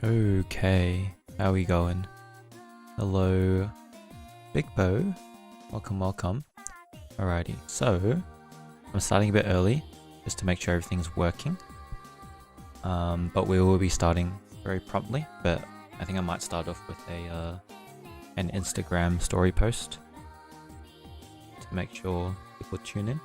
Okay, how we going? Hello, Big Bo. Welcome, welcome. Alrighty, so I'm starting a bit early just to make sure everything's working. But we will be starting very promptly. But I think I might start off with an Instagram story post to make sure people tune in.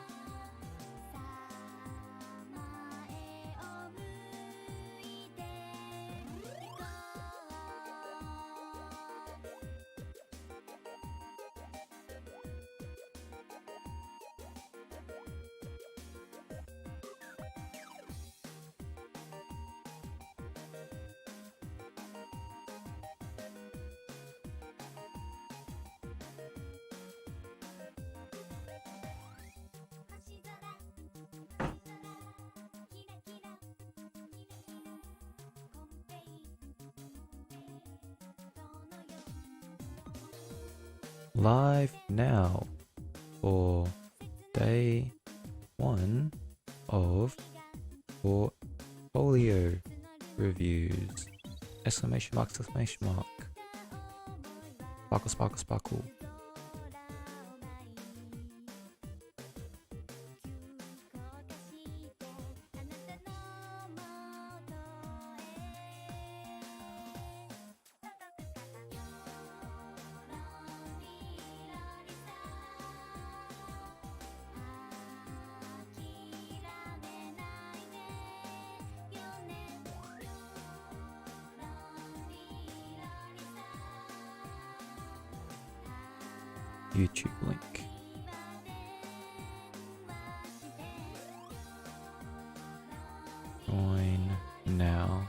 Live now for day 1 of portfolio reviews. Exclamation mark, exclamation mark. Sparkle, sparkle, sparkle. YouTube link. Join now.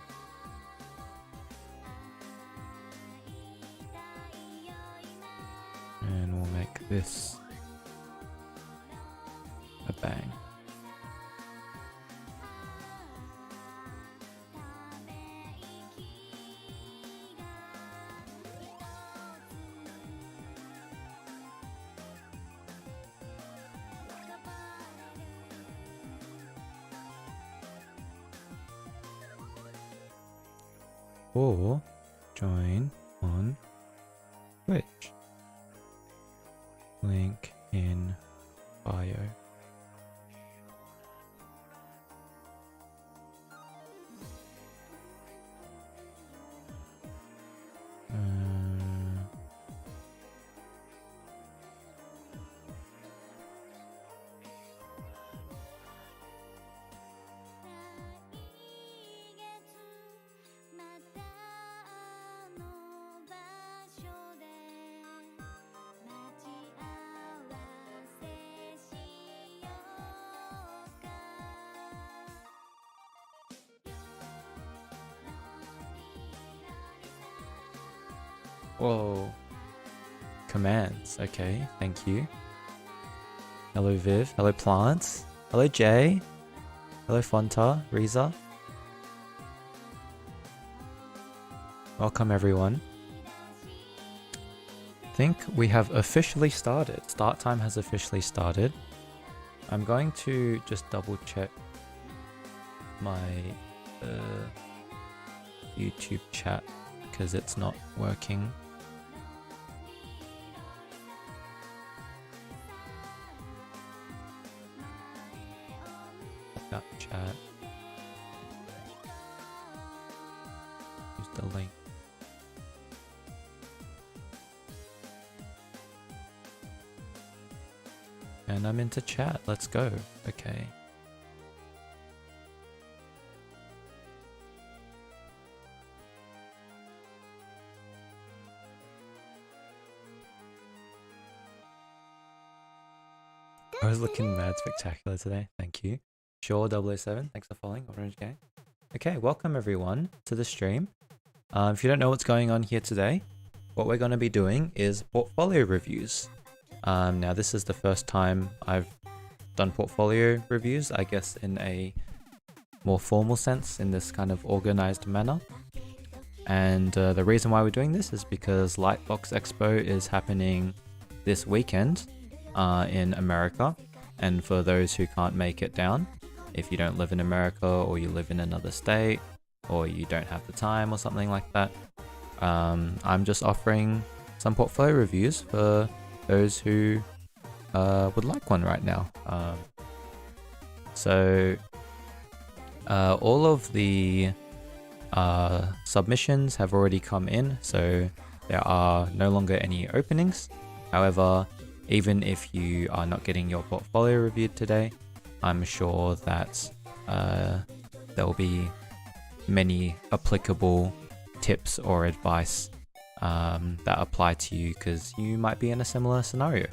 And we'll make this a bang. Or join on Twitch. Link in bio. Whoa. Commands. Okay, thank you. Hello Viv. Hello Plants. Hello Jay. Hello Fonta. Riza. Welcome everyone. I think we have officially started. Start time has officially started. I'm going to just double check my YouTube chat because it's not working. That chat. Use the link. And I'm into chat. Let's go. Okay. I was looking mad spectacular today. Thank you. Sure 007. Thanks for following. Orange Gang. Okay, welcome everyone to the stream. If you don't know what's going on here today, what we're going to be doing is portfolio reviews. Now this is the first time I've done portfolio reviews, I guess in a more formal sense, in this kind of organized manner. And the reason why we're doing this is because Lightbox Expo is happening this weekend in America. And for those who can't make it down, if you don't live in America or you live in another state, or you don't have the time or something like that. I'm just offering some portfolio reviews for those who would like one right now. So all of the submissions have already come in, so there are no longer any openings. However, even if you are not getting your portfolio reviewed today, I'm sure that there will be many applicable tips or advice that apply to you, because you might be in a similar scenario.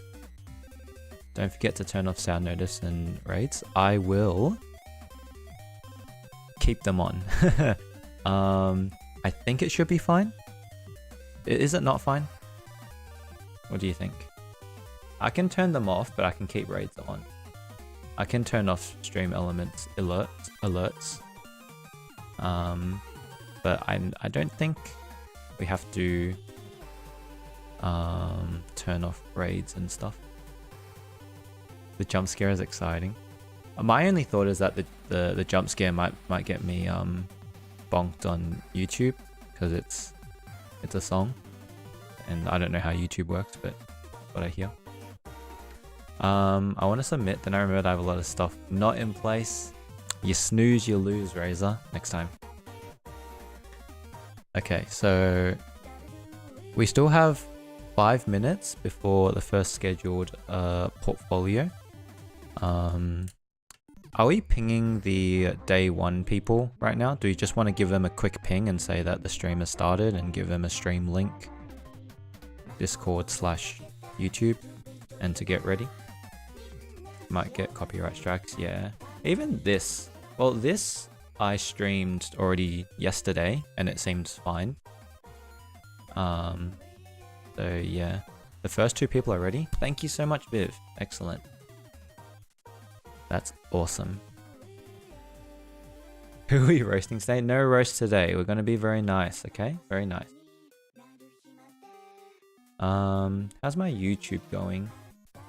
Don't forget to turn off sound notice and raids. I will keep them on. I think it should be fine. Is it not fine? What do you think? I can turn them off, but I can keep raids on. I can turn off stream elements alerts. But I don't think we have to turn off raids and stuff. The jump scare is exciting. My only thought is that the jump scare might get me bonked on YouTube, because it's a song, and I don't know how YouTube works, but what I hear. I want to submit, then I remembered I have a lot of stuff not in place. You snooze, you lose, Razor. Next time. Okay, so we still have 5 minutes before the first scheduled portfolio. Are we pinging the day 1 people right now? Do we just want to give them a quick ping and say that the stream has started and give them a stream link, Discord/YouTube, and to get ready? Might get copyright strikes, yeah. Even this, well, this I streamed already yesterday and it seems fine. So yeah, the first 2 people are ready. Thank you so much, Viv. Excellent. That's awesome. Who are we roasting today? No roast today. We're going to be very nice, okay? Very nice. How's my YouTube going?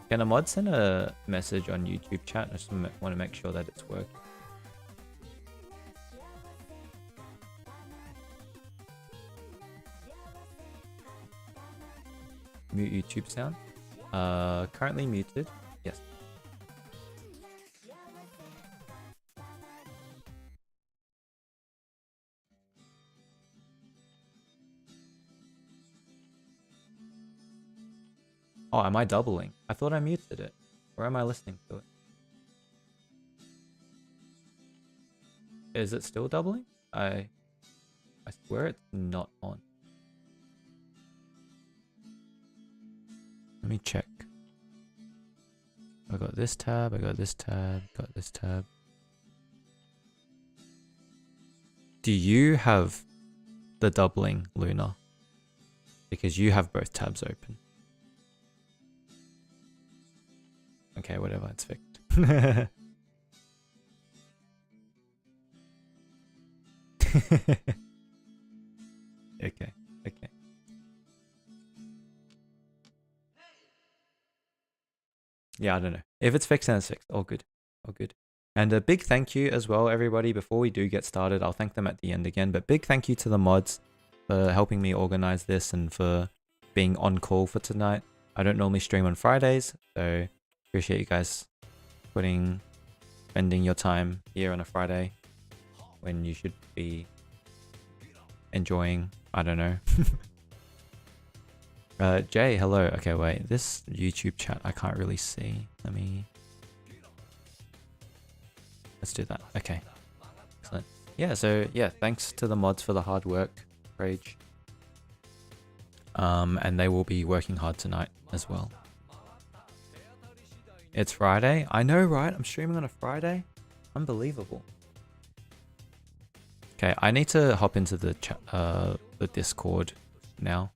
Can a mod send a message on YouTube chat? I just want to make sure that it's working. Mute YouTube sound. Currently muted. Yes. Oh, am I doubling? I thought I muted it. Or am I listening to it? Is it still doubling? I swear it's not on. Let me check. I got this tab, I got this tab, got this tab. Do you have the doubling, Luna? Because you have both tabs open. Okay, whatever, it's fixed. Okay, okay. Yeah, I don't know. If it's fixed, then it's fixed. All good. All good. And a big thank you as well, everybody. Before we do get started, I'll thank them at the end again. But big thank you to the mods for helping me organize this and for being on call for tonight. I don't normally stream on Fridays, so appreciate you guys spending your time here on a Friday when you should be enjoying, I don't know. Jay, hello. Okay, wait. This YouTube chat I can't really see. Let's do that. Okay. Excellent. Yeah, so yeah, thanks to the mods for the hard work, Rage. And they will be working hard tonight as well. It's Friday. I know, right? I'm streaming on a Friday. Unbelievable. Okay, I need to hop into the Discord now.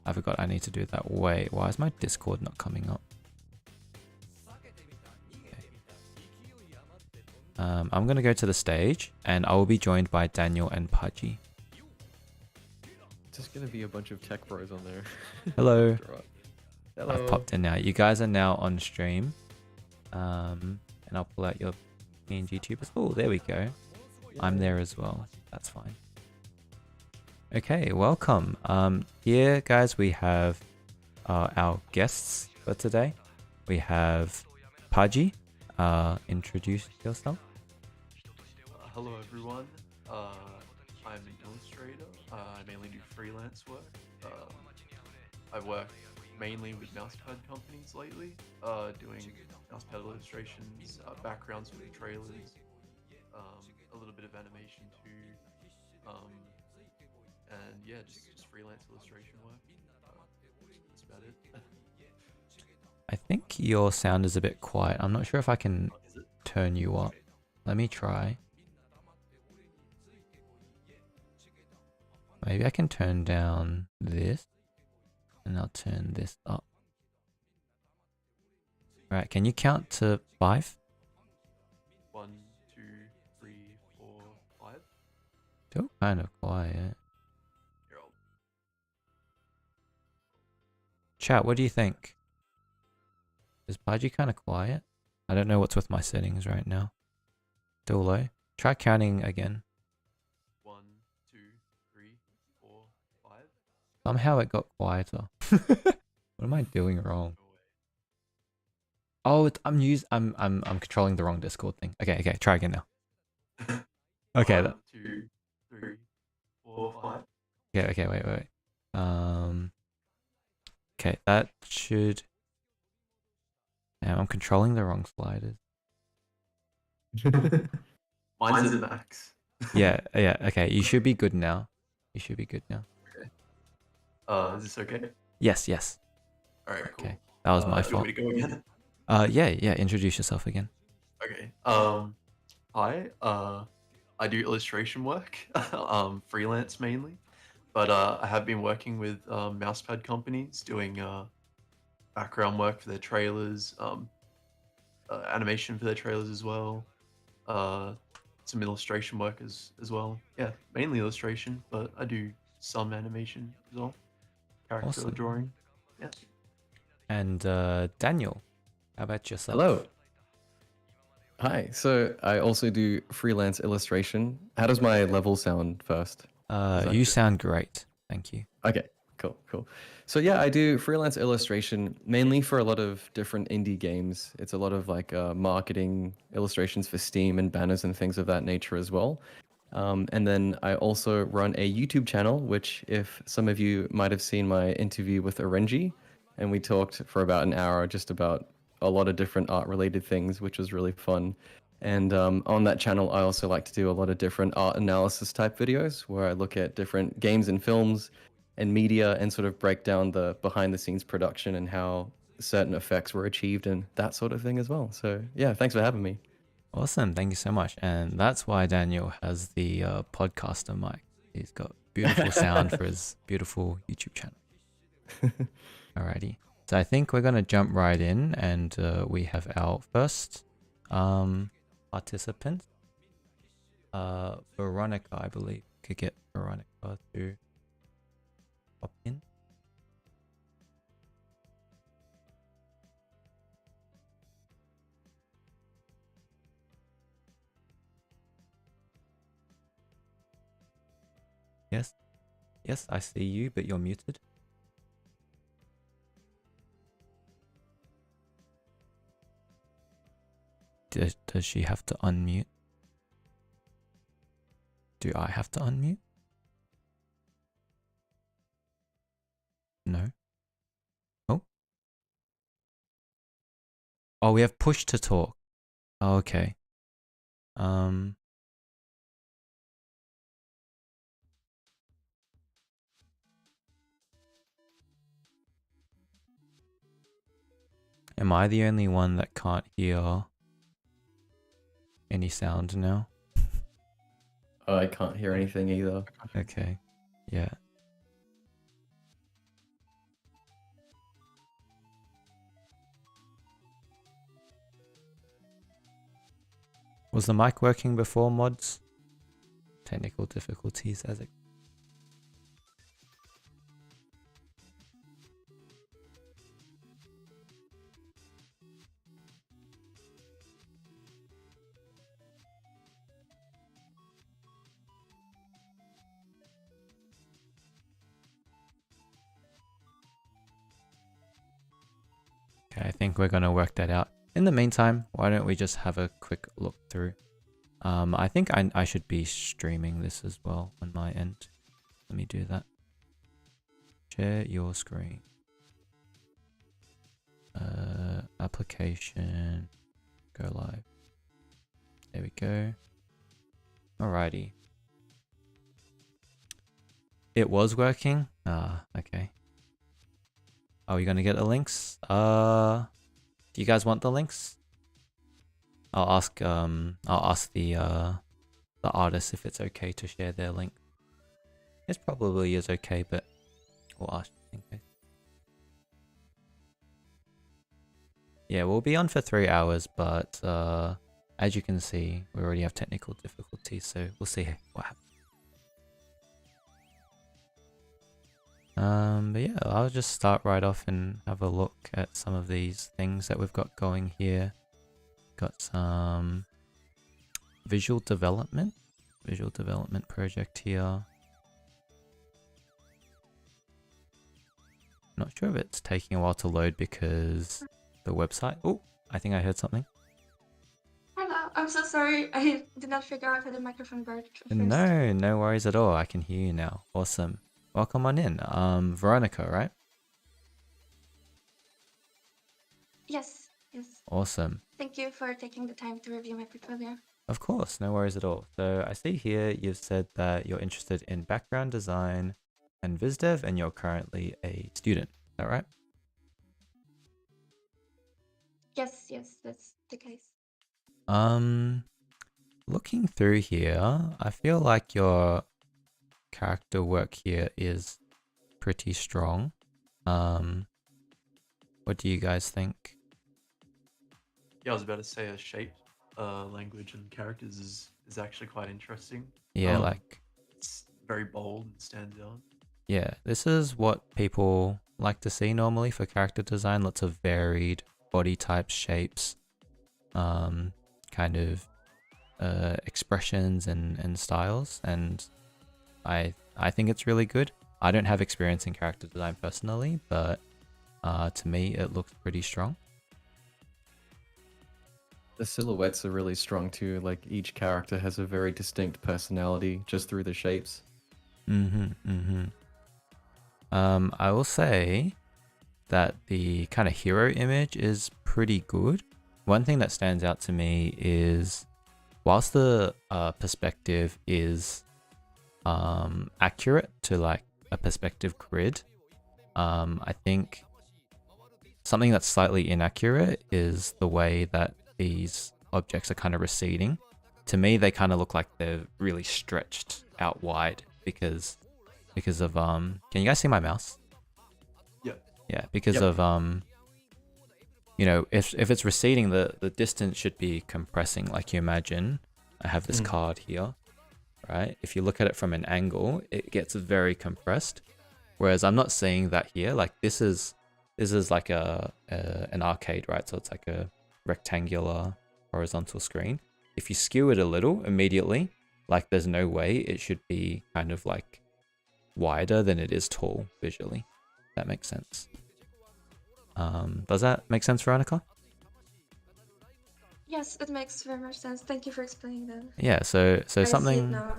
I forgot I need to do that. Wait, why is my Discord not coming up? Okay. I'm gonna go to the stage, and I will be joined by Daniel and Pudgy. It's just gonna be a bunch of tech bros on there. Hello. Hello. I've popped in now. You guys are now on stream. And I'll pull out your PNG tubers. Oh, there we go. I'm there as well. that's fine. Okay, welcome. Here, guys, we have our guests for today. We have Paji. Introduce yourself. Hello, everyone. I'm an illustrator. I mainly do freelance work. I work mainly with mousepad companies lately, doing mousepad illustrations, backgrounds for the trailers, a little bit of animation too, and yeah, just freelance illustration work. That's about it. I think your sound is a bit quiet. I'm not sure if I can Is it? turn you up. Let me try. Maybe I can turn down this and I'll turn this up. Alright, can you count to 5? 1, 2, 3, 4, 5. Still kind of quiet. Here, I'll Chat, what do you think? Is Paji kind of quiet? I don't know what's with my settings right now. Still low. Try counting again. 1, 2, 3, 4, 5. Somehow it got quieter. What am I doing wrong? Oh, I'm controlling the wrong Discord thing. Okay, try again now. Okay, 1, 2, 3, 4, 5. okay, wait. Okay, that should. Damn, I'm controlling the wrong sliders. Mine's at max. Yeah, okay. You should be good now. You should be good now. Okay. Is this okay? Yes. All right, cool. Okay, that was my Do you want fault. me to go again? Yeah. Introduce yourself again. Okay. Hi. I do illustration work, freelance mainly, but I have been working with mousepad companies doing background work for their trailers, animation for their trailers as well, uh, some illustration work as well. Yeah, mainly illustration, but I do some animation as well, character Awesome. drawing. Yeah. And Daniel, how about yourself? Hello. Hi. So I also do freelance illustration. How does my level sound first? You sound great. Thank you. Okay. Cool. So yeah, I do freelance illustration mainly for a lot of different indie games. It's a lot of like marketing illustrations for Steam and banners and things of that nature as well. And then I also run a YouTube channel, which if some of you might have seen my interview with Orenji, and we talked for about an hour just about a lot of different art related things, which was really fun. And on that channel, I also like to do a lot of different art analysis type videos where I look at different games and films and media and sort of break down the behind the scenes production and how certain effects were achieved and that sort of thing as well. So yeah, thanks for having me. Awesome. Thank you so much. And that's why Daniel has the podcaster mic. He's got beautiful sound for his beautiful YouTube channel. Alrighty. So I think we're going to jump right in and we have our first participant. Veronica, I believe. Could get Veronica to pop in. Yes, I see you, but you're muted. Does she have to unmute? Do I have to unmute? No. Oh, we have push to talk. Oh, okay. Am I the only one that can't hear any sound now? I can't hear anything either. Okay. Yeah. Was the mic working before, mods? Technical difficulties as it. Okay, I think we're gonna work that out. In the meantime, why don't we just have a quick look through? I think I should be streaming this as well on my end. Let me do that. Share your screen. Application. Go live. There we go. Alrighty. It was working? Ah, okay. Are we gonna get the links? Do you guys want the links? I'll ask the artist if it's okay to share their link. It probably is okay, but we'll ask in case. Yeah, we'll be on for 3 hours, but as you can see, we already have technical difficulties, so we'll see what happens. But yeah, I'll just start right off and have a look at some of these things that we've got going here. Got some visual development project here. Not sure if it's taking a while to load because the website. Oh, I think I heard something. Hello, I'm so sorry. I did not figure out how the microphone worked first. No worries at all. I can hear you now. Awesome. Welcome on in. Veronica, right? Yes. Awesome. Thank you for taking the time to review my portfolio. Of course, no worries at all. So I see here you've said that you're interested in background design and VizDev and you're currently a student. Is that right? Yes, that's the case. Looking through here, I feel like your character work here is pretty strong. What do you guys think? Yeah, I was about to say a shape, language and characters is actually quite interesting. Yeah, like it's very bold and stands out. Yeah, this is what people like to see normally for character design. Lots of varied body types, shapes, kind of expressions and styles, and I think it's really good. I don't have experience in character design personally, but to me it looks pretty strong. The silhouettes are really strong too. Like each character has a very distinct personality just through the shapes. I will say that the kind of hero image is pretty good. One thing that stands out to me is whilst the perspective is accurate to like a perspective grid, I think something that's slightly inaccurate is the way that these objects are kind of receding. To me, they kind of look like they're really stretched out wide because of can you guys see my mouse? Yeah, because of you know, if it's receding, the distance should be compressing. Like you imagine, I have this card here, right? If you look at it from an angle, it gets very compressed. Whereas I'm not seeing that here. Like this is like an arcade, right? So it's like a rectangular horizontal screen. If you skew it a little immediately, like there's no way it should be kind of like wider than it is tall visually. That makes sense. Does that make sense, Veronica? Yes, it makes very much sense. Thank you for explaining that. Yeah, so I see it something now.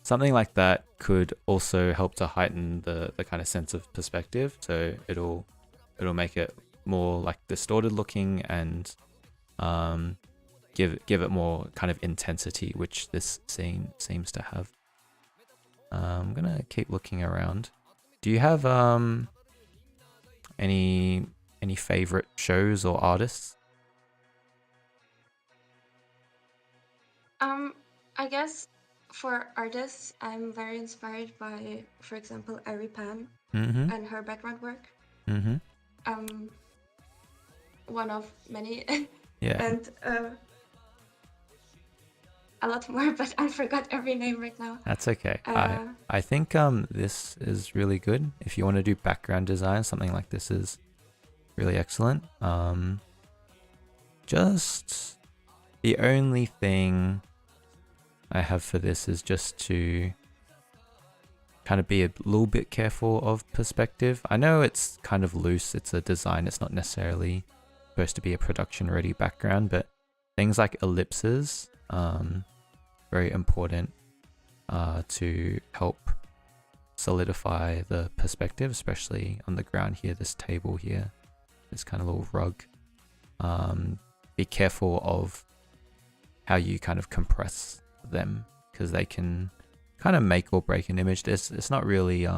something like that could also help to heighten the kind of sense of perspective. So it'll make it more like distorted looking and give it more kind of intensity, which this scene seems to have. I'm gonna keep looking around. Do you have any favorite shows or artists? I guess for artists, I'm very inspired by, for example, Ari Pan and her background work. One of many. Yeah. And a lot more, but I forgot every name right now. That's okay. I think this is really good. If you want to do background design, something like this is really excellent. Just the only thing I have for this is just to kind of be a little bit careful of perspective. I know it's kind of loose, it's a design, it's not necessarily supposed to be a production ready background, but things like ellipses, very important to help solidify the perspective, especially on the ground here, this table here, this kind of little rug. Be careful of how you kind of compress them, because they can kind of make or break an image. It's not really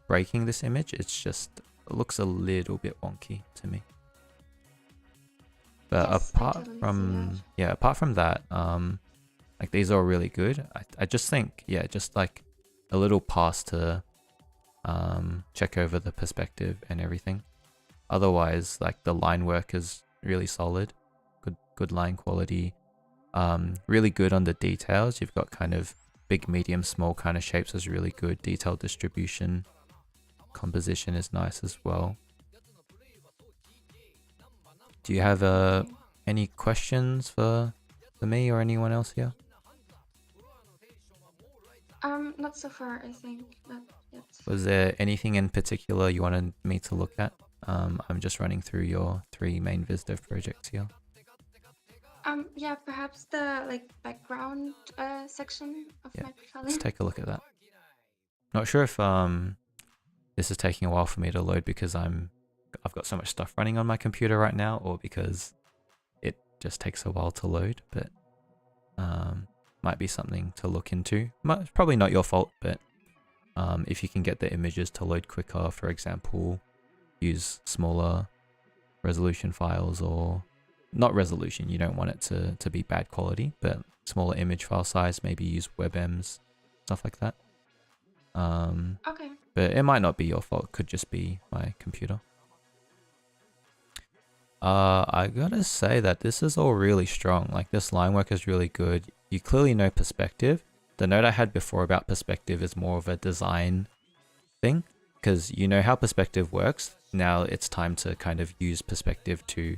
breaking this image, it's just, it looks a little bit wonky to me. But Yes, apart from that, like these are really good. I just think, yeah, just like a little pass to check over the perspective and everything. Otherwise, like the line work is really solid, good line quality, really good on the details. You've got kind of big, medium, small kind of shapes is really good. Detail distribution, composition is nice as well. Do you have any questions for me or anyone else here? Not so far, I think. Not yet. Was there anything in particular you wanted me to look at? I'm just running through your 3 main VizDev projects here. Yeah, perhaps the like background section of my portfolio. Let's take a look at that. Not sure if this is taking a while for me to load because I've got so much stuff running on my computer right now, or because it just takes a while to load, but might be something to look into. It's probably not your fault, but if you can get the images to load quicker, for example, use smaller resolution files, or not resolution, you don't want it to be bad quality, but smaller image file size, maybe use WebMs, stuff like that. Okay. But it might not be your fault, it could just be my computer. I gotta say that this is all really strong. Like, this line work is really good. You clearly know perspective. The note I had before about perspective is more of a design thing, because you know how perspective works. Now it's time to kind of use perspective to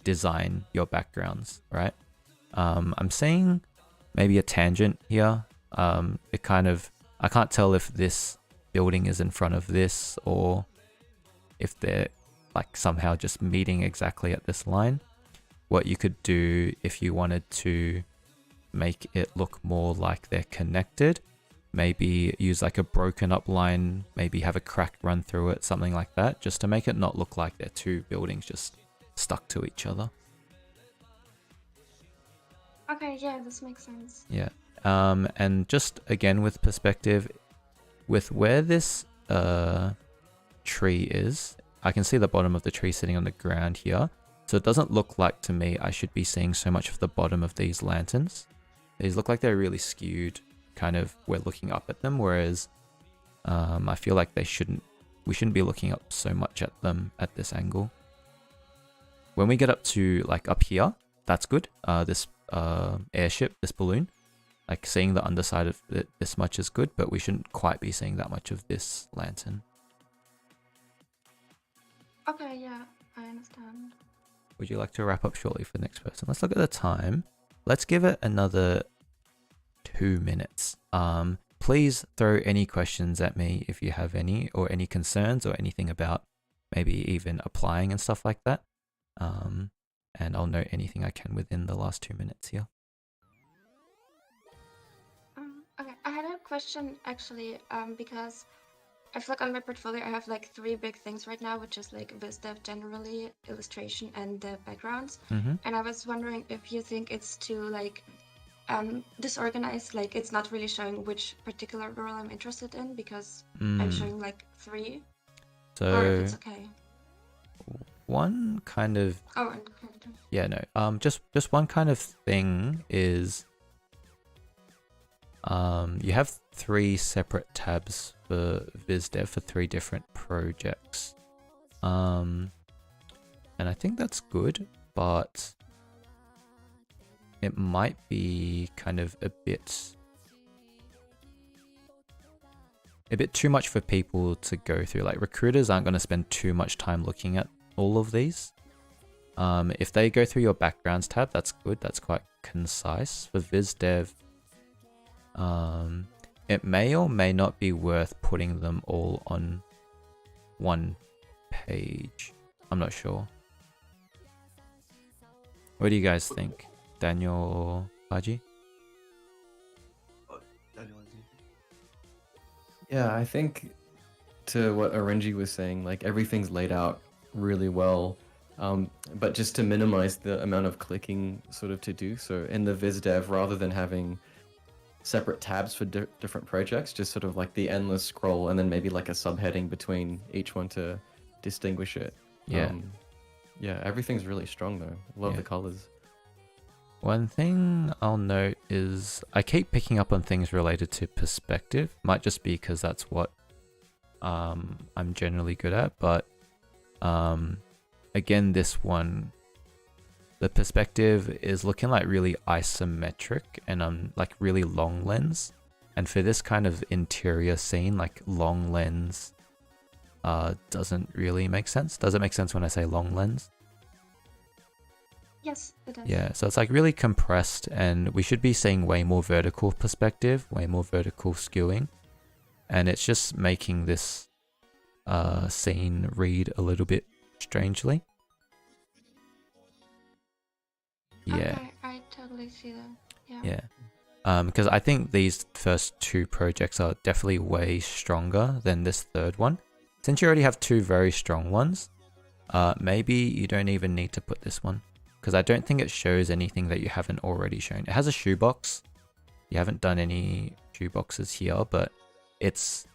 design your backgrounds, right? I'm seeing maybe a tangent here. It kind of, I can't tell if this building is in front of this, or if they're like somehow just meeting exactly at this line. What you could do if you wanted to make it look more like they're connected, maybe use like a broken up line, maybe have a crack run through it, something like that, just to make it not look like they're 2 buildings just stuck to each other. Okay, yeah, this makes sense. Yeah. And just again with perspective, with where this tree is, I can see the bottom of the tree sitting on the ground here. So it doesn't look like to me I should be seeing so much of the bottom of these lanterns. These look like they're really skewed, kind of, we're looking up at them, whereas I feel like we shouldn't be looking up so much at them at this angle. When we get up to like up here, that's good. This airship, this balloon, like seeing the underside of it this much is good, but we shouldn't quite be seeing that much of this lantern. Okay, yeah, I understand. Would you like to wrap up shortly for the next person? Let's look at the time. Let's give it another 2 minutes. Please throw any questions at me if you have any, or any concerns, or anything about maybe even applying and stuff like that. And I'll note anything I can within the last 2 minutes here. Okay, I had a question actually, because I feel like on my portfolio I have like 3 big things right now, which is like VizDev generally, illustration, and the backgrounds. And I was wondering if you think it's too like disorganized, like it's not really showing which particular role I'm interested in, because I'm showing like 3. So or if it's okay. One kind of and character. Yeah, no. Just one kind of thing is you have 3 separate tabs for VizDev for 3 different projects. And I think that's good, but it might be kind of a bit too much for people to go through. Like, recruiters aren't going to spend too much time looking at all of these. If they go through your backgrounds tab, that's good. That's quite concise. For VizDev, it may or may not be worth putting them all on one page. I'm not sure. What do you guys think? Daniel or Haji? Daniel, anything? Yeah, I think to what Orenji was saying, like everything's laid out really well, but just to minimize the amount of clicking sort of to do. So in the viz dev, rather than having separate tabs for different projects, just sort of like the endless scroll and then maybe like a subheading between each one to distinguish it. Yeah. Yeah, everything's really strong though. Love Yeah. the colors. One thing I'll note is I keep picking up on things related to perspective. Might just be because that's what I'm generally good at, but again, this one, the perspective is looking like really isometric and like really long lens. And for this kind of interior scene, like long lens doesn't really make sense. Does it make sense when I say long lens? Yes, it does. Yeah, so it's like really compressed, and we should be seeing way more vertical perspective, way more vertical skewing. And it's just making this scene read a little bit strangely. Yeah. Okay, I totally see that. Yeah. Yeah. Because I think these first two projects are definitely way stronger than this third one. Since you already have two very strong ones, maybe you don't even need to put this one. Because I don't think it shows anything that you haven't already shown. It has a shoebox. You haven't done any shoeboxes here, but it's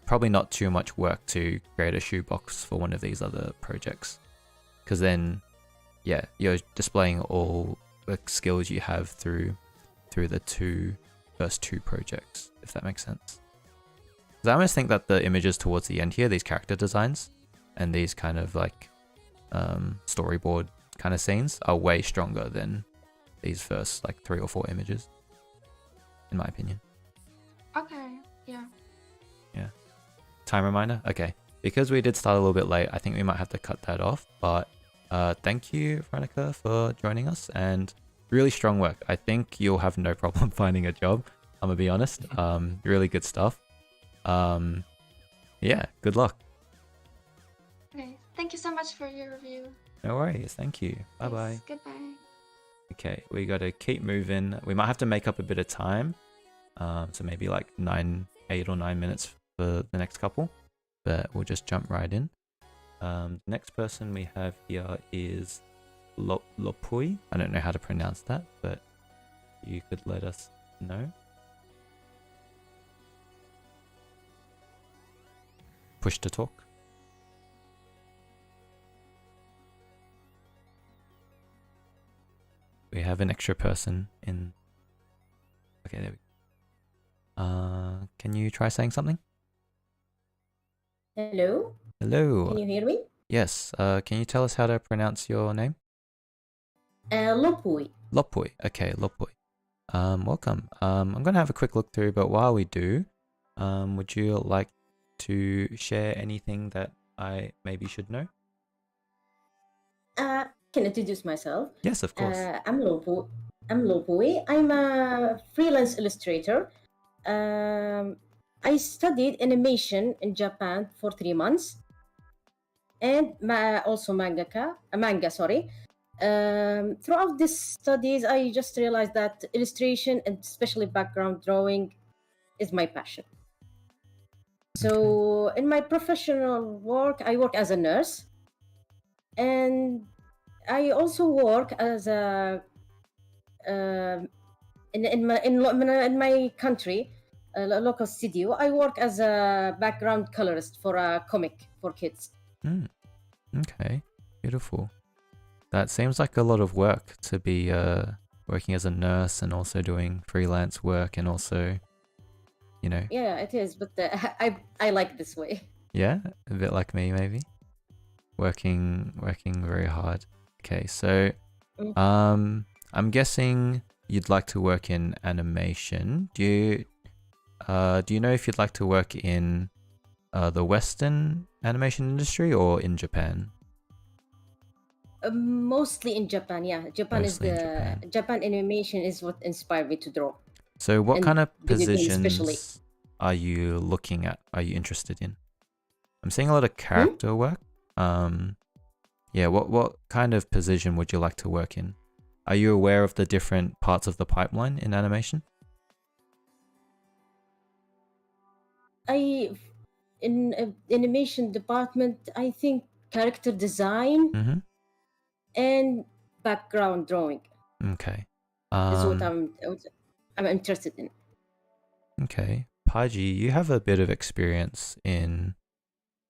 probably not too much work to create a shoebox for one of these other projects. Because then, yeah, you're displaying all the skills you have through the first two projects, if that makes sense. Because I almost think that the images towards the end here, these character designs, and these kind of like storyboard kind of scenes are way stronger than these first like 3 or 4 images, in my opinion. Okay, yeah. Yeah. Time reminder? Okay. Because we did start a little bit late, I think we might have to cut that off. But thank you, Veronica, for joining us, and really strong work. I think you'll have no problem finding a job. I'm gonna be honest. Really good stuff. Yeah, good luck. Okay, thank you so much for your review. No worries. Thank you. Bye bye. Yes, goodbye. Okay, we gotta keep moving. We might have to make up a bit of time. So maybe like 8 or 9 minutes for the next couple, but we'll just jump right in. The next person we have here is Lopui. I don't know how to pronounce that, but you could let us know. Push to talk. We have an extra person in. Okay, there we go. Can you try saying something? Hello, Hello. can you hear me? Yes. Can you tell us how to pronounce your name? Lopui. Lopui. Okay, Lopui. Welcome. I'm gonna have a quick look through, but while we do, would you like to share anything that I maybe should know? Can I introduce myself? Yes, of course. I'm Lopui. I'm a freelance illustrator. I studied animation in Japan for 3 months, and also manga. Sorry. Throughout these studies, I just realized that illustration and especially background drawing is my passion. So in my professional work, I work as a nurse, and I also work as a in my country, a local studio. I work as a background colorist for a comic for kids. Okay, beautiful. That seems like a lot of work to be working as a nurse and also doing freelance work and also, you know. Yeah, it is, but I like this way. Yeah, a bit like me maybe. Working very hard. Okay, so I'm guessing you'd like to work in animation. Do you know if you'd like to work in the Western animation industry or in Japan? Mostly in Japan, yeah. Japan Mostly in is Japan. Japan animation is what inspired me to draw. So what And kind of video games especially. positions are you looking at? Are you interested in? I'm seeing a lot of character work. Yeah, what kind of position would you like to work in? Are you aware of the different parts of the pipeline in animation? In animation department, I think character design Mm-hmm. and background drawing Okay. is what I'm interested in. Okay. Paji, you have a bit of experience in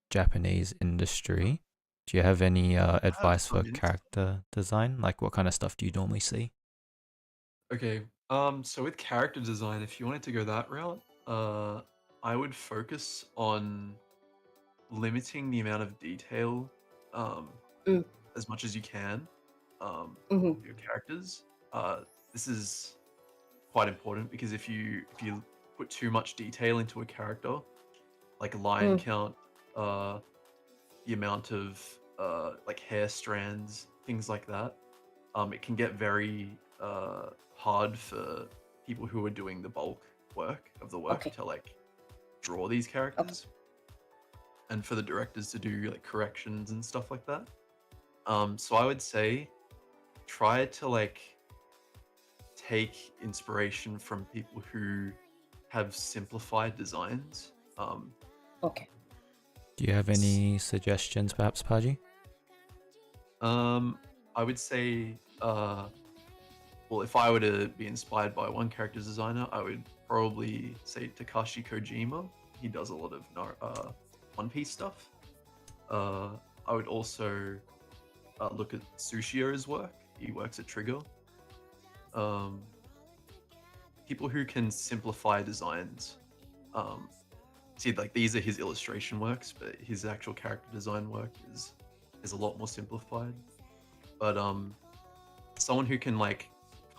Japanese industry. Do you have any advice for some insight. character design? Like what kind of stuff do you normally see? Okay. So with character design, if you wanted to go that route, I would focus on limiting the amount of detail, um, Mm. as much as you can, Mm-hmm. for your characters. This is quite important because if you put too much detail into a character, like line count, the amount of like hair strands, things like that, it can get very hard for people who are doing the bulk work of the work Okay. to like draw these characters, and for the directors to do like corrections and stuff like that. So I would say try to like take inspiration from people who have simplified designs. Okay. Do you have any suggestions, perhaps, Paji? I would say, well, if I were to be inspired by one character designer, I would probably say Takashi Kojima. He does a lot of One Piece stuff. I would also look at Sushio's work. He works at Trigger. People who can simplify designs. See, like these are his illustration works, but his actual character design work is a lot more simplified. But someone who can like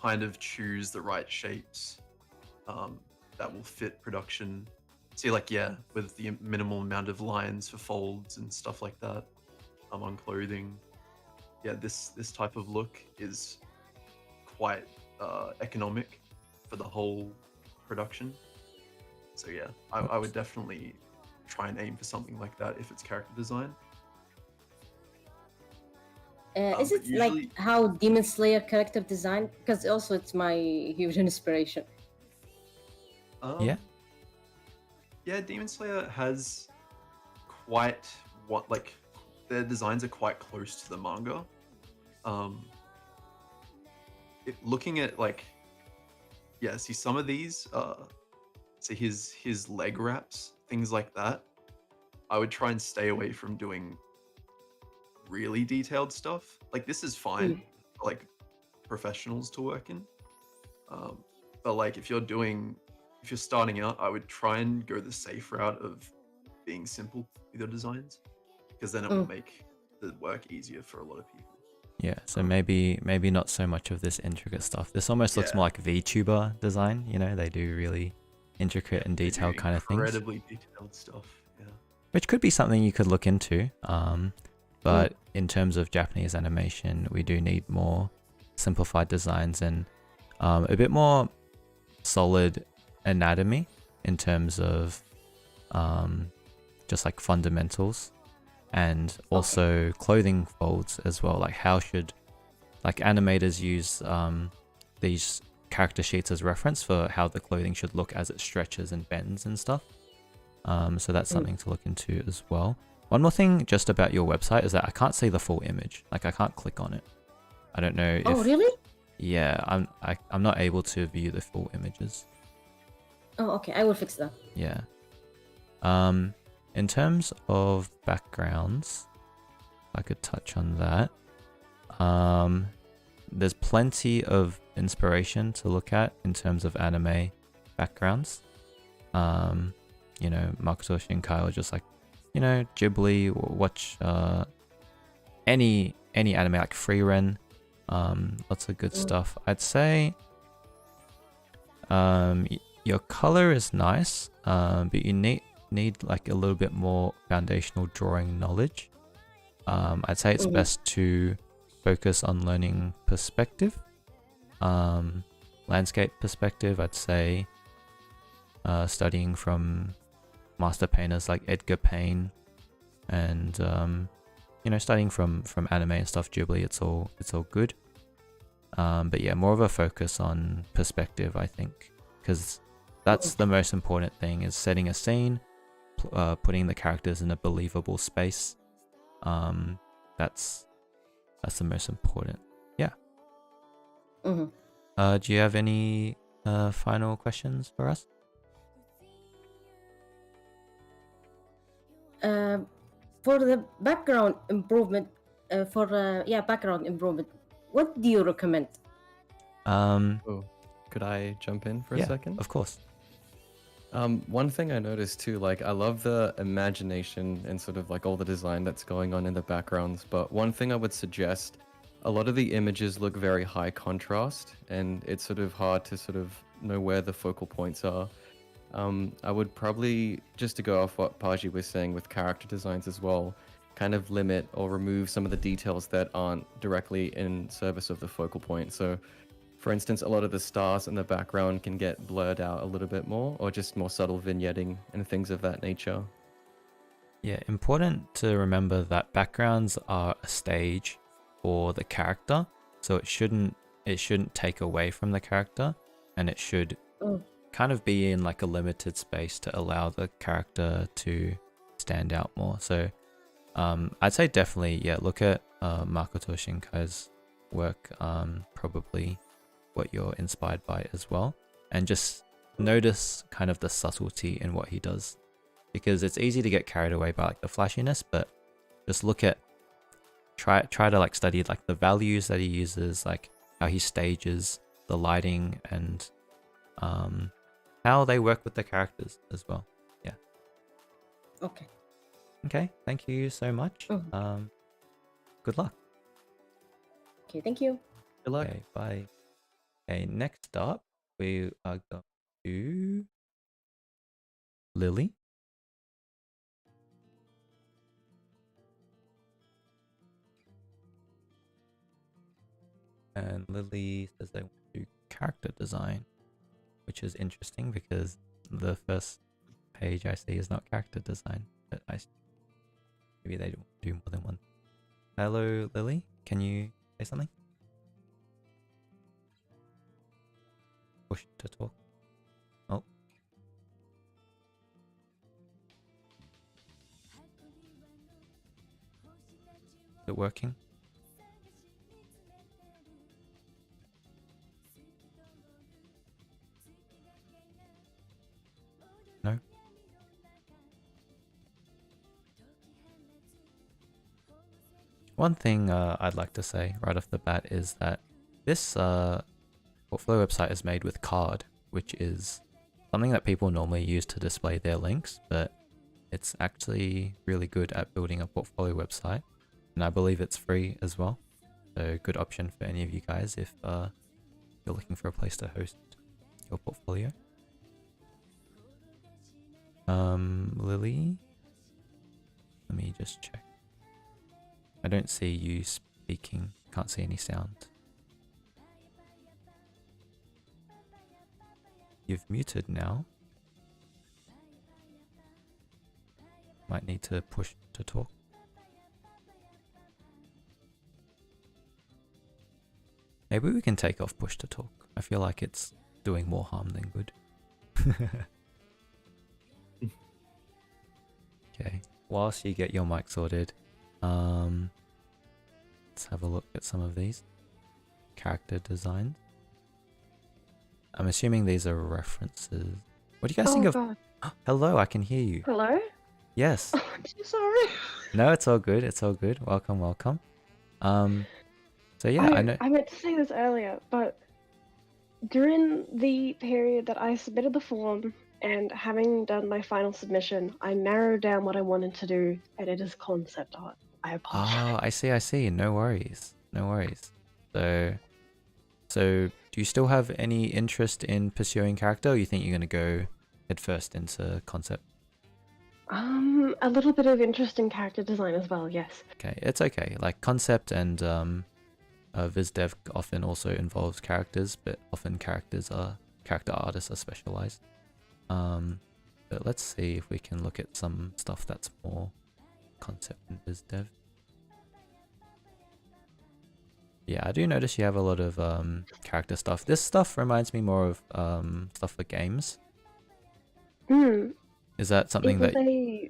kind of choose the right shapes that will fit production. See, like with the minimal amount of lines for folds and stuff like that on clothing. Yeah, this type of look is quite economic for the whole production. So yeah, I would definitely try and aim for something like that if it's character design. Is But it like how Demon Slayer character design? Because also it's my huge inspiration. Yeah. Yeah, Demon Slayer has quite their designs are quite close to the manga. Looking at like, see some of these, see his leg wraps, things like that. I would try and stay away from doing really detailed stuff. Like this is fine for like professionals to work in. But like if you're starting out, I would try and go the safe route of being simple with your designs, because then it will make the work easier for a lot of people. Yeah, so maybe not so much of this intricate stuff. This almost looks more like VTuber design, you know, they do really intricate and detailed kind of things. Incredibly detailed stuff, yeah. Which could be something you could look into. But in terms of Japanese animation, we do need more simplified designs and a bit more solid anatomy in terms of just like fundamentals, and also clothing folds as well. Like how should like animators use these character sheets as reference for how the clothing should look as it stretches and bends and stuff. So that's something to look into as well. One more thing just about your website is that I can't see the full image. Like I can't click on it. I don't know if... Oh, really? Yeah, I'm not able to view the full images. Oh, okay. I will fix that. Yeah. In terms of backgrounds, I could touch on that. There's plenty of inspiration to look at in terms of anime backgrounds. You know, Makoto Shinkai, or just like, you know, Ghibli, or watch any anime like Frieren. Lots of good stuff. I'd say your color is nice, but you need like a little bit more foundational drawing knowledge. I'd say it's best to focus on learning perspective, landscape perspective. I'd say studying from master painters like Edgar Payne and you know, studying from anime and stuff, Ghibli, it's all good. But yeah, more of a focus on perspective, I think, because that's the most important thing, is setting a scene, putting the characters in a believable space. That's the most important. Yeah. Mm-hmm. Do you have any final questions for us? For the background improvement, background improvement, what do you recommend? Oh, could I jump in for a Yeah, second? of course. One thing I noticed too, like I love the imagination and sort of like all the design that's going on in the backgrounds, but one thing I would suggest, a lot of the images look very high contrast and it's sort of hard to sort of know where the focal points are. I would probably, just to go off what Paji was saying with character designs as well, kind of limit or remove some of the details that aren't directly in service of the focal point. So for instance, a lot of the stars in the background can get blurred out a little bit more, or just more subtle vignetting and things of that nature. Yeah, important to remember that backgrounds are a stage for the character, so it shouldn't take away from the character, and it should kind of be in like a limited space to allow the character to stand out more. So I'd say definitely, yeah, look at Makoto Shinkai's work, probably what you're inspired by as well, and just notice kind of the subtlety in what he does, because it's easy to get carried away by like the flashiness, but just try to like study like the values that he uses, like how he stages the lighting, and how they work with the characters as well. Yeah. Okay, thank you so much. Good luck. Okay, thank you. Good luck. Okay, bye. Okay, next up we are going to Lily. And Lily says they want to do character design, which is interesting because the first page I see is not character design, but maybe they do more than one. Hello, Lily. Can you say something? Push to talk. Oh. Is it working? No? One thing I'd like to say right off the bat is that this portfolio website is made with Card, which is something that people normally use to display their links, but it's actually really good at building a portfolio website, and I believe it's free as well. So good option for any of you guys if you're looking for a place to host your portfolio. Lily, let me just check. I don't see you speaking, can't see any sound. You've muted now. Might need to push to talk. Maybe we can take off push to talk. I feel like it's doing more harm than good. Okay, whilst you get your mic sorted, let's have a look at some of these character designs. I'm assuming these are references. What do you guys think of? God. Hello, I can hear you. Hello? Yes. Oh, I'm so sorry. No, it's all good. It's all good. Welcome, welcome. So yeah, I know. I meant to say this earlier, but during the period that I submitted the form and having done my final submission, I narrowed down what I wanted to do, and it is concept art. I apologize. Oh, I see. No worries. No worries. So do you still have any interest in pursuing character, or you think you're going to go headfirst into concept? A little bit of interest in character design as well, yes. Okay, it's okay. Like concept and VizDev often also involves characters, but often character artists are specialized. But let's see if we can look at some stuff that's more concept and VizDev. Yeah, I do notice you have a lot of character stuff. This stuff reminds me more of stuff for games. Hmm. Is that It something was that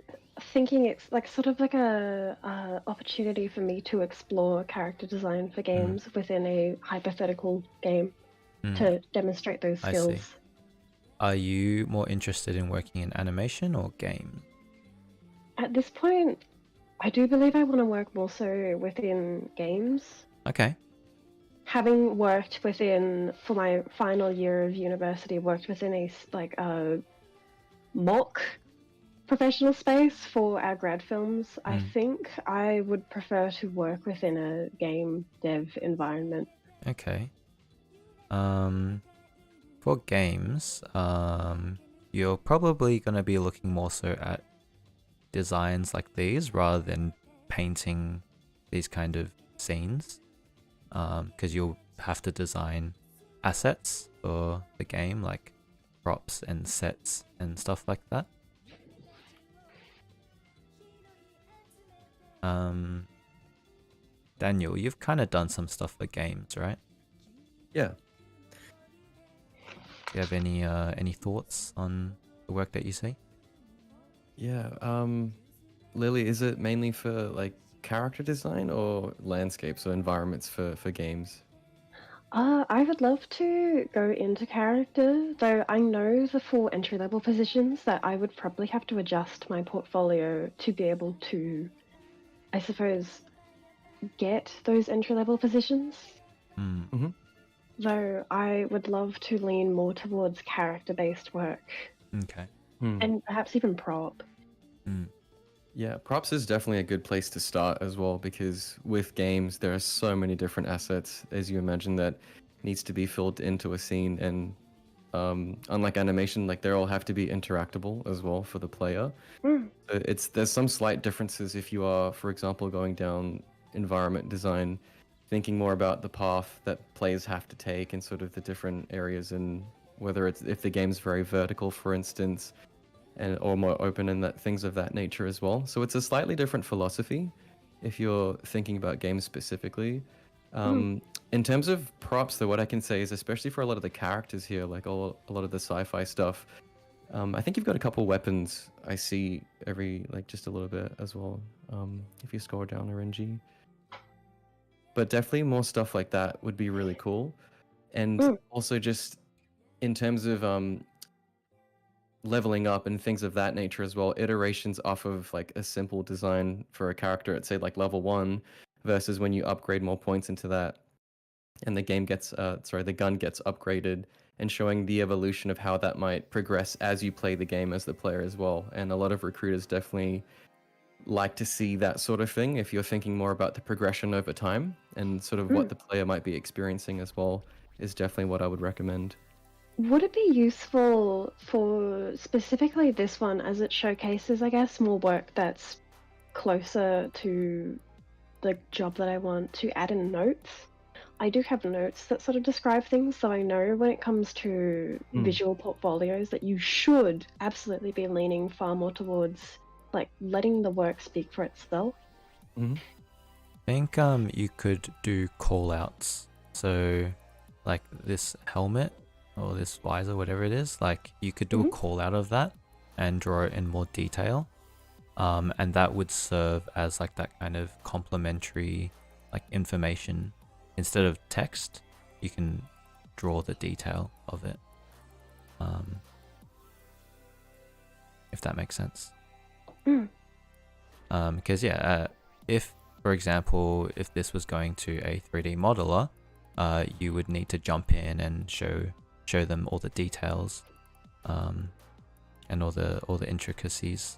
thinking it's like sort of like a opportunity for me to explore character design for games within a hypothetical game to demonstrate those I see. skills. Are you more interested in working in animation or game? At this point, I do believe I want to work more so within games. Okay. Having worked within, for my final year of university, worked within a mock professional space for our grad films, I think I would prefer to work within a game dev environment. Okay. For games, you're probably gonna be looking more so at designs like these rather than painting these kind of scenes, because you'll have to design assets for the game, like props and sets and stuff like that. Daniel, you've kind of done some stuff for games, right? Yeah. Do you have any thoughts on the work that you see? Yeah. Lily, is it mainly for like character design or landscapes or environments for games? I would love to go into character, though I know the for entry-level positions that I would probably have to adjust my portfolio to be able to, I suppose, get those entry-level positions. Mm-hmm. Though I would love to lean more towards character-based work, Okay. and perhaps even prop. Yeah, props is definitely a good place to start as well, because with games there are so many different assets, as you imagine, that needs to be filled into a scene, and unlike animation, like they all have to be interactable as well for the player. There's some slight differences if you are, for example, going down environment design, thinking more about the path that players have to take and sort of the different areas, and whether it's if the game's very vertical, for instance, and or more open and that things of that nature as well. So it's a slightly different philosophy if you're thinking about games specifically. In terms of props, though, what I can say is, especially for a lot of the characters here, like a lot of the sci-fi stuff, I think you've got a couple weapons I see every, like, just a little bit as well, if you scroll down RNG. But definitely more stuff like that would be really cool. And also just in terms of leveling up and things of that nature as well, iterations off of like a simple design for a character at say like level 1 versus when you upgrade more points into that and the gun gets upgraded, and showing the evolution of how that might progress as you play the game as the player as well. And a lot of recruiters definitely like to see that sort of thing if you're thinking more about the progression over time, and sort of what the player might be experiencing as well is definitely what I would recommend. Would it be useful for specifically this one, as it showcases, I guess, more work that's closer to the job that I want, to add in notes? I do have notes that sort of describe things, so I know when it comes to visual portfolios that you should absolutely be leaning far more towards like letting the work speak for itself. I think you could do call outs. So like this helmet or this visor, whatever it is, like you could do a call out of that and draw it in more detail. And that would serve as like that kind of complementary like information. Instead of text, you can draw the detail of it. If that makes sense. Because if, for example, if this was going to a 3D modeler, you would need to jump in and show them all the details, and all the intricacies.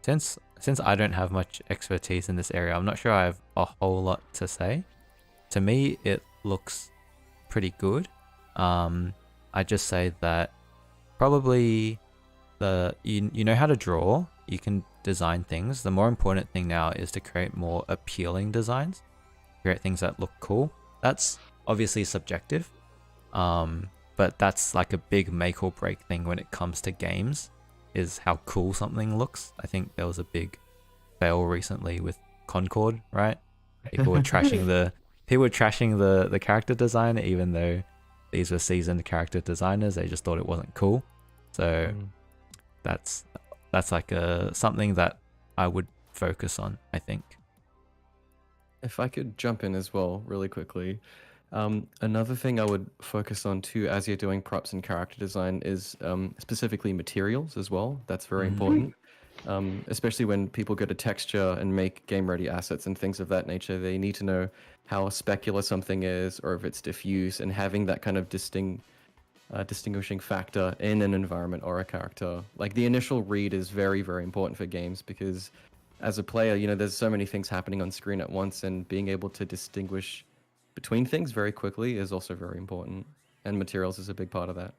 Since I don't have much expertise in this area, I'm not sure I have a whole lot to say. To me, it looks pretty good. I just say that probably you know how to draw, you can design things. The more important thing now is to create more appealing designs, create things that look cool. That's obviously subjective, but that's like a big make or break thing when it comes to games. is how cool something looks. I think there was a big fail recently with Concord, right? People were trashing the character design, even though these were seasoned character designers. They just thought it wasn't cool. So that's like something that I would focus on, I think. If I could jump in as well, really quickly. Another thing I would focus on too, as you're doing props and character design, is specifically materials as well. That's very important. Especially when people go to texture and make game-ready assets and things of that nature. They need to know how specular something is, or if it's diffuse, and having that kind of distinguishing factor in an environment or a character. Like the initial read is very, very important for games, because as a player, you know, there's so many things happening on screen at once, and being able to distinguish between things very quickly is also very important. And materials is a big part of that.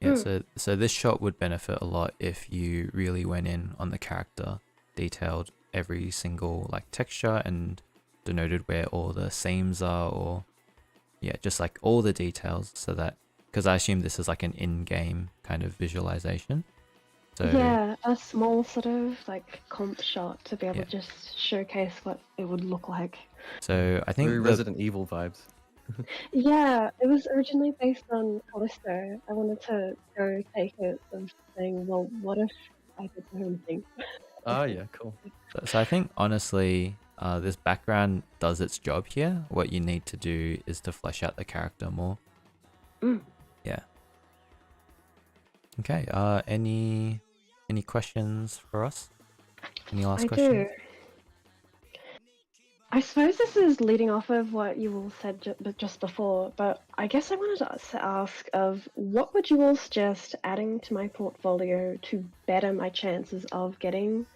Yeah, so this shot would benefit a lot if you really went in on the character, detailed every single like texture and denoted where all the seams are, or yeah, just like all the details, so that, because I assume this is like an in-game kind of visualization. So yeah, a small sort of like comp shot to be able to just showcase what it would look like. So I think Very Resident Evil vibes. Yeah, it was originally based on Callisto. I wanted to go take it and saying, well, what if I did the same thing? Ah, yeah, cool. So I think honestly, this background does its job here. What you need to do is to flesh out the character more. Yeah. Okay. Any questions for us? Any last questions? I do. I suppose this is leading off of what you all said just before, but I guess I wanted to ask of what would you all suggest adding to my portfolio to better my chances of getting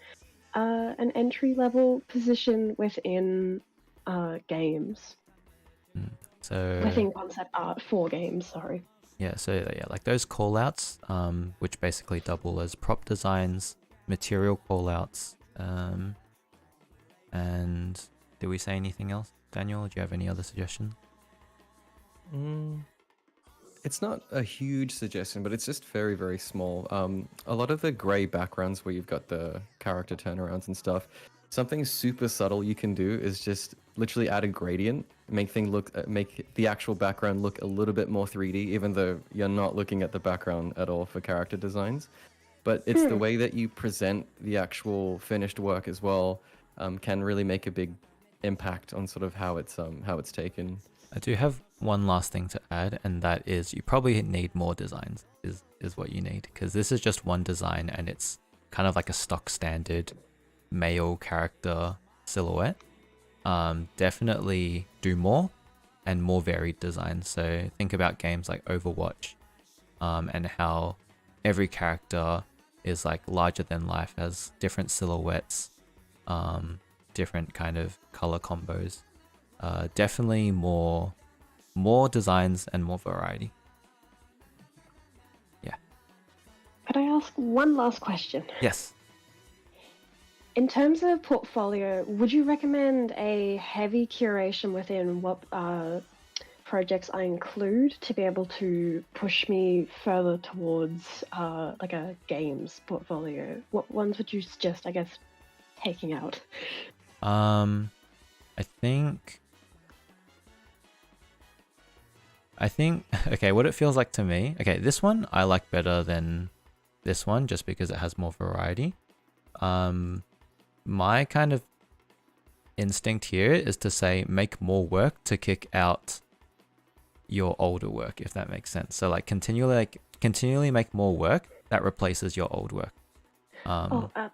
an entry-level position within games? So within concept art for games, sorry. Yeah, so yeah, like those callouts, which basically double as prop designs, material callouts, and did we say anything else, Daniel? Do you have any other suggestions? It's not a huge suggestion, but it's just very, very small. A lot of the gray backgrounds where you've got the character turnarounds and stuff, something super subtle you can do is just literally add a gradient, make the actual background look a little bit more 3D, even though you're not looking at the background at all for character designs. But it's the way that you present the actual finished work as well, can really make a big impact on sort of how it's taken. I do have one last thing to add, and that is you probably need more designs is what you need, because this is just one design and it's kind of like a stock standard male character silhouette. Definitely do more and more varied designs. So think about games like Overwatch, and how every character is like larger than life, has different silhouettes, different kind of color combos. Definitely more designs and more variety. Yeah. Could I ask one last question? Yes. In terms of portfolio, would you recommend a heavy curation within what projects I include to be able to push me further towards like a games portfolio? What ones would you suggest, I guess, taking out? I think okay, what it feels like to me, okay, this one I like better than this one just because it has more variety. My kind of instinct here is to say make more work to kick out your older work, if that makes sense. So like continually make more work that replaces your old work. I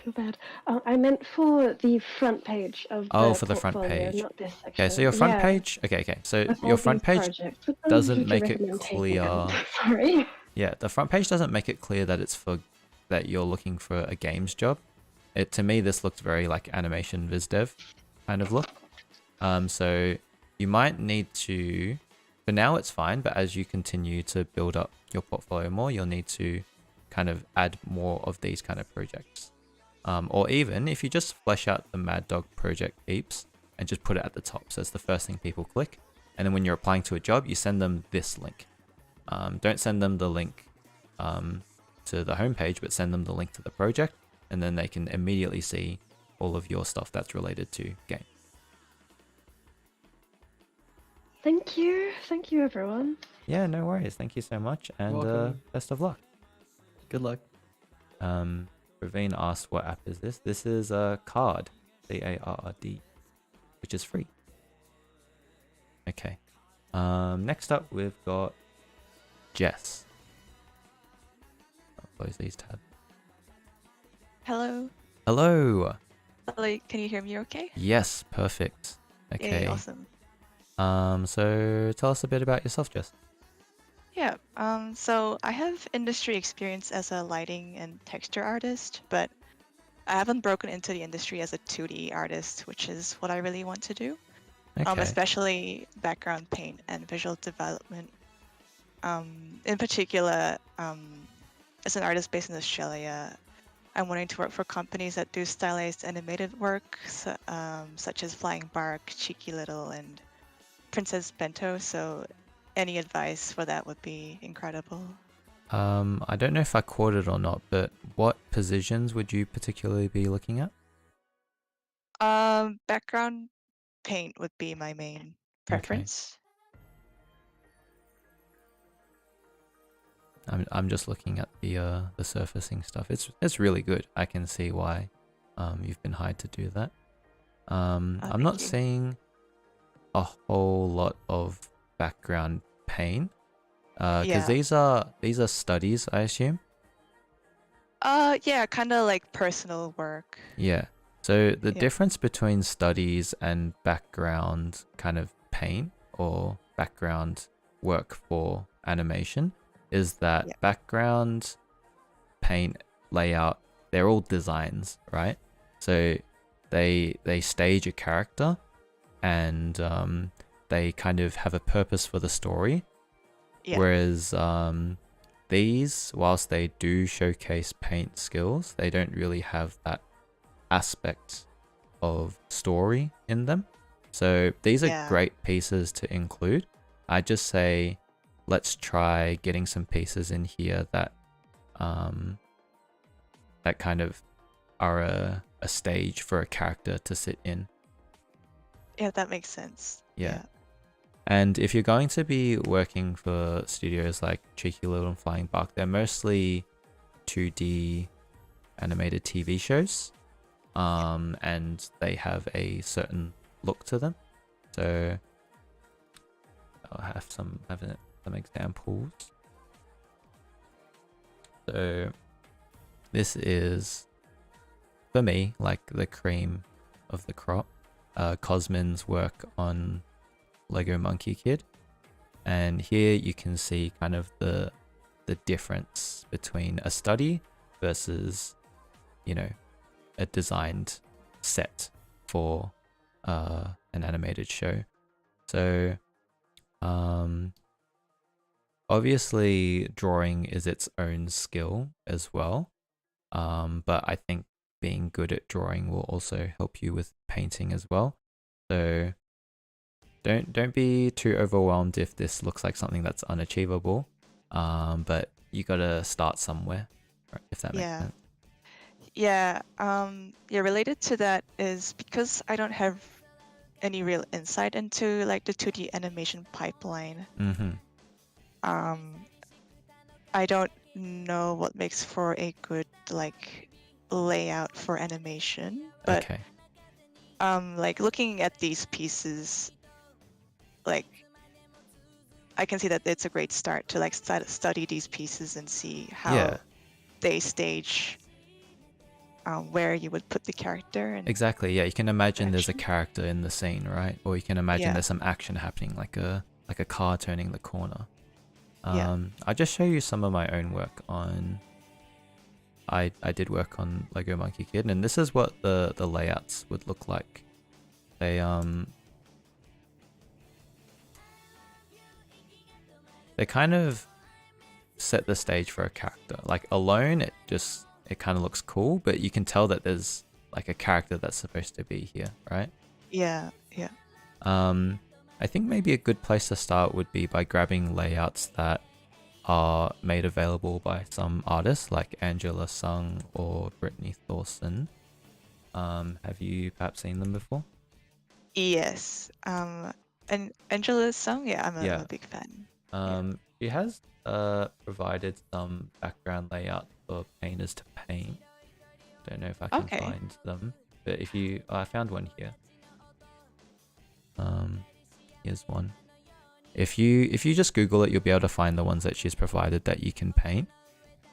feel bad. I meant for the front page of the for the front portfolio, page. not this section. Okay, so your front page. Okay. So your front page doesn't make it clear. Sorry. Yeah, the front page doesn't make it clear that it's for that you're looking for a games job. To me, this looked very like animation viz dev kind of look. So you might need to. For now, it's fine, but as you continue to build up your portfolio more, you'll need to kind of add more of these kind of projects. Or even if you just flesh out the Mad Dog project heaps and just put it at the top, so it's the first thing people click, and then when you're applying to a job, you send them this link. Don't send them the link to the homepage, but send them the link to the project, and then they can immediately see all of your stuff that's related to game. Thank you. Thank you, everyone. Yeah, no worries. Thank you so much, and welcome. best of luck. Good luck. Ravine asked, what app is this? This is a Card, C-A-R-R-D, which is free. Okay. Next up, we've got Jess. I'll close these tabs. Hello. Hello. Hello. Can you hear me okay? Yes, perfect. Okay. Yay, awesome. So tell us a bit about yourself, Jess. Yeah. So I have industry experience as a lighting and texture artist, but I haven't broken into the industry as a 2D artist, which is what I really want to do. Okay. Especially background paint and visual development. In particular, as an artist based in Australia, I'm wanting to work for companies that do stylized animated work, such as Flying Bark, Cheeky Little, and Princess Bento. So any advice for that would be incredible. I don't know if I caught it or not, but what positions would you particularly be looking at? Background paint would be my main preference. I'm just looking at the surfacing stuff. It's really good. I can see why you've been hired to do that. I'm not seeing a whole lot of background paint because these are studies, I assume. Yeah, kind of like personal work. Yeah. So the difference between studies and background kind of paint or background work for animation is that background paint layout, they're all designs, right? So they stage a character and they kind of have a purpose for the story. Yeah. Whereas these, whilst they do showcase paint skills, they don't really have that aspect of story in them. So these are great pieces to include. I just say let's try getting some pieces in here that that kind of are a stage for a character to sit in. Yeah, that makes sense. Yeah. And if you're going to be working for studios like Cheeky Little and Flying Bark, they're mostly 2D animated TV shows. And they have a certain look to them. So I'll have some examples. So this is, for me, like the cream of the crop. Cosmin's work on Lego Monkey Kid. And here you can see kind of the difference between a study versus, you know, a designed set for an animated show. So obviously drawing is its own skill as well, but I think being good at drawing will also help you with painting as well. So don't be too overwhelmed if this looks like something that's unachievable, but you gotta start somewhere, if that makes sense. Yeah, related to that is because I don't have any real insight into like the 2D animation pipeline. I don't know what makes for a good like layout for animation, but like looking at these pieces, like I can see that it's a great start to like study these pieces and see how they stage where you would put the character. And exactly, yeah. You can imagine there's a character in the scene, right? Or you can imagine there's some action happening, like a car turning the corner. I'll just show you some of my own work on... I did work on Lego Monkey Kid, and this is what the layouts would look like. They kind of set the stage for a character. Like alone, it kind of looks cool, but you can tell that there's like a character that's supposed to be here, right? Yeah. I think maybe a good place to start would be by grabbing layouts that are made available by some artists like Angela Sung or Brittany Thorson. Have you perhaps seen them before? Yes. And Angela's song, yeah, I'm Yeah. a big fan. She has provided some background layout for painters to paint. Don't know if I can Okay. find them, but if you, I found one here. Here's one. If you just Google it, you'll be able to find the ones that she's provided that you can paint.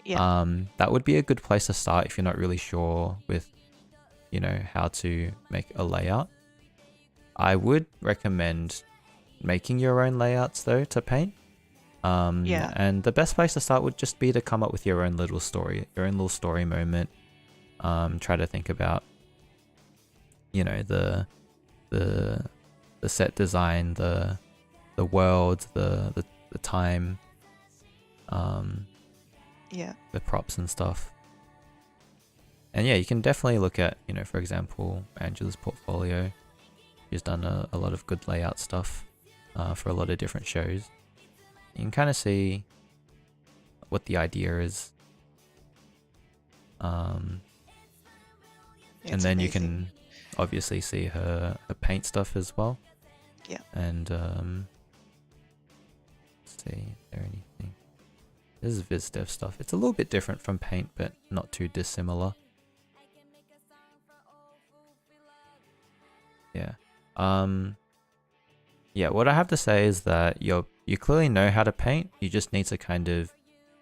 Yeah. That would be a good place to start if you're not really sure with, you know, how to make a layout. I would recommend making your own layouts though to paint. Yeah. And the best place to start would just be to come up with your own little story, your own little story moment. Try to think about, you know, the set design, the world, the time, Yeah. the props and stuff. And yeah, you can definitely look at, you know, for example, Angela's portfolio. She's done a lot of good layout stuff for a lot of different shows. You can kind of see what the idea is. Yeah, And it's then you amazing. can obviously see her paint stuff as well. Yeah. And let's see, is there anything? This is VizDev stuff. It's a little bit different from paint, but not too dissimilar. Yeah. Yeah, what I have to say is that you clearly know how to paint. You just need to kind of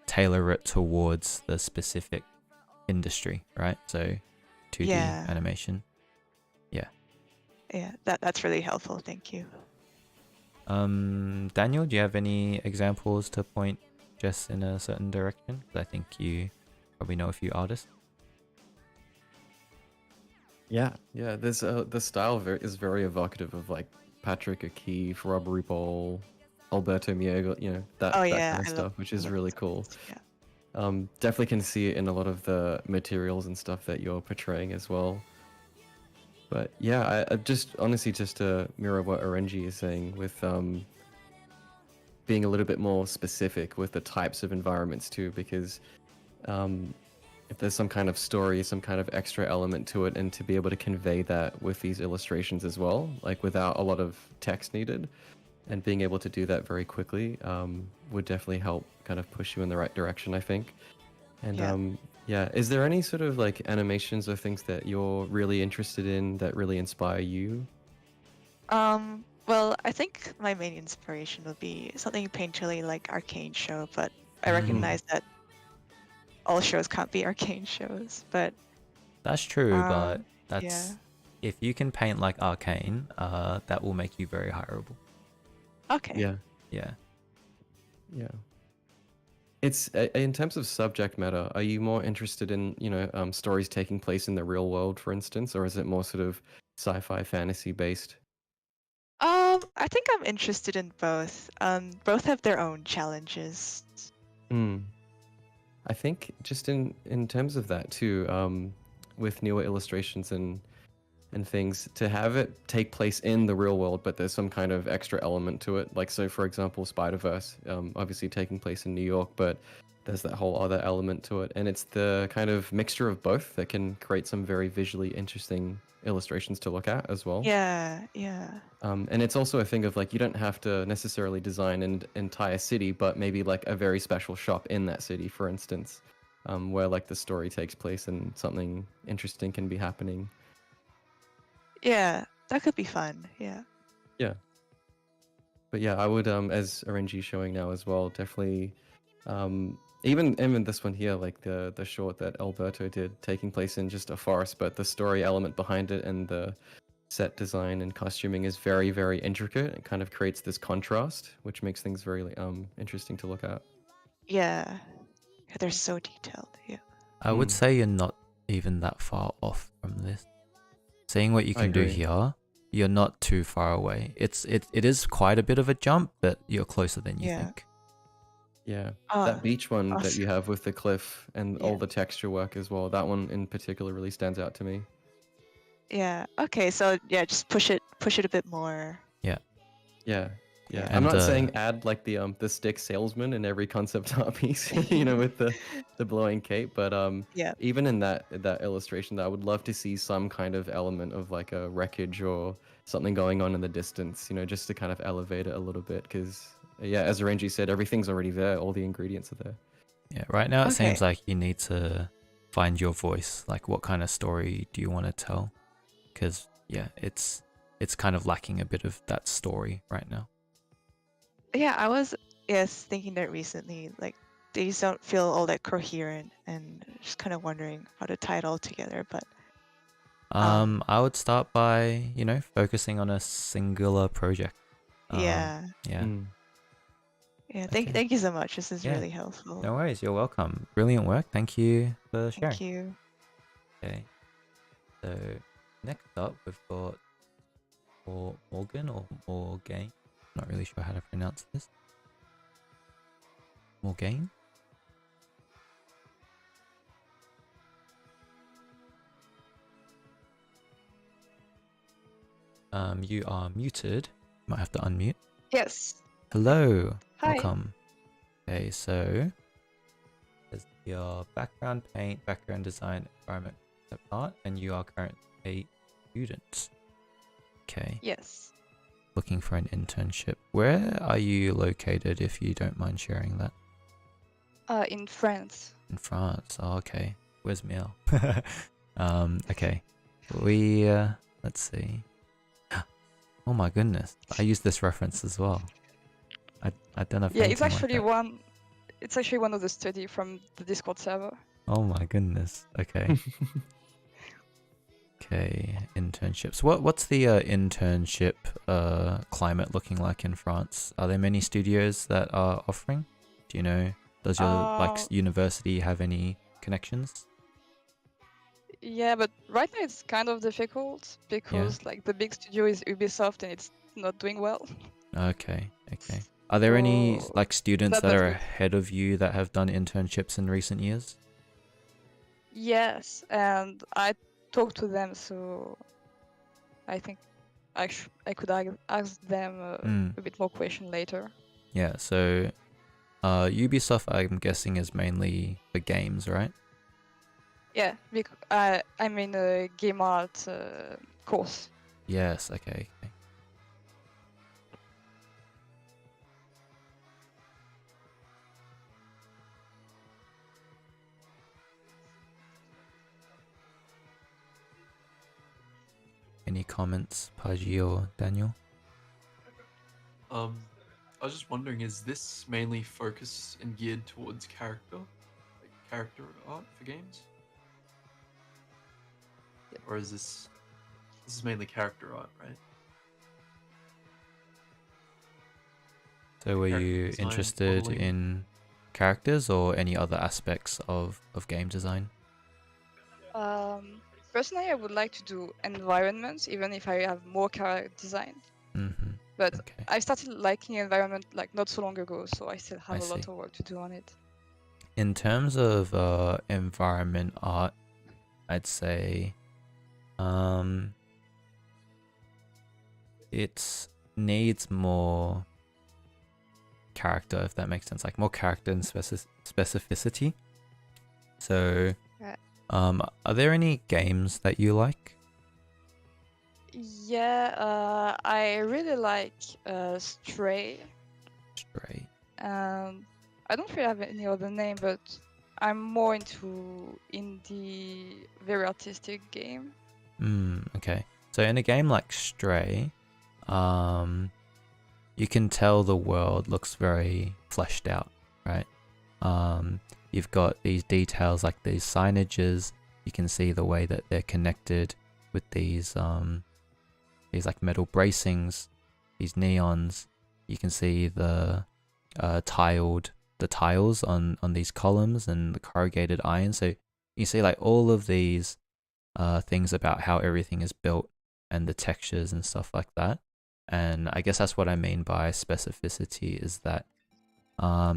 tailor it towards the specific industry, right? So 2D Yeah. animation. Yeah, that's really helpful. Thank you. Daniel, do you have any examples to point Jess in a certain direction? 'Cause I think you probably know a few artists. Yeah, there's the style is very evocative of like Patrick O'Keefe, Rob Rupol, Alberto Miego, you know, that Oh that yeah, kind of I stuff, which is love really those cool. ones, Yeah. Definitely can see it in a lot of the materials and stuff that you're portraying as well. But yeah, I just honestly just to mirror what Orenji is saying with being a little bit more specific with the types of environments too, because if there's some kind of story, some kind of extra element to it, and to be able to convey that with these illustrations as well, like without a lot of text needed, and being able to do that very quickly would definitely help kind of push you in the right direction, I think. And Yeah. is there any sort of like animations or things that you're really interested in that really inspire you? Well, I think my main inspiration would be something painterly like Arcane Show, but I Mm. recognize that all shows can't be Arcane shows. But That's true, but yeah. that's if you can paint like Arcane, that will make you very hireable. Okay. Yeah. Yeah. It's in terms of subject matter, are you more interested in, you know, stories taking place in the real world, for instance, or is it more sort of sci-fi fantasy based? I think I'm interested in both. Both have their own challenges. I think just in terms of that too, with newer illustrations and things, to have it take place in the real world, but there's some kind of extra element to it. Like, so for example, Spider-Verse, obviously taking place in New York, but there's that whole other element to it. And it's the kind of mixture of both that can create some very visually interesting illustrations to look at as well. Yeah. And it's also a thing of like, you don't have to necessarily design an entire city, but maybe like a very special shop in that city, for instance, where like the story takes place and something interesting can be happening. Yeah, that could be fun. Yeah. But yeah, I would, as RNG showing now as well, definitely, even this one here, like the short that Alberto did, taking place in just a forest, but the story element behind it and the set design and costuming is very, very intricate. It kind of creates this contrast, which makes things very interesting to look at. Yeah. They're so detailed. Yeah. I would say you're not even that far off from this. Seeing what you can do here, you're not too far away. It is quite a bit of a jump, but you're closer than you think. Yeah, that beach one that you have with the cliff and all the texture work as well, that one in particular really stands out to me. Yeah. Okay. So yeah, just push it a bit more. Yeah. Yeah, And, I'm not saying add like the stick salesman in every concept art piece, you know, with the blowing cape, but Yeah. even in that illustration, I would love to see some kind of element of like a wreckage or something going on in the distance, you know, just to kind of elevate it a little bit. Because yeah, as Renji said, everything's already there, all the ingredients are there. Yeah, right now it seems Okay. like you need to find your voice. Like, what kind of story do you want to tell? Because yeah, it's kind of lacking a bit of that story right now. Yeah, I was thinking that recently. Like these don't feel all that coherent, and just kind of wondering how to tie it all together. But I would start by, you know, focusing on a singular project. yeah. Yeah. Yeah, Okay. thank you so much. This is Yeah. really helpful. No worries. You're welcome. Brilliant work. Thank you for sharing. Thank you. Okay. So next up, we've got Morgan or Morgaine. Not really sure how to pronounce this. Morgaine. You are muted. Might have to unmute. Yes. Hello. Hi. Welcome. Okay, so there's your background paint, background design, environment concept art, and you are currently a student. Okay. Yes. Looking for an internship. Where are you located, if you don't mind sharing that? In France. In France. Oh, okay. Where's Miel? Okay. We let's see. Oh my goodness. I use this reference as well. I don't know if Yeah, it's anything actually like that. it's actually one of the study from the Discord server. Oh my goodness. Okay. Okay, internships. What's the internship climate looking like in France? Are there many studios that are offering? Do you know? Does your university have any connections? Yeah, but right now it's kind of difficult because like the big studio is Ubisoft and it's not doing well. Okay. Are there any So like students that's that not are good. ahead of you that have done internships in recent years? Yes, and I talked to them, so I think I could ask them a bit more question later. Yeah, so Ubisoft, I'm guessing, is mainly for games, right? Yeah, because I'm in a game art course. Yes, okay. Any comments, Paji or Daniel? I was just wondering, is this mainly focused and geared towards character art for games? Or is this is mainly character art, right? So were Character you design, interested modeling. in characters or any other aspects of game design? Personally, I would like to do environments, even if I have more character design. But Okay. I started liking environment like not so long ago, so I still have I a lot see. of work to do on it. In terms of environment art, I'd say it needs more character, if that makes sense, like more character and specificity. So Right. Are there any games that you like? Yeah, I really like Stray. Stray. I don't really have any other name, but I'm more into indie, very artistic game. Okay. So in a game like Stray, you can tell the world looks very fleshed out, right? You've got these details like these signages. You can see the way that they're connected with these like metal bracings, these neons. You can see the tiles on these columns and the corrugated iron. So you see like all of these things about how everything is built and the textures and stuff like that. And I guess that's what I mean by specificity, is that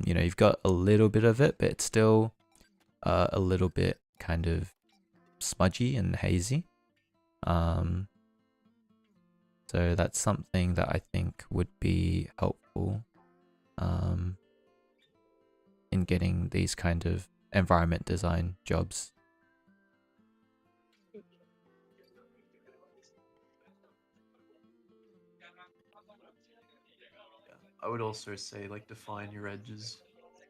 you know, you've got a little bit of it, but it's still a little bit kind of smudgy and hazy. So that's something that I think would be helpful helpful in getting these kind of environment design jobs. I would also say like define your edges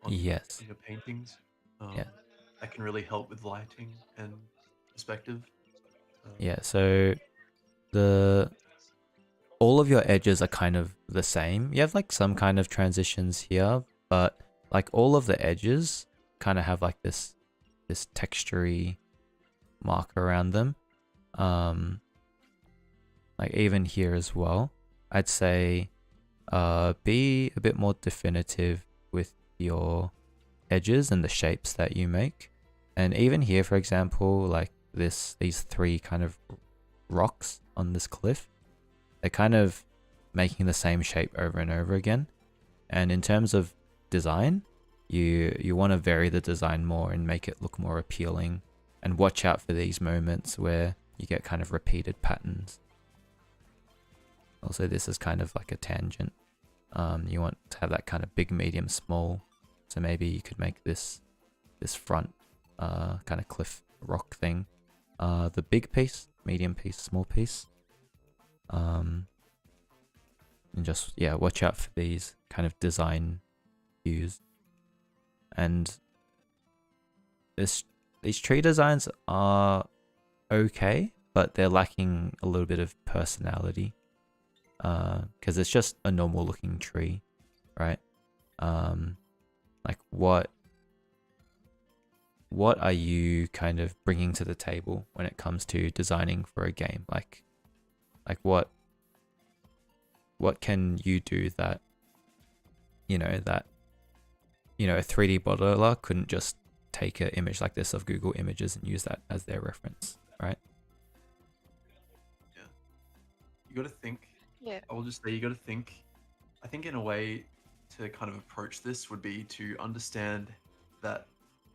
on Yes. your paintings. Yeah. That can really help with lighting and perspective. Yeah, so all of your edges are kind of the same. You have like some kind of transitions here, but like all of the edges kind of have like this textury mark around them. Like even here as well, I'd say be a bit more definitive with your edges and the shapes that you make. And even here, for example, like these three kind of rocks on this cliff, they're kind of making the same shape over and over again. And in terms of design, you want to vary the design more and make it look more appealing, and watch out for these moments where you get kind of repeated patterns. Also, this is kind of like a tangent. You want to have that kind of big, medium, small. So maybe you could make this front kind of cliff rock thing the big piece, medium piece, small piece. And just, yeah, watch out for these kind of design cues. And these tree designs are okay, but they're lacking a little bit of personality. Because it's just a normal looking tree, right? Like what are you kind of bringing to the table when it comes to designing for a game? Like what can you do that a 3D modeler couldn't just take an image like this of Google Images and use that as their reference, right? Yeah. You got to think. Yeah. I will just say you got to think. I think in a way to kind of approach this would be to understand that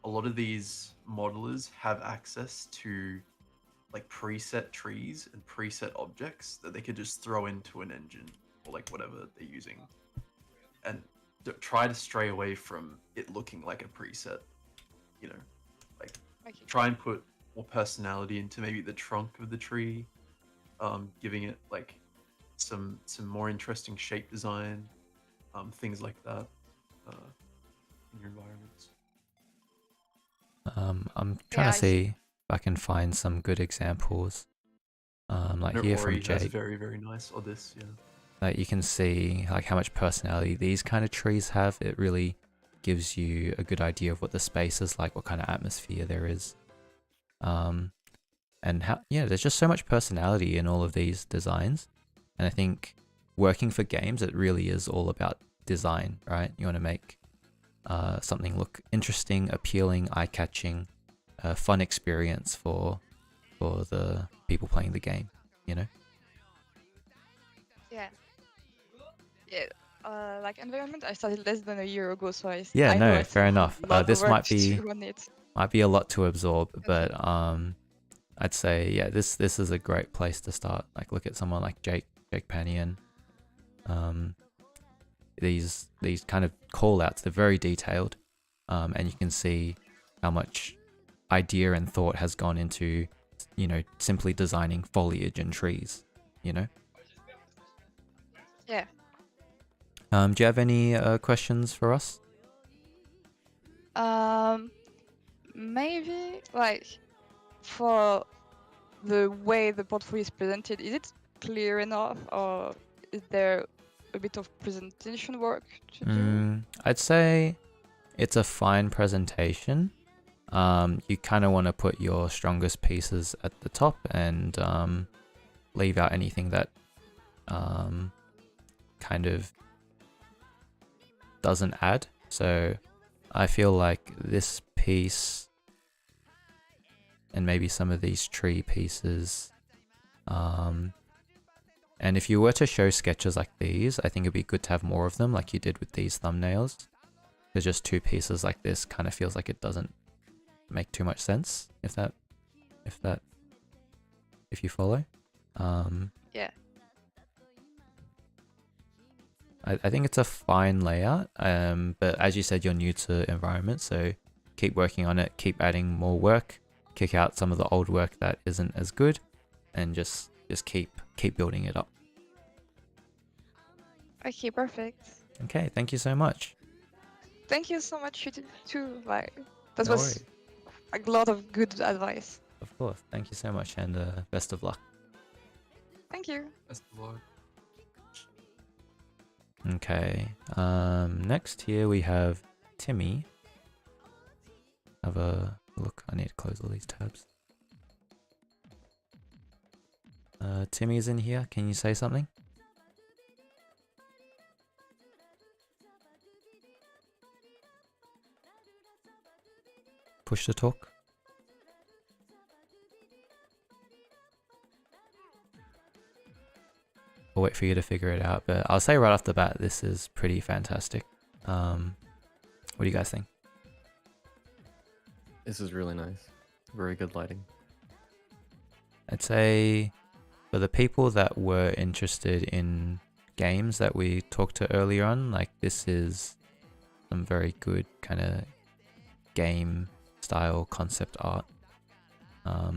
a lot of these modelers have access to like preset trees and preset objects that they could just throw into an engine or like whatever they're using, and try to stray away from it looking like a preset. Like try and put more personality into maybe the trunk of the tree, giving it like some more interesting shape design, things like that in your environments. I'm trying to see if I can find some good examples. Like here from Jake. That's very, very nice. Or this, yeah. Like you can see like how much personality these kind of trees have. It really gives you a good idea of what the space is like, what kind of atmosphere there is. And how, yeah, there's just so much personality in all of these designs. And I think working for games, it really is all about design, right? You want to make something look interesting, appealing, eye-catching, a fun experience for the people playing the game, Yeah. Like environment, I started less than a year ago, so I know fair enough. This might be a lot to absorb, but I'd say this is a great place to start. Like look at someone like Jake Panian. These kind of call outs, they're very detailed, and you can see how much idea and thought has gone into simply designing foliage and trees. Yeah. Do you have any questions for us? Maybe like for the way the portfolio is presented, is it clear enough, or is there a bit of presentation work to do? I'd say it's a fine presentation. You kind of want to put your strongest pieces at the top and leave out anything that kind of doesn't add. So I feel like this piece and maybe some of these tree pieces, and if you were to show sketches like these, I think it'd be good to have more of them, like you did with these thumbnails. Because just two pieces like this kind of feels like it doesn't make too much sense, if you follow. Yeah. I think it's a fine layout. But as you said, you're new to environment, so keep working on it. Keep adding more work. Kick out some of the old work that isn't as good, and just keep building it up. Okay, perfect. Okay, thank you so much. Thank you so much, you too. Like, that No was worries. a lot of good advice. Of course. Thank you so much, and best of luck. Thank you. Best of luck. Okay. Next here we have Timmy. Have a look. I need to close all these tabs. Timmy's in here. Can you say something? Push to talk. I'll wait for you to figure it out, but I'll say right off the bat, this is pretty fantastic. What do you guys think? This is really nice. Very good lighting. I'd say for the people that were interested in games that we talked to earlier on, like this is some very good kind of game style concept art. I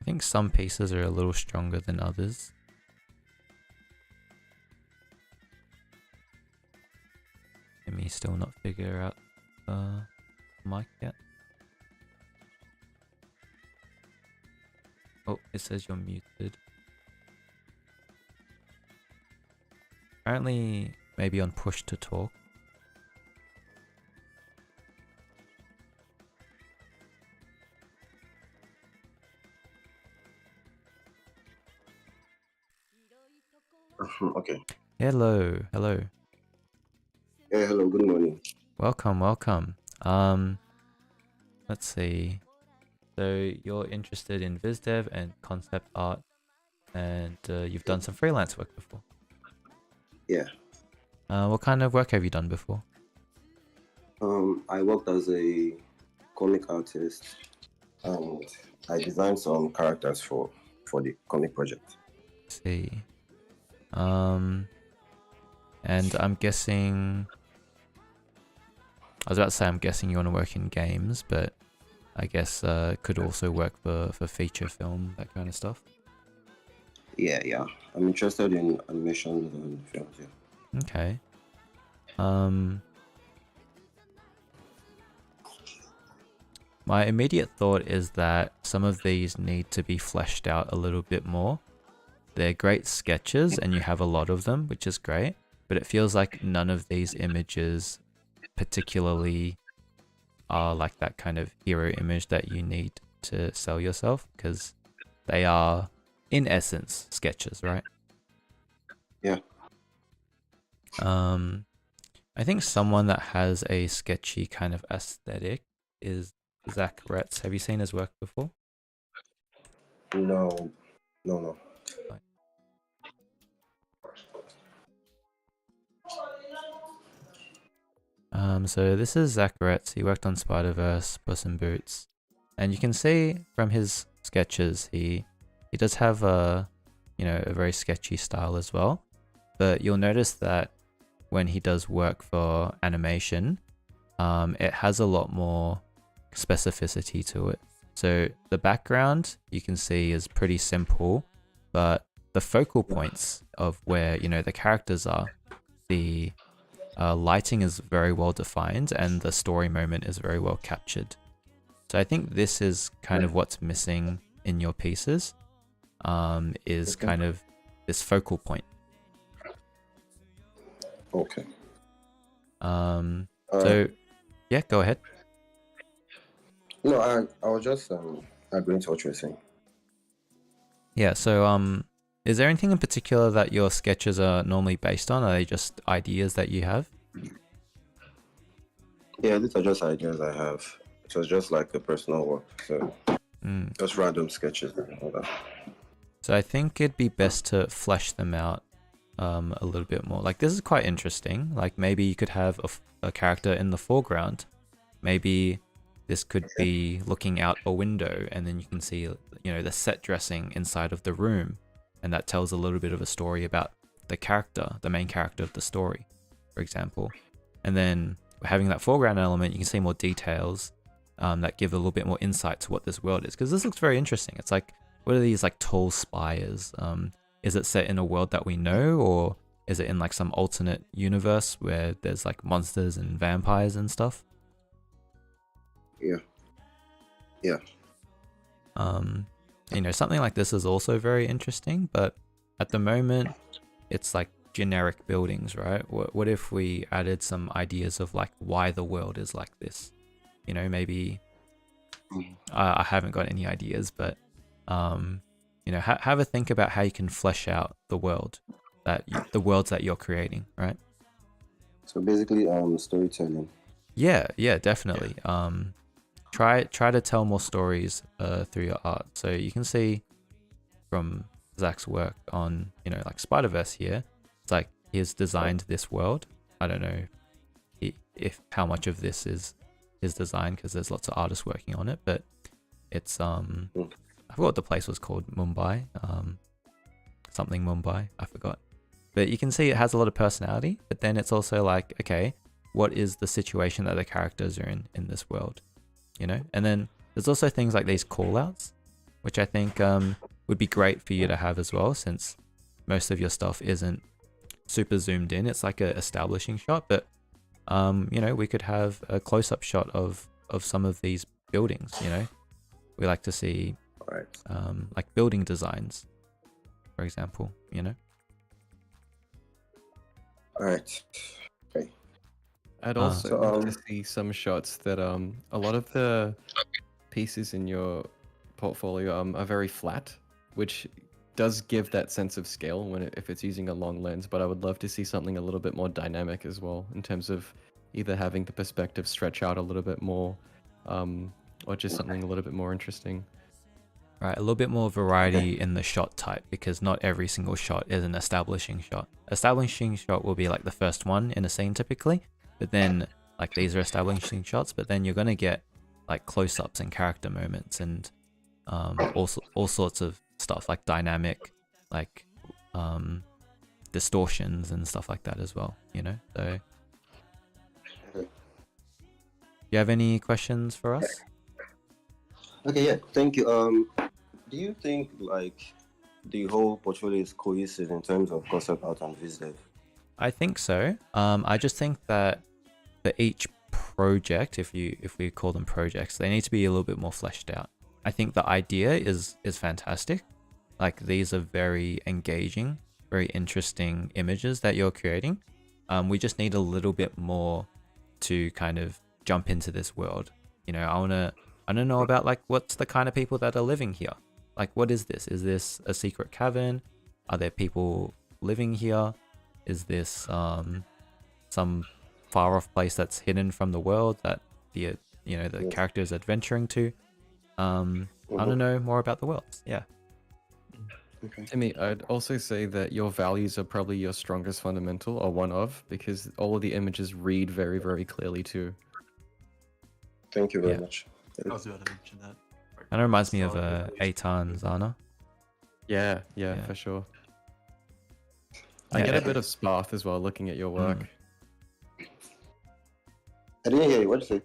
think some pieces are a little stronger than others. Let me still not figure out mic yet. Oh, it says you're muted. Apparently, maybe on push to talk. Okay. Hello, hello. Yeah, hello, good morning. Welcome, welcome. Let's see. So you're interested in viz dev and concept art, and you've done some freelance work before. Yeah. What kind of work have you done before? I worked as a comic artist, and I designed some characters for the comic project. Let's see. And I'm guessing. I was about to say I'm guessing you want to work in games, but I guess it could also work for feature film, that kind of stuff. Yeah. I'm interested in animations and films, yeah. Okay. My immediate thought is that some of these need to be fleshed out a little bit more. They're great sketches and you have a lot of them, which is great, but it feels like none of these images particularly are like that kind of hero image that you need to sell yourself, because they are, in essence, sketches, right? Yeah. I think someone that has a sketchy kind of aesthetic is Zach Retz. Have you seen his work before? No. So this is Zach Retz. He worked on Spider-Verse, Puss in Boots, and you can see from his sketches he does have a very sketchy style as well. But you'll notice that when he does work for animation, it has a lot more specificity to it. So the background you can see is pretty simple, but the focal points of where the characters are, the lighting is very well defined and the story moment is very well captured. So I think this is kind of what's missing in your pieces, is kind of this focal point. Okay. So yeah, go ahead. No, I was just agreeing to what you were saying. Yeah, so is there anything in particular that your sketches are normally based on? Are they just ideas that you have? Yeah, these are just ideas I have. It was just like a personal work, so just random sketches and all that. So I think it'd be best to flesh them out a little bit more. Like, this is quite interesting. Like, maybe you could have a character in the foreground. Maybe this could be looking out a window, and then you can see, you know, the set dressing inside of the room, and that tells a little bit of a story about the character, the main character of the story, for example. And then having that foreground element, you can see more details that give a little bit more insight to what this world is, because this looks very interesting. It's like, what are these like tall spires? Is it set in a world that we know, or is it in like some alternate universe where there's like monsters and vampires and stuff? Yeah. You know, something like this is also very interesting, but at the moment it's like generic buildings, right? What if we added some ideas of like why the world is like this? You know, maybe I haven't got any ideas, but you know, have a think about how you can flesh out the world the worlds that you're creating, right? So basically, storytelling. Yeah, definitely. Try to tell more stories through your art. So you can see from Zach's work on, you know, like Spider-Verse here, it's like he's designed this world. I don't know if how much of this is his design, because there's lots of artists working on it, but it's I forgot what the place was called. Mumbai, something Mumbai, I forgot. But you can see it has a lot of personality, but then it's also like, okay, what is the situation that the characters are in this world, you know? And then there's also things like these callouts, which I think would be great for you to have as well, since most of your stuff isn't super zoomed in. It's like a establishing shot, but you know, we could have a close-up shot of some of these buildings, you know? We like to see like building designs, for example, you know? All right. Okay. I'd also like to see some shots that a lot of the pieces in your portfolio are very flat, which does give that sense of scale if it's using a long lens. But I would love to see something a little bit more dynamic as well, in terms of either having the perspective stretch out a little bit more, or just something a little bit more interesting. Right, a little bit more variety in the shot type, because not every single shot is an establishing shot. Establishing shot will be like the first one in a scene typically, but then like these are establishing shots, but then you're gonna get like close-ups and character moments and all sorts of stuff like dynamic, like distortions and stuff like that as well, you know? So you have any questions for us? Okay, yeah, thank you. Do you think like the whole portfolio is cohesive in terms of concept art and vis dev? I think so. I just think that for each project, if we call them projects, they need to be a little bit more fleshed out. I think the idea is fantastic. Like, these are very engaging, very interesting images that you're creating. We just need a little bit more to kind of jump into this world. You know, I wanna know about like what's the kind of people that are living here. Like, what is this? Is this a secret cavern? Are there people living here? Is this some far off place that's hidden from the world that the character is adventuring to? I want to know more about the worlds. Yeah. Okay. Timmy, I'd also say that your values are probably your strongest fundamental, or one of, because all of the images read very, very clearly too. Thank you very much. I was about to mention that. Kind of reminds me of Eitan Zana. Yeah, for sure. I get a bit of Sparth as well, looking at your work. I didn't hear you. What did you say?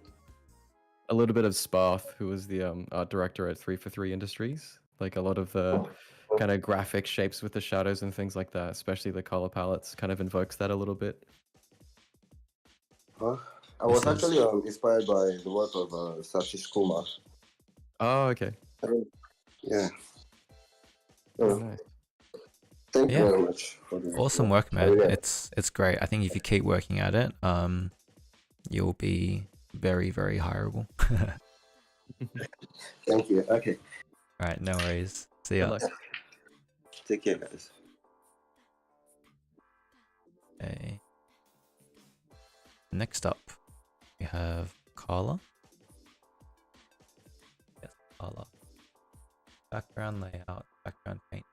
A little bit of Sparth, who was the art director at 343 Industries. Like, a lot of the kind of graphic shapes with the shadows and things like that, especially the color palettes, kind of invokes that a little bit. I was actually inspired by the work of Satish Kumar. Oh, okay. Yeah. Nice. Thank you very much. Awesome work, man. It's great. I think if you keep working at it, you'll be very, very hireable. Thank you. Okay. All right, no worries. See ya. Take care, guys. Okay. Next up, we have Carla. Yes, Carla. Background layout, background paint.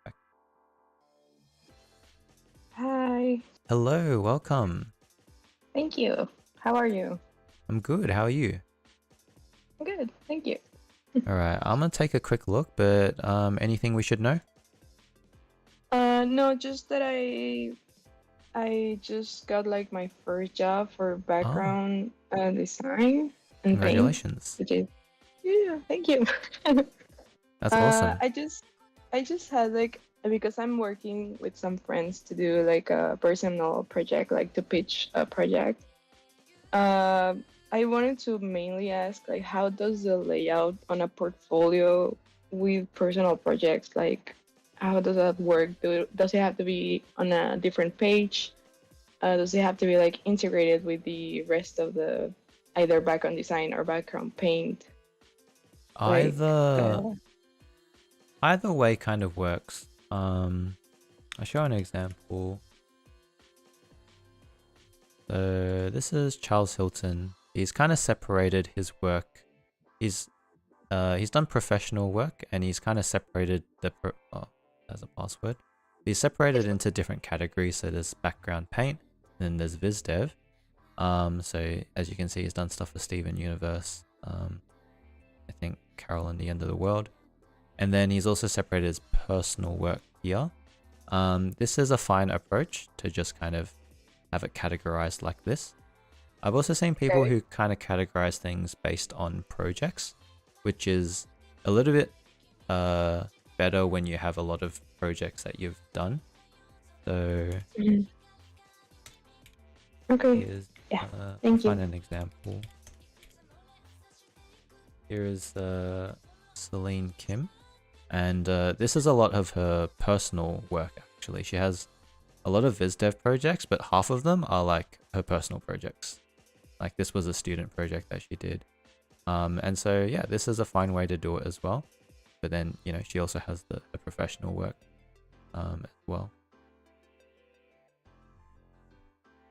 Hi. Hello, welcome. Thank you. How are you? I'm good. How are you? Good, thank you. All right, I'm gonna take a quick look, but anything we should know? No, just that I just got like my first job for Oh, background design and paint, congratulations. which is yeah, thank you. That's awesome. I just had like because I'm working with some friends to do like a personal project, like to pitch a project. I wanted to mainly ask like how does the layout on a portfolio with personal projects like how does that work? Does it have to be on a different page? Does it have to be like integrated with the rest of the either background design or background paint? Like, Either way kind of works. I'll show an example. So this is Charles Hilton. He's kind of separated his work. He's done professional work and he's kind of separated as a password. He's separated into different categories. So there's background paint, then there's viz dev. So as you can see, he's done stuff for Steven Universe. I think Carol and the End of the World. And then he's also separated his personal work here. This is a fine approach to just kind of have it categorized like this. I've also seen people who kind of categorize things based on projects, which is a little bit better when you have a lot of projects that you've done. So here's, thank you. Find an example. Here is Celine Kim, and this is a lot of her personal work actually. She has a lot of viz dev projects, but half of them are like her personal projects. Like this was a student project that she did. And so yeah, this is a fine way to do it as well. But then, you know, she also has the professional work as well.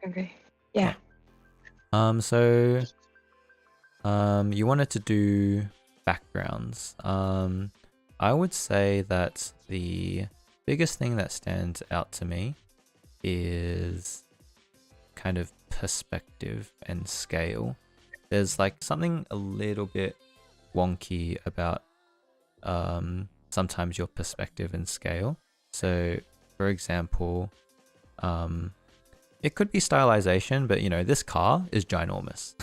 Okay. Yeah. So you wanted to do backgrounds. I would say that the biggest thing that stands out to me is kind of perspective and scale. There's like something a little bit wonky about sometimes your perspective and scale. So for example, it could be stylization, but you know, this car is ginormous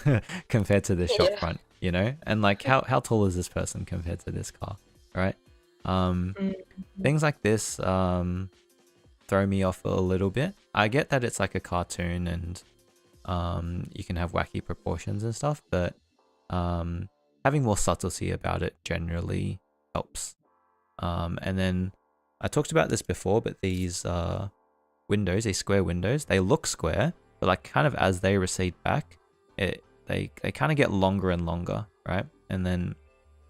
compared to this shop front, you know, and like how tall is this person compared to this car, right? Things like this throw me off a little bit. I get that it's like a cartoon and you can have wacky proportions and stuff, but having more subtlety about it generally helps. And then I talked about this before, but these windows, these square windows, they look square, but like kind of as they recede back, they kind of get longer and longer, right? And then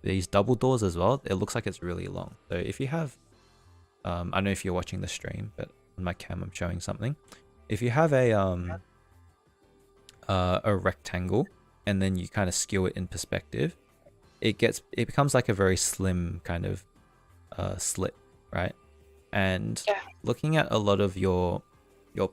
these double doors as well, it looks like it's really long. So if you have, I don't know if you're watching the stream, but on my cam I'm showing something. If you have a rectangle and then you kind of skew it in perspective, it becomes like a very slim kind of slit, right? And looking at a lot of your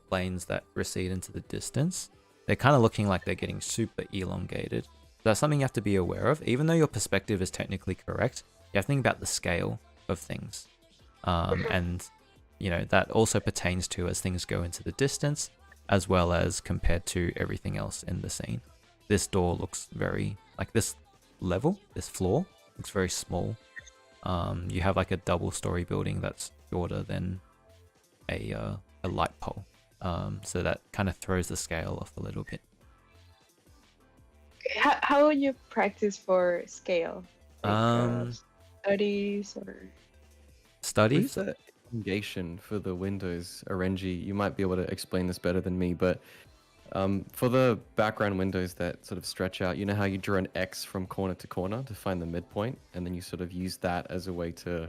planes that recede into the distance, they're kind of looking like they're getting super elongated. So that's something you have to be aware of. Even though your perspective is technically correct, you have to think about the scale of things. And you know, that also pertains to as things go into the distance, as well as compared to everything else in the scene. This door looks very, like this level, this floor looks very small. You have like a double-story building that's shorter than a light pole. So that kind of throws the scale off a little bit. How would you practice for scale? Like, studies or studies? With the elongation for the windows, Orenji, you might be able to explain this better than me, but for the background windows that sort of stretch out, you know how you draw an X from corner to corner to find the midpoint, and then you sort of use that as a way to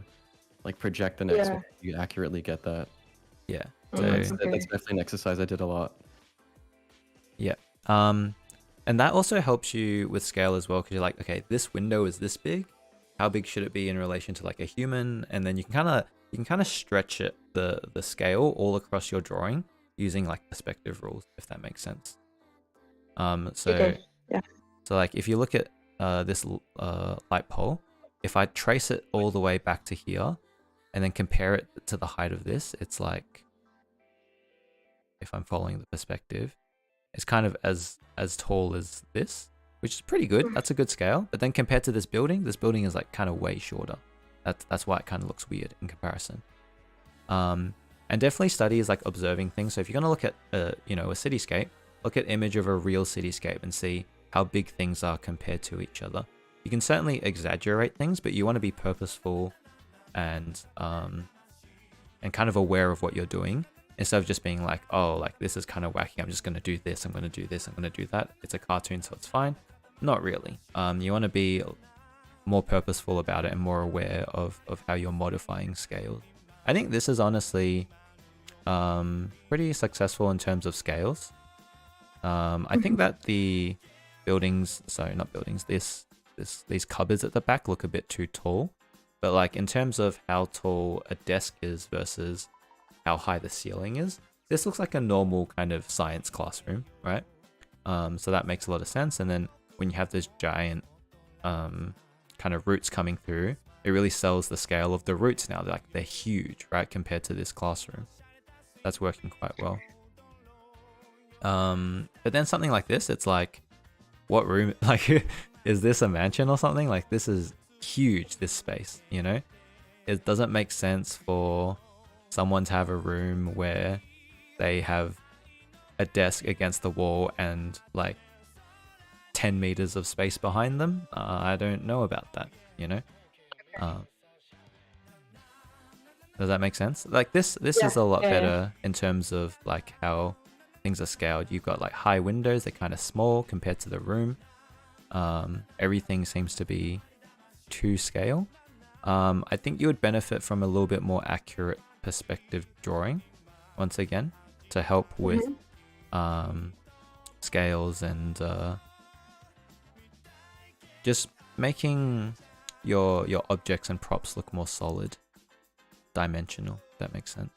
like project the next one. You accurately get that. Yeah. So that's definitely an exercise I did a lot. Yeah. And that also helps you with scale as well, because you're like, okay, this window is this big. How big should it be in relation to like a human? And then you can kind of stretch it, the scale all across your drawing using like perspective rules, if that makes sense. So like if you look at this light pole, if I trace it all the way back to here and then compare it to the height of this, it's like, if I'm following the perspective, it's kind of as tall as this, which is pretty good. That's a good scale. But then compared to this building is like kind of way shorter. That's why it kind of looks weird in comparison. And definitely study is like observing things. So if you're gonna look at a cityscape, look at image of a real cityscape and see how big things are compared to each other. You can certainly exaggerate things, but you want to be purposeful and kind of aware of what you're doing, instead of just being like, oh, like this is kind of wacky, I'm just going to do this, I'm going to do this, I'm going to do that. It's a cartoon, so it's fine. Not really. You want to be more purposeful about it and more aware of how you're modifying scales. I think this is honestly pretty successful in terms of scales. I think that the buildings, sorry, not buildings, these cupboards at the back look a bit too tall. But like in terms of how tall a desk is versus how high the ceiling is, this looks like a normal kind of science classroom, right? So that makes a lot of sense. And then when you have this giant kind of roots coming through, it really sells the scale of the roots now. They're huge, right, compared to this classroom. That's working quite well. But then something like this, it's like, what room, like, is this a mansion or something? Like, this is huge, this space, you know? It doesn't make sense for someone to have a room where they have a desk against the wall and like 10 meters of space behind them. I don't know about that, you know? Does that make sense? Like this is a lot better in terms of like how things are scaled. You've got like high windows, they're kind of small compared to the room. Everything seems to be to scale. I think you would benefit from a little bit more accurate perspective drawing, once again, to help with scales and just making your objects and props look more solid, dimensional, if that makes sense.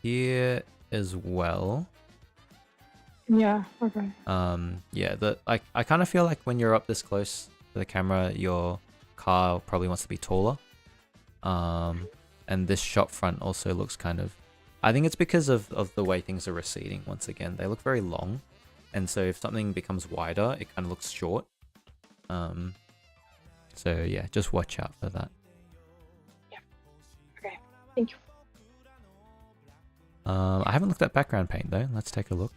Here as well. Yeah, okay. Yeah, I kind of feel like when you're up this close to the camera, your car probably wants to be taller. And this shop front also looks kind of, I think it's because of the way things are receding. Once again, they look very long, and so if something becomes wider, it kind of looks short. So yeah, just watch out for that. Yeah. Okay. Thank you. I haven't looked at background paint though. Let's take a look.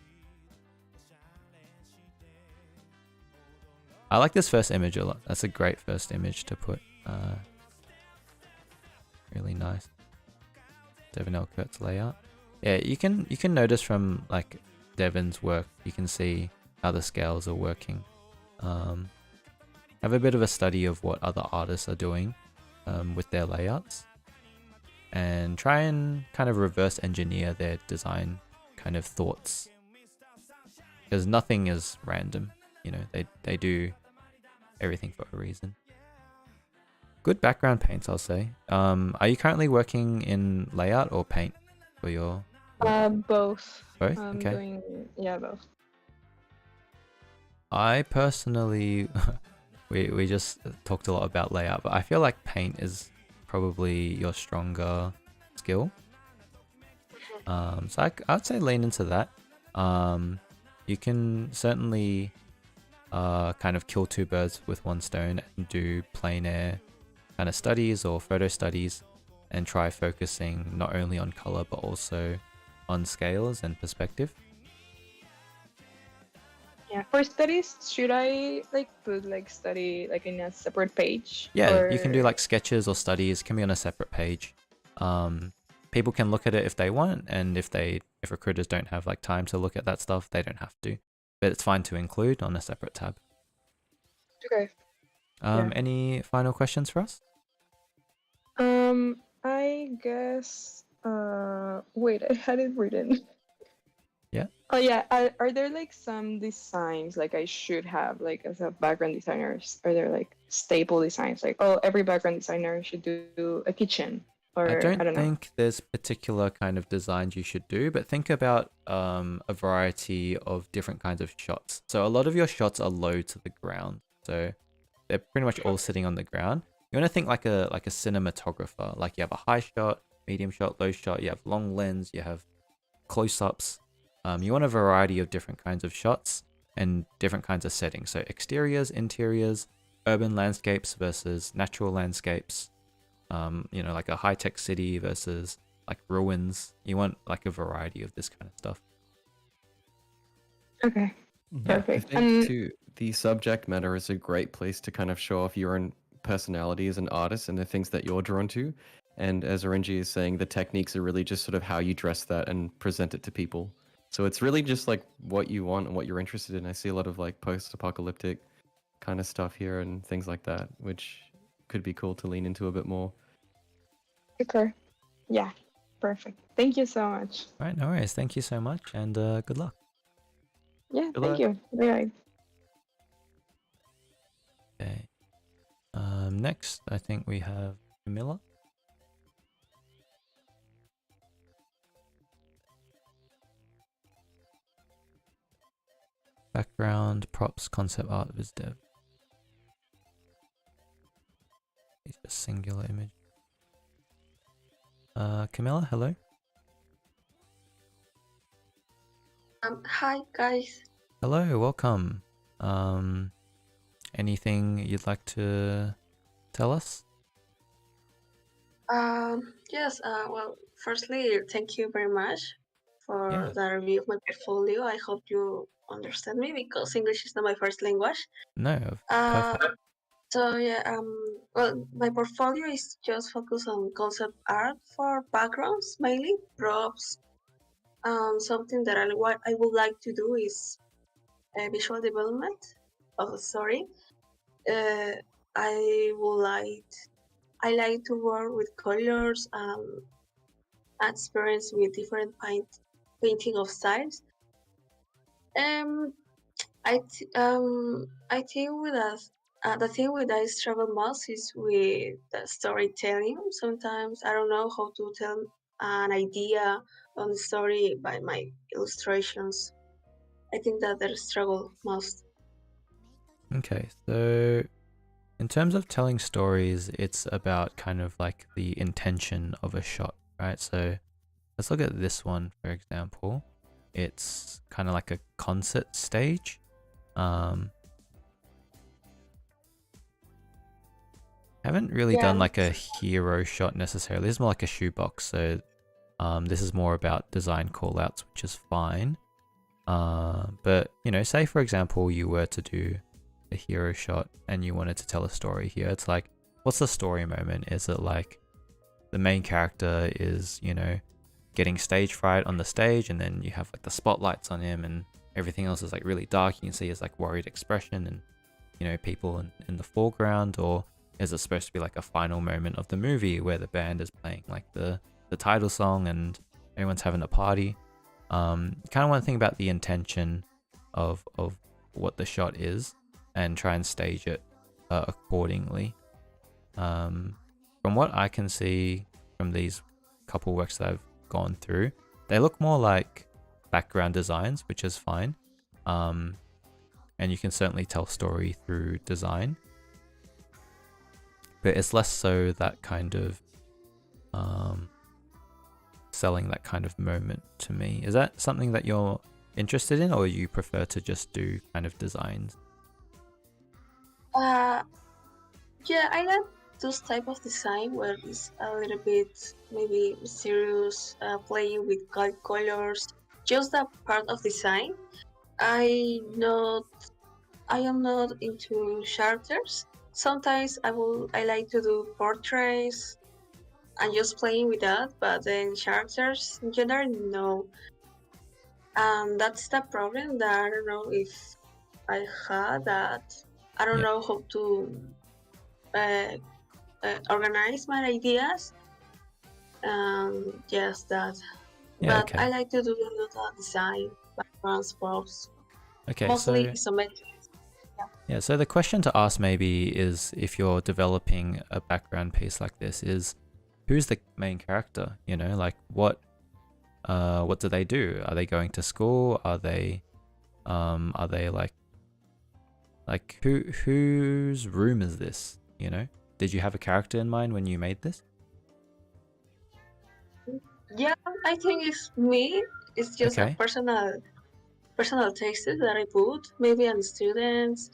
I like this first image a lot. That's a great first image to put. Really nice. Devin Elkert's layout. Yeah, you can notice from like Devin's work, you can see how the scales are working. Have a bit of a study of what other artists are doing with their layouts, and try and kind of reverse engineer their design kind of thoughts, because nothing is random, you know. They do everything for a reason. Good background paints, I'll say. Are you currently working in layout or paint for your work? Both. Both? I'm Okay. doing, yeah, both. I personally we just talked a lot about layout, but I feel like paint is probably your stronger skill. So I'd say lean into that. You can certainly kind of kill two birds with one stone and do plein air kind of studies or photo studies, and try focusing not only on color but also on scales and perspective. Yeah, for studies, should I like put like study like in a separate page? Yeah, or... you can do like sketches or studies, can be on a separate page. People can look at it if they want, and if recruiters don't have like time to look at that stuff, they don't have to. But it's fine to include on a separate tab. Okay. Yeah. Any final questions for us? I guess wait, I had it written. Yeah. Oh yeah, are there like some designs like I should have like as a background designer? Are there like staple designs like, oh, every background designer should do a kitchen? or I don't don't know. think there's particular kind of designs you should do, but think about a variety of different kinds of shots. So a lot of your shots are low to the ground, so they're pretty much all sitting on the ground. You want to think like a cinematographer. Like you have a high shot, medium shot, low shot. You have long lens. You have close-ups. You want a variety of different kinds of shots and different kinds of settings. So exteriors, interiors, urban landscapes versus natural landscapes. You know, like a high-tech city versus like ruins. You want like a variety of this kind of stuff. Okay, Yeah, I perfect. think too, the subject matter is a great place to kind of show off your own personality as an artist and the things that you're drawn to. And as Orenji is saying, the techniques are really just sort of how you dress that and present it to people. So it's really just like what you want and what you're interested in. I see a lot of like post-apocalyptic kind of stuff here and things like that, which could be cool to lean into a bit more. Okay. Yeah, perfect. Thank you so much. All right, no worries. Thank you so much, and good luck. Yeah, Good thank luck. you. Bye. Okay. Next, I think we have Camilla. Background, props, concept art, viz dev. It's just singular image. Camilla, hello. Hi guys. Hello, welcome. Anything you'd like to tell us? Yes. Well, firstly, thank you very much for Yeah. the review of my portfolio. I hope you understand me because English is not my first language. No, perfect. So yeah. Well, my portfolio is just focused on concept art for backgrounds, mainly props. Something that what I would like to do is visual development of a story. I like to work with colors and experience with different painting of styles. I think with us, the thing with I struggle most is with the storytelling. Sometimes I don't know how to tell an idea on the story by my illustrations. I think that I struggle most. Okay, so in terms of telling stories, it's about kind of like the intention of a shot, right? So let's look at this one, for example. It's kind of like a concert stage. Haven't really done like a hero shot necessarily. This is more like a shoebox. So this is more about design callouts, which is fine. But you know, say for example, you were to do a hero shot and you wanted to tell a story here. It's like, what's the story moment? Is it like the main character is, you know, getting stage fright on the stage, and then you have like the spotlights on him and everything else is like really dark. You can see his like worried expression and, you know, people in the foreground? Or is it supposed to be like a final moment of the movie where the band is playing like the title song and everyone's having a party? Kind of want to think about the intention of what the shot is and try and stage it accordingly. From what I can see from these couple works that I've gone through, they look more like background designs, which is fine. And you can certainly tell story through design, but it's less so that kind of selling that kind of moment to me. Is that something that you're interested in, or you prefer to just do kind of designs? Yeah, I like those type of design where it's a little bit maybe mysterious, playing with colors. Just that part of design. I am not into characters. Sometimes I like to do portraits and just playing with that, but then characters in general, no. And that's the problem that I don't know if I had that. I don't know how to organize my ideas. Yes, that. Yeah, But I like to do the design, backgrounds, props. Okay, Mostly so isometric. yeah, so the question to ask maybe is, if you're developing a background piece like this, is who's the main character, you know, like what do they do? Are they going to school? Are they like whose room is this, you know? Did you have a character in mind when you made this? Yeah, I think it's me. It's just a Okay. personal taste that I put. Maybe on students.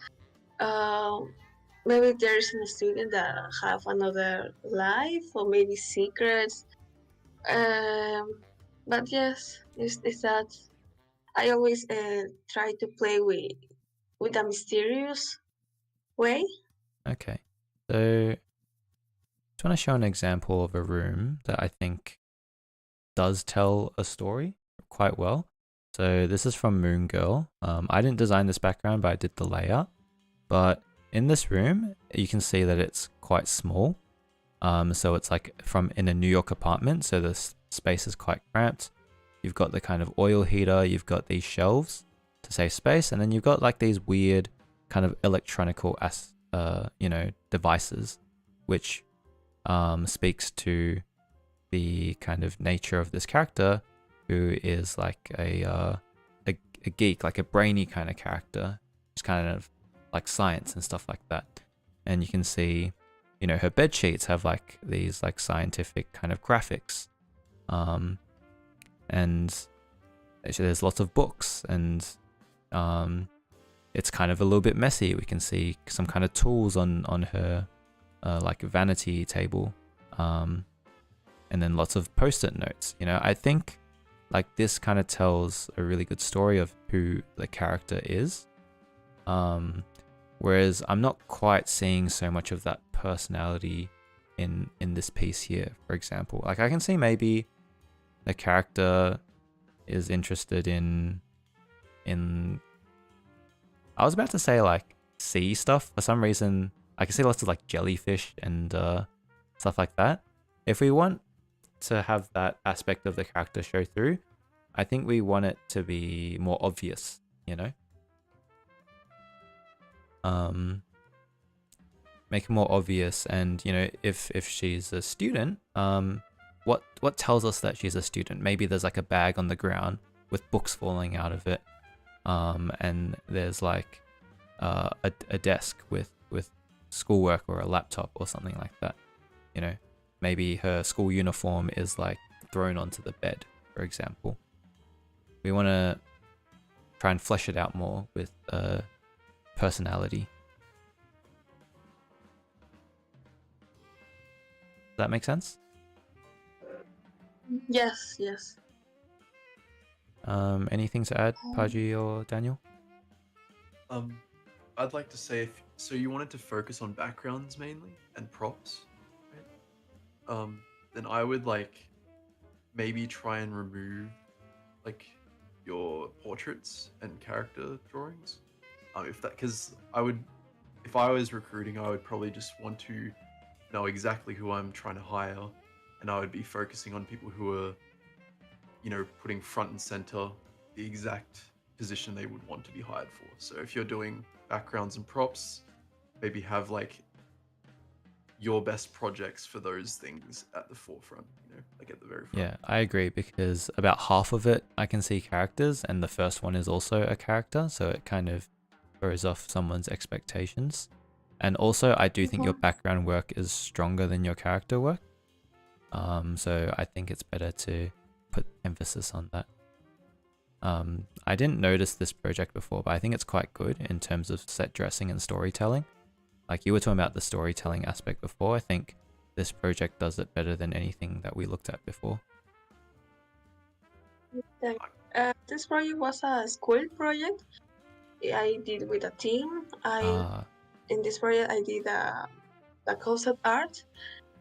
Maybe there is a student that have another life or maybe secrets. But yes, it's that I always try to play with a mysterious way. Okay. So just want to show an example of a room that I think does tell a story quite well. So this is from Moon Girl. I didn't design this background, but I did the layout. But in this room, you can see that it's quite small. So it's like in a New York apartment, so the space is quite cramped. You've got the kind of oil heater, you've got these shelves to save space, and then you've got like these weird kind of electronical devices, which speaks to the kind of nature of this character, who is like a geek, like a brainy kind of character. It's kind of like science and stuff like that. And you can see, you know, her bed sheets have like these like scientific kind of graphics. And there's lots of books, and it's kind of a little bit messy. We can see some kind of tools on her like vanity table, and then lots of post-it notes. You know, I think like this kind of tells a really good story of who the character is. Whereas I'm not quite seeing so much of that personality in this piece here, for example. Like I can see maybe the character is interested in I was about to say like sea stuff. For some reason I can see lots of like jellyfish and stuff like that. If we want to have that aspect of the character show through, I think we want it to be more obvious, you know? Make it more obvious. And you know, if she's a student, what tells us that she's a student? Maybe there's like a bag on the ground with books falling out of it, and there's like a desk with schoolwork or a laptop or something like that. You know, maybe her school uniform is like thrown onto the bed, for example. We want to try and flesh it out more with personality. Does that make sense? Yes. Anything to add, Paji or Daniel? I'd like to say, so you wanted to focus on backgrounds mainly and props, right? Then I would like maybe try and remove like your portraits and character drawings. Because if I was recruiting, I would probably just want to know exactly who I'm trying to hire, and I would be focusing on people who are, you know, putting front and center the exact position they would want to be hired for. So if you're doing backgrounds and props, maybe have like your best projects for those things at the forefront, you know, like at the very front. Yeah, I agree, because about half of it I can see characters, and the first one is also a character, so it kind of throws off someone's expectations. And also I do think your background work is stronger than your character work. So I think it's better to put emphasis on that. I didn't notice this project before, but I think it's quite good in terms of set dressing and storytelling. Like you were talking about the storytelling aspect before. I think this project does it better than anything that we looked at before. This project was a school project. I did with a team. In this project I did the concept art,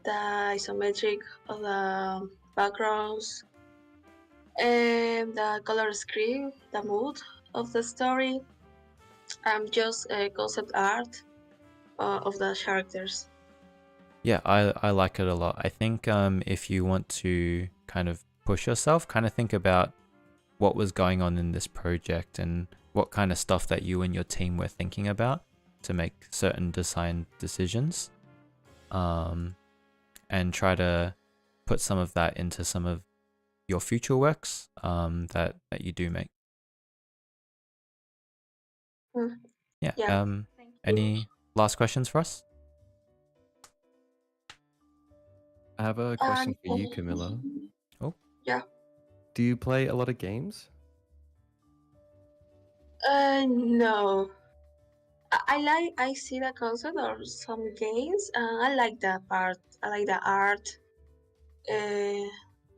the isometric of the backgrounds, and the color scheme, the mood of the story. Just a concept art of the characters. Yeah, I like it a lot. I think if you want to kind of push yourself, kind of think about what was going on in this project and what kind of stuff that you and your team were thinking about to make certain design decisions. And try to put some of that into some of your future works that you do make. Yeah. Yeah. Any last questions for us? I have a question for you, Camilla. Oh. Yeah. Do you play a lot of games? No. I see the concept of some games. I like that part. I like the art.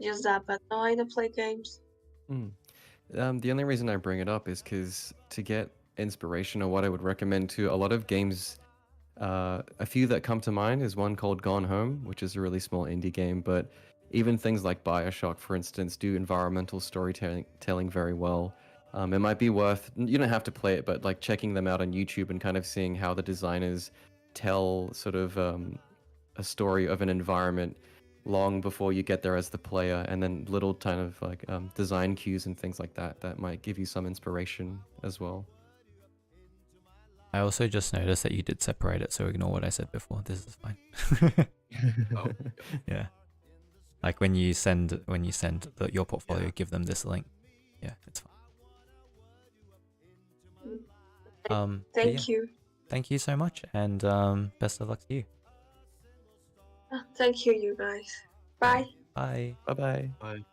Just that, but no, I don't play games. The only reason I bring it up is because to get inspiration, or what I would recommend to a lot of games, a few that come to mind is one called Gone Home, which is a really small indie game, but even things like BioShock, for instance, do environmental storytelling very well. It might be worth, you don't have to play it, but like checking them out on YouTube and kind of seeing how the designers tell sort of a story of an environment long before you get there as the player, and then little kind of like design cues and things like that that might give you some inspiration as well. I also just noticed that you did separate it, so ignore what I said before. This is fine. Oh, yeah. Like when you send your portfolio, Yeah. give them this link. Yeah, it's fine. But Thank yeah, you. thank you so much, and best of luck to you. Thank you, you guys. Bye. Bye. Bye-bye. Bye.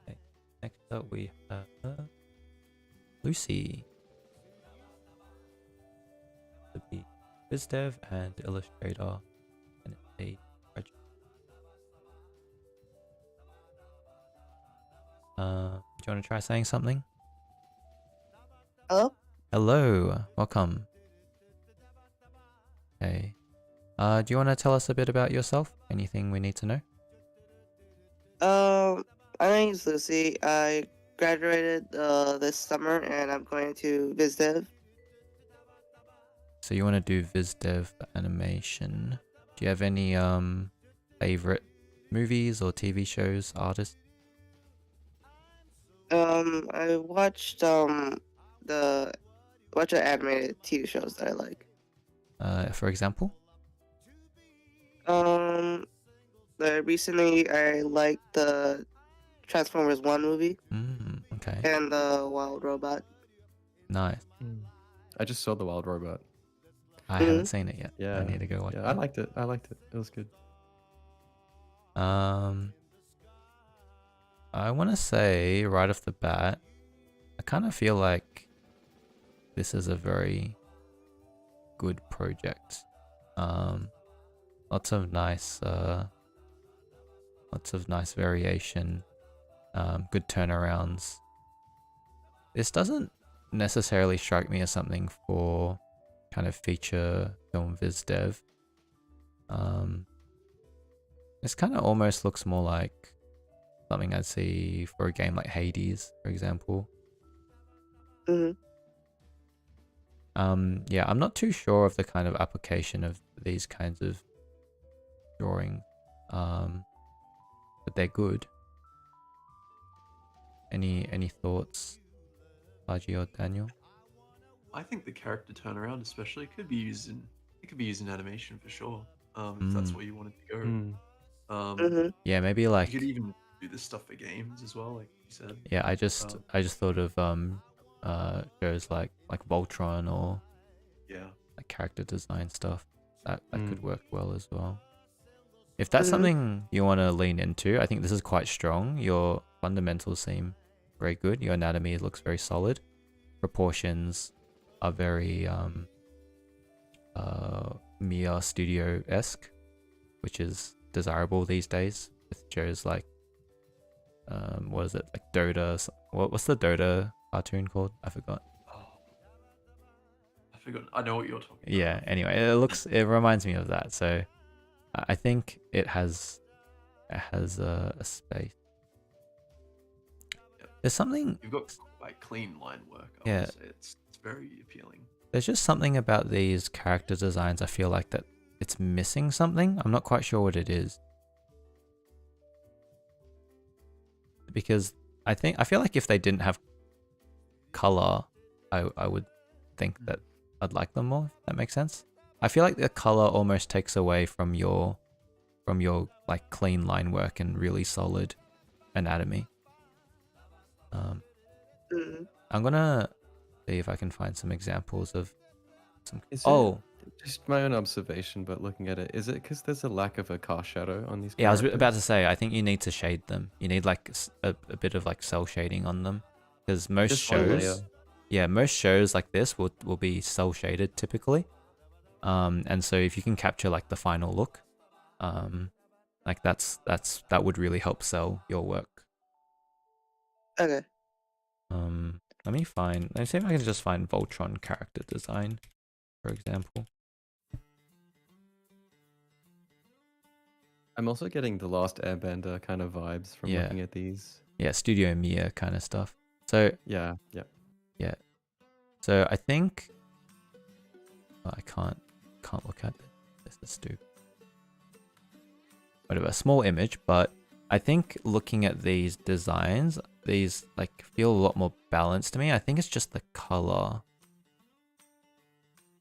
Okay. Next up we have Lucy. To be BizDev and illustrator, and it's a project. Do you want to try saying something? Hello? Hello, welcome. Okay. Do you want to tell us a bit about yourself? Anything we need to know? My name is Lucy. I graduated this summer and I'm going to BizDev. So you want to do VizDev animation. Do you have any favorite movies or TV shows, artists? I watched the animated TV shows that I like. For example? Recently I liked the Transformers 1 movie. Okay. And the Wild Robot. Nice. I just saw The Wild Robot. I haven't seen it yet. Yeah. I need to go watch it. I liked it. It was good. I want to say right off the bat, I kind of feel like this is a very good project. Lots of nice variation, good turnarounds. This doesn't necessarily strike me as something for kind of feature film viz dev. This kind of almost looks more like something I'd see for a game like Hades, for example. Yeah, I'm not too sure of the kind of application of these kinds of drawing, but they're good. Any thoughts, Haji or Daniel? I think the character turnaround especially could be used in animation for sure. If that's where you wanted to go. Yeah, maybe like you could even do this stuff for games as well, like you said. Yeah, I just thought of shows like Voltron or like character design stuff that could work well as well. If that's something you want to lean into, I think this is quite strong. Your fundamentals seem very good. Your anatomy looks very solid. Proportions are very Mia Studio-esque, which is desirable these days with shows like what is it, like Dota? What's the Dota cartoon called? I forgot. I forgot. I know what you're talking about. Yeah, anyway, it reminds me of that. So I think it has a space. There's something. You've got like clean line work. I would say it's very appealing. There's just something about these character designs. I feel like that it's missing something. I'm not quite sure what it is. Because I feel like if they didn't have color, I would think that I'd like them more, if that makes sense. I feel like the color almost takes away from your from your like clean line work and really solid anatomy. I'm gonna see if I can find some examples of some. Just my own observation, but looking at it, is it because there's a lack of a cast shadow on these? Yeah, characters? I was about to say, I think you need to shade them. You need like a bit of like cell shading on them, because most Just one layer. shows, yeah, most shows like this will be cell shaded typically. And so if you can capture like the final look, like that would really help sell your work. Okay. Let me see if I can just find Voltron character design, for example. I'm also getting the Last Airbender kind of vibes from looking at these. Yeah, Studio Mia kind of stuff. So yeah. So I think I can't look at this. This is stupid. Whatever, small image, but I think looking at these designs, these like feel a lot more balanced to me. I think it's just the color.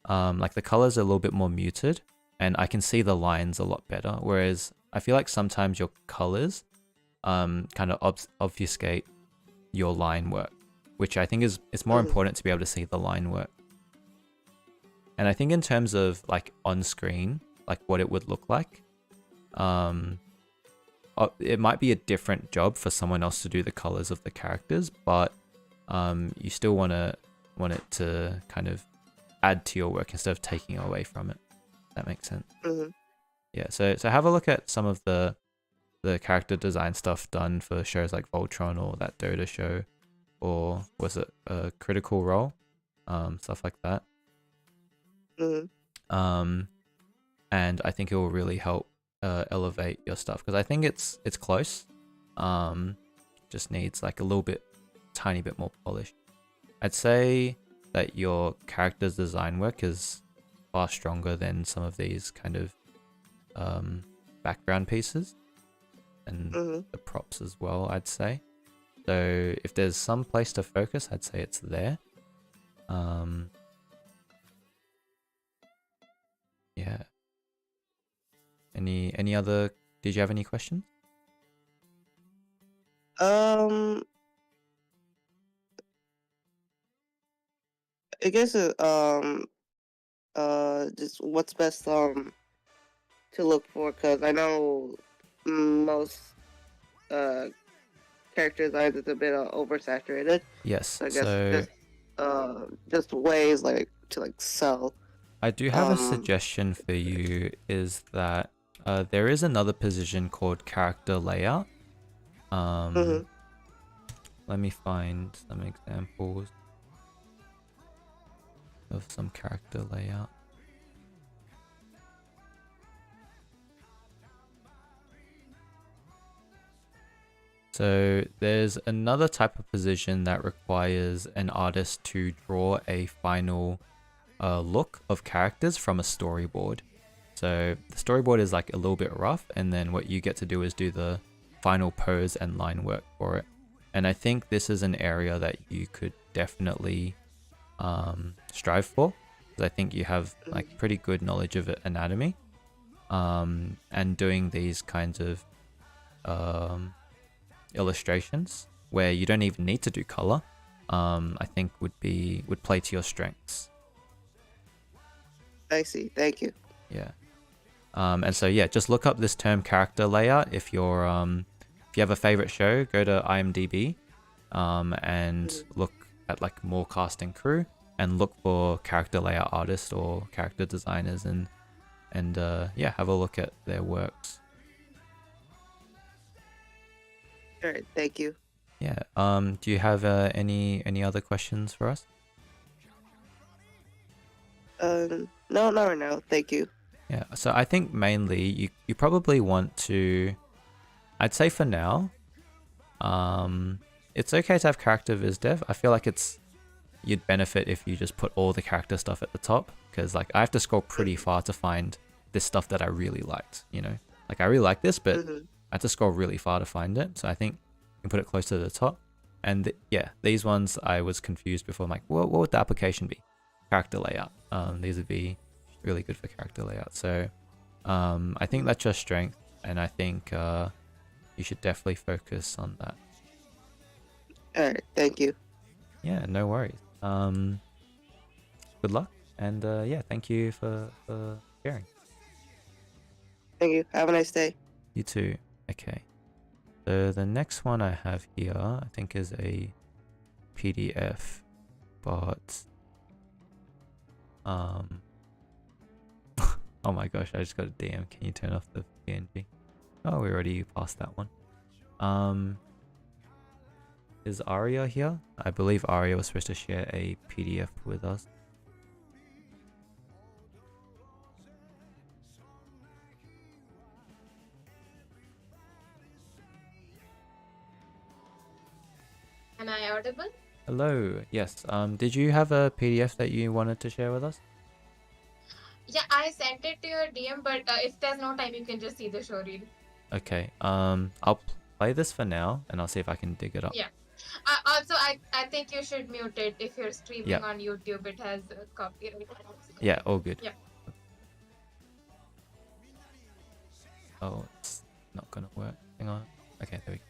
Like the colors are a little bit more muted, and I can see the lines a lot better. Whereas I feel like sometimes your colors kind of obfuscate your line work, which I think it's more important to be able to see the line work. And I think in terms of like on screen, like what it would look like, it might be a different job for someone else to do the colors of the characters, but you still want it to kind of add to your work instead of taking away from it. That makes sense. Yeah, so have a look at some of the character design stuff done for shows like Voltron or that Dota show, or was it a Critical Role, stuff like that. And I think it will really help elevate your stuff, because I think it's close. Just needs like a little bit, tiny bit more polish. I'd say that your character's design work is far stronger than some of these kind of background pieces and the props as well, I'd say. So if there's some place to focus, I'd say it's there. Yeah. Any other, did you have any questions? I guess just what's best to look for, because I know most character designs is a bit oversaturated. Yes. So I guess just ways like to like sell. I do have a suggestion for you, is that there is another position called character layout. Let me find some examples of some character layout. So there's another type of position that requires an artist to draw a final look of characters from a storyboard. So the storyboard is like a little bit rough, and then what you get to do is do the final pose and line work for it. And I think this is an area that you could definitely strive for, because I think you have like pretty good knowledge of anatomy, and doing these kinds of illustrations where you don't even need to do color, I think would play to your strengths. I see. Thank you. Yeah. And so yeah, just look up this term character layout. If you're if you have a favorite show, go to IMDb and look at like more cast and crew, and look for character layout artists or character designers, and yeah, have a look at their works. All right, thank you. Yeah. Do you have any other questions for us? No, not right now. Thank you. Yeah. So I think mainly you probably want to, I'd say for now, it's okay to have character viz dev. I feel like you'd benefit if you just put all the character stuff at the top, because like I have to scroll pretty far to find this stuff that I really liked, you know? Like I really like this, but I have to scroll really far to find it. So I think you can put it close to the top. And yeah, these ones I was confused before. I'm like, what would the application be? Character layout. These would be really good for character layout. So I think that's your strength. and I think you should definitely focus on that. Alright, thank you. Yeah, no worries. Good luck, and yeah, thank you for sharing. Thank you. Have a nice day. You too. Okay. So the next one I have here, I think, is a PDF, but oh my gosh, I just got a DM. Can you turn off the PNG? Oh, we already passed that one. Is Aria here? I believe Aria was supposed to share a PDF with us. Am I audible? Hello. Yes. Did you have a PDF that you wanted to share with us? Yeah, I sent it to your DM, but if there's no time, you can just see the show reel. Okay. I'll play this for now, and I'll see if I can dig it up. Yeah. Also, I think you should mute it if you're streaming on YouTube. It has copyright. Yeah. All good. Yeah. Oh, it's not gonna work. Hang on. Okay. There we go.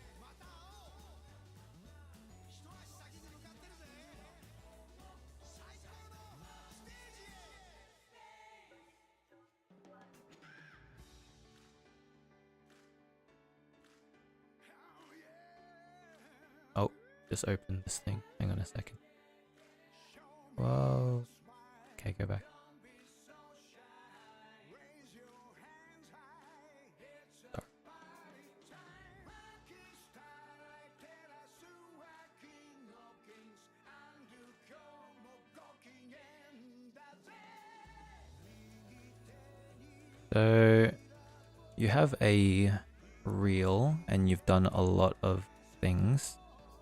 Oh, just open this thing. Hang on a second. Whoa. Okay, go back. Sorry. So, you have a reel and you've done a lot of things.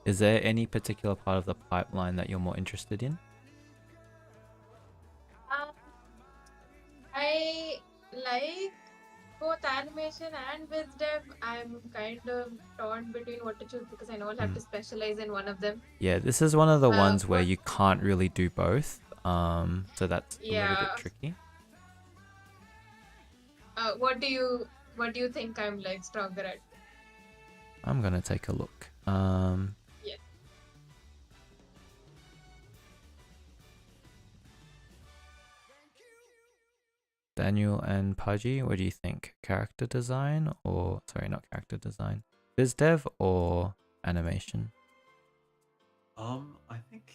Is there any particular part of the pipeline that you're more interested in? I like both animation and biz dev. I'm kind of torn between what to choose because I know I'll have to specialize in one of them. Yeah, this is one of the ones where you can't really do both. So that's a little bit tricky. What do you think I'm like stronger at? I'm gonna take a look. Yeah. Daniel and Paji, what do you think? Character design or, sorry, not character design. Biz dev or animation? I think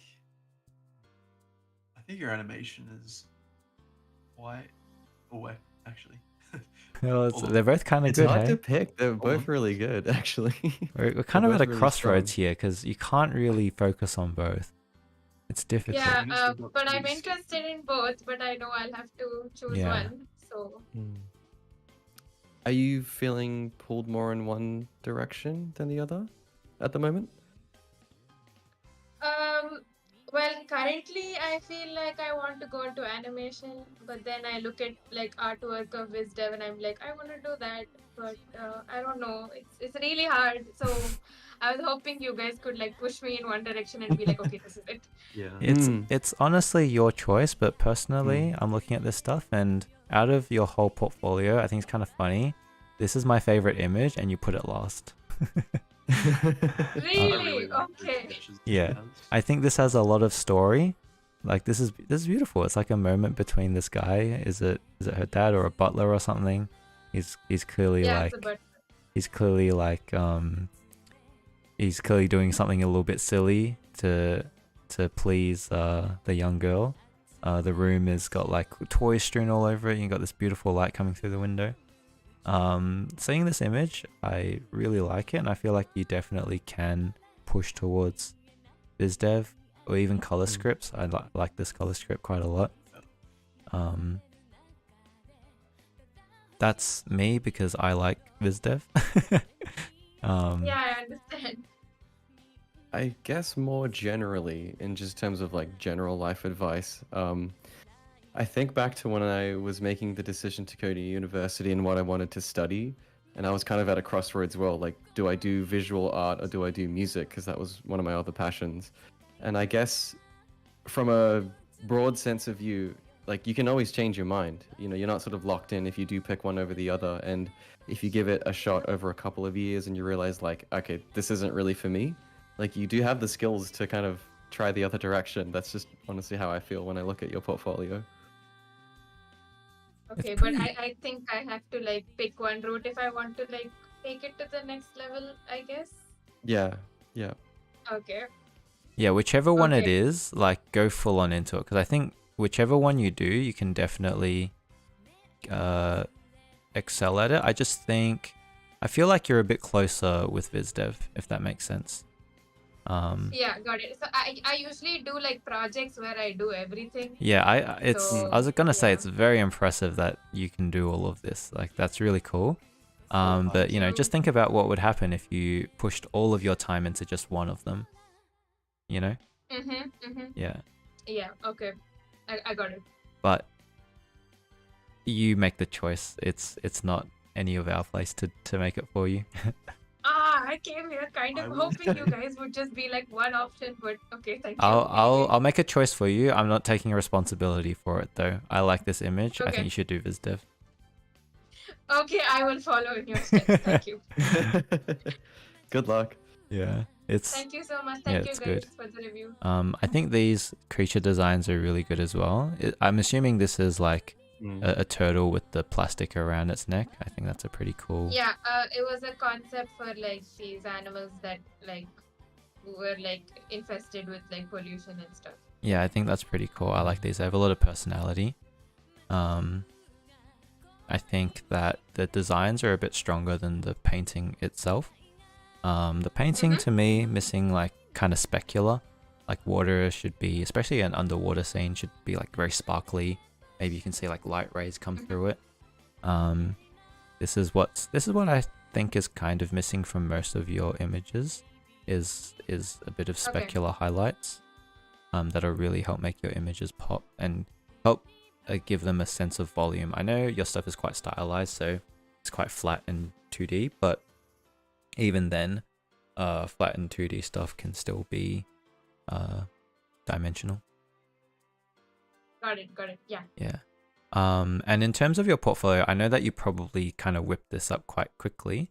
your animation is quite away, actually. Well, they're both kind of good. It's hard hey? to pick. They're both really good, actually. We're kind of at a crossroads here because you can't really focus on both. It's difficult. Yeah, but I'm interested in both, but I know I'll have to choose one. So. Are you feeling pulled more in one direction than the other at the moment? Well, currently I feel like I want to go into animation, but then I look at like artwork of Viz Dev and I'm like, I want to do that, but I don't know. It's really hard. So I was hoping you guys could like push me in one direction and be like, okay, this is it. Yeah. It's honestly your choice, but personally, I'm looking at this stuff and out of your whole portfolio, I think it's kind of funny. This is my favorite image, and you put it last. Really? Okay. Yeah, I think this has a lot of story. Like this is beautiful. It's like a moment between this guy. Is it her dad or a butler or something? He's clearly he's clearly doing something a little bit silly to please the young girl. The room has got like toys strewn all over it. You got this beautiful light coming through the window. Seeing this image, I really like it, and I feel like you definitely can push towards biz dev or even color scripts. I like this color script quite a lot. That's me because I like biz dev. Yeah, I understand. I guess more generally, in just terms of like general life advice, I think back to when I was making the decision to go to university and what I wanted to study, and I was kind of at a crossroads. Well, like, do I do visual art or do I do music? Because that was one of my other passions. And I guess from a broad sense of view, like you can always change your mind. You know, you're not sort of locked in if you do pick one over the other. And if you give it a shot over a couple of years and you realize like, okay, this isn't really for me, like you do have the skills to kind of try the other direction. That's just honestly how I feel when I look at your portfolio. Okay, but I think I have to like pick one route if I want to like take it to the next level, I guess. Yeah. Okay. Yeah, whichever one it Okay. is, like go full on into it, because I think whichever one you do, you can definitely excel at it. I just think I feel like you're a bit closer with VizDev, if that makes sense. Yeah, got it. So I usually do like projects where I do everything. Yeah, I was gonna say yeah. it's very impressive that you can do all of this. Like that's really cool. But you know, just think about what would happen if you pushed all of your time into just one of them. You know? Yeah. Yeah, okay. I got it. But you make the choice. It's not any of our place to make it for you. I came here kind of hoping you guys would just be like one option, but okay, thank you. I'll make a choice for you. I'm not taking responsibility for it though. I like this image. I Okay. think you should do VizDev. Okay, I will follow in your steps. Thank you. Good luck. Yeah. It's Thank you so much. yeah, Thank you it's guys good. for the review. I think these creature designs are really good as well. I'm assuming this is like a turtle with the plastic around its neck. I think that's a pretty cool. Yeah, it was a concept for like these animals that like were like infested with like pollution and stuff. Yeah, I think that's pretty cool. I like these. They have a lot of personality. I think that the designs are a bit stronger than the painting itself. The painting to me missing like kind of specular, like water should be, especially an underwater scene, should be like very sparkly. Maybe you can see like light rays come through it. This is what I think is kind of missing from most of your images, is a bit of specular highlights that'll really help make your images pop and help give them a sense of volume. I know your stuff is quite stylized, so it's quite flat and 2D, but even then, flat and 2D stuff can still be dimensional. Got it. Yeah. Yeah. And in terms of your portfolio, I know that you probably kind of whipped this up quite quickly,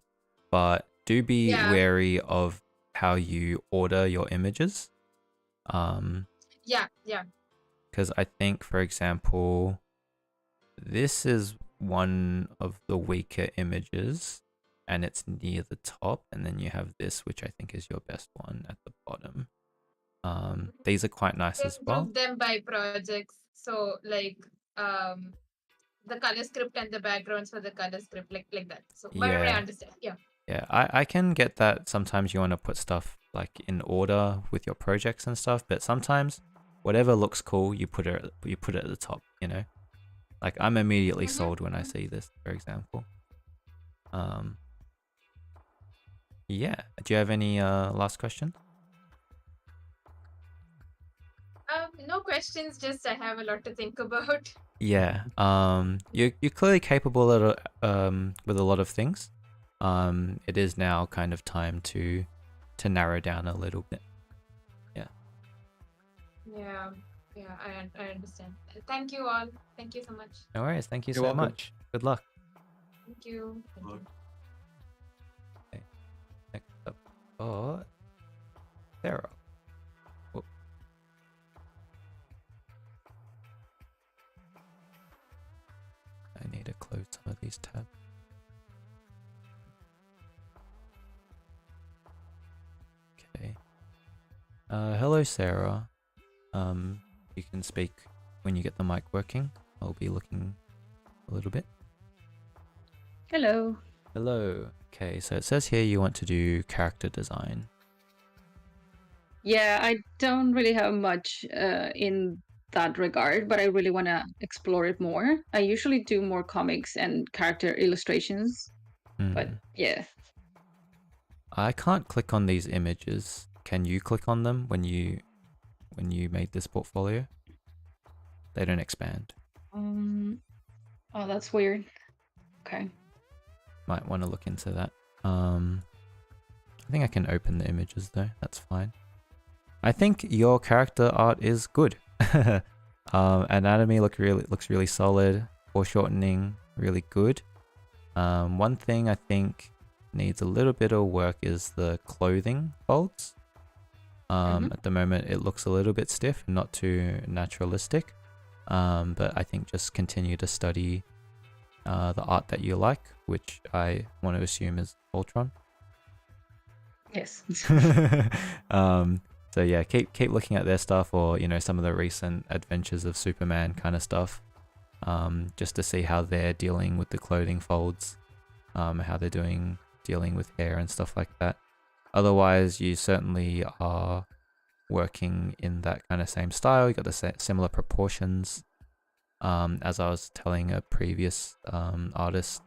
but do be wary of how you order your images. Yeah. Because I think, for example, this is one of the weaker images and it's near the top, and then you have this, which I think is your best one at the bottom. These are quite nice as well. Group them by projects, so like the color script and the backgrounds for the color script, like that. So whatever I understand. Yeah, I can get that sometimes you want to put stuff like in order with your projects and stuff, but sometimes whatever looks cool, you put it at the top, you know? Like I'm immediately sold when I see this, for example. Yeah. Do you have any last question? No questions, just I have a lot to think about. Yeah. You're clearly capable at with a lot of things. It is now kind of time to narrow down a little bit. Yeah, I understand. Thank you all. Thank you so much. No worries. Thank you You're so welcome. much. Good luck. Thank you. Okay. Next up, Sarah. Whoop. I need to close some of these tabs. Okay. Hello, Sarah. You can speak when you get the mic working. I'll be looking a little bit. Hello. Hello. Okay, so it says here you want to do character design. Yeah, I don't really have much in that regard, but I really want to explore it more. I usually do more comics and character illustrations, but yeah. I can't click on these images. Can you click on them when you made this portfolio? They don't expand. Oh, that's weird. Okay. Might want to look into that. I think I can open the images though. That's fine. I think your character art is good. Anatomy looks really solid. Foreshortening really good. One thing I think needs a little bit of work is the clothing folds. At the moment it looks a little bit stiff, not too naturalistic. But I think just continue to study the art that you like, which I want to assume is Voltron. Yes. So yeah, keep looking at their stuff, or some of the recent adventures of Superman kind of stuff, just to see how they're dealing with the clothing folds, how they're dealing with hair and stuff like that. Otherwise, you certainly are working in that kind of same style. You got the similar proportions. As I was telling a previous artist,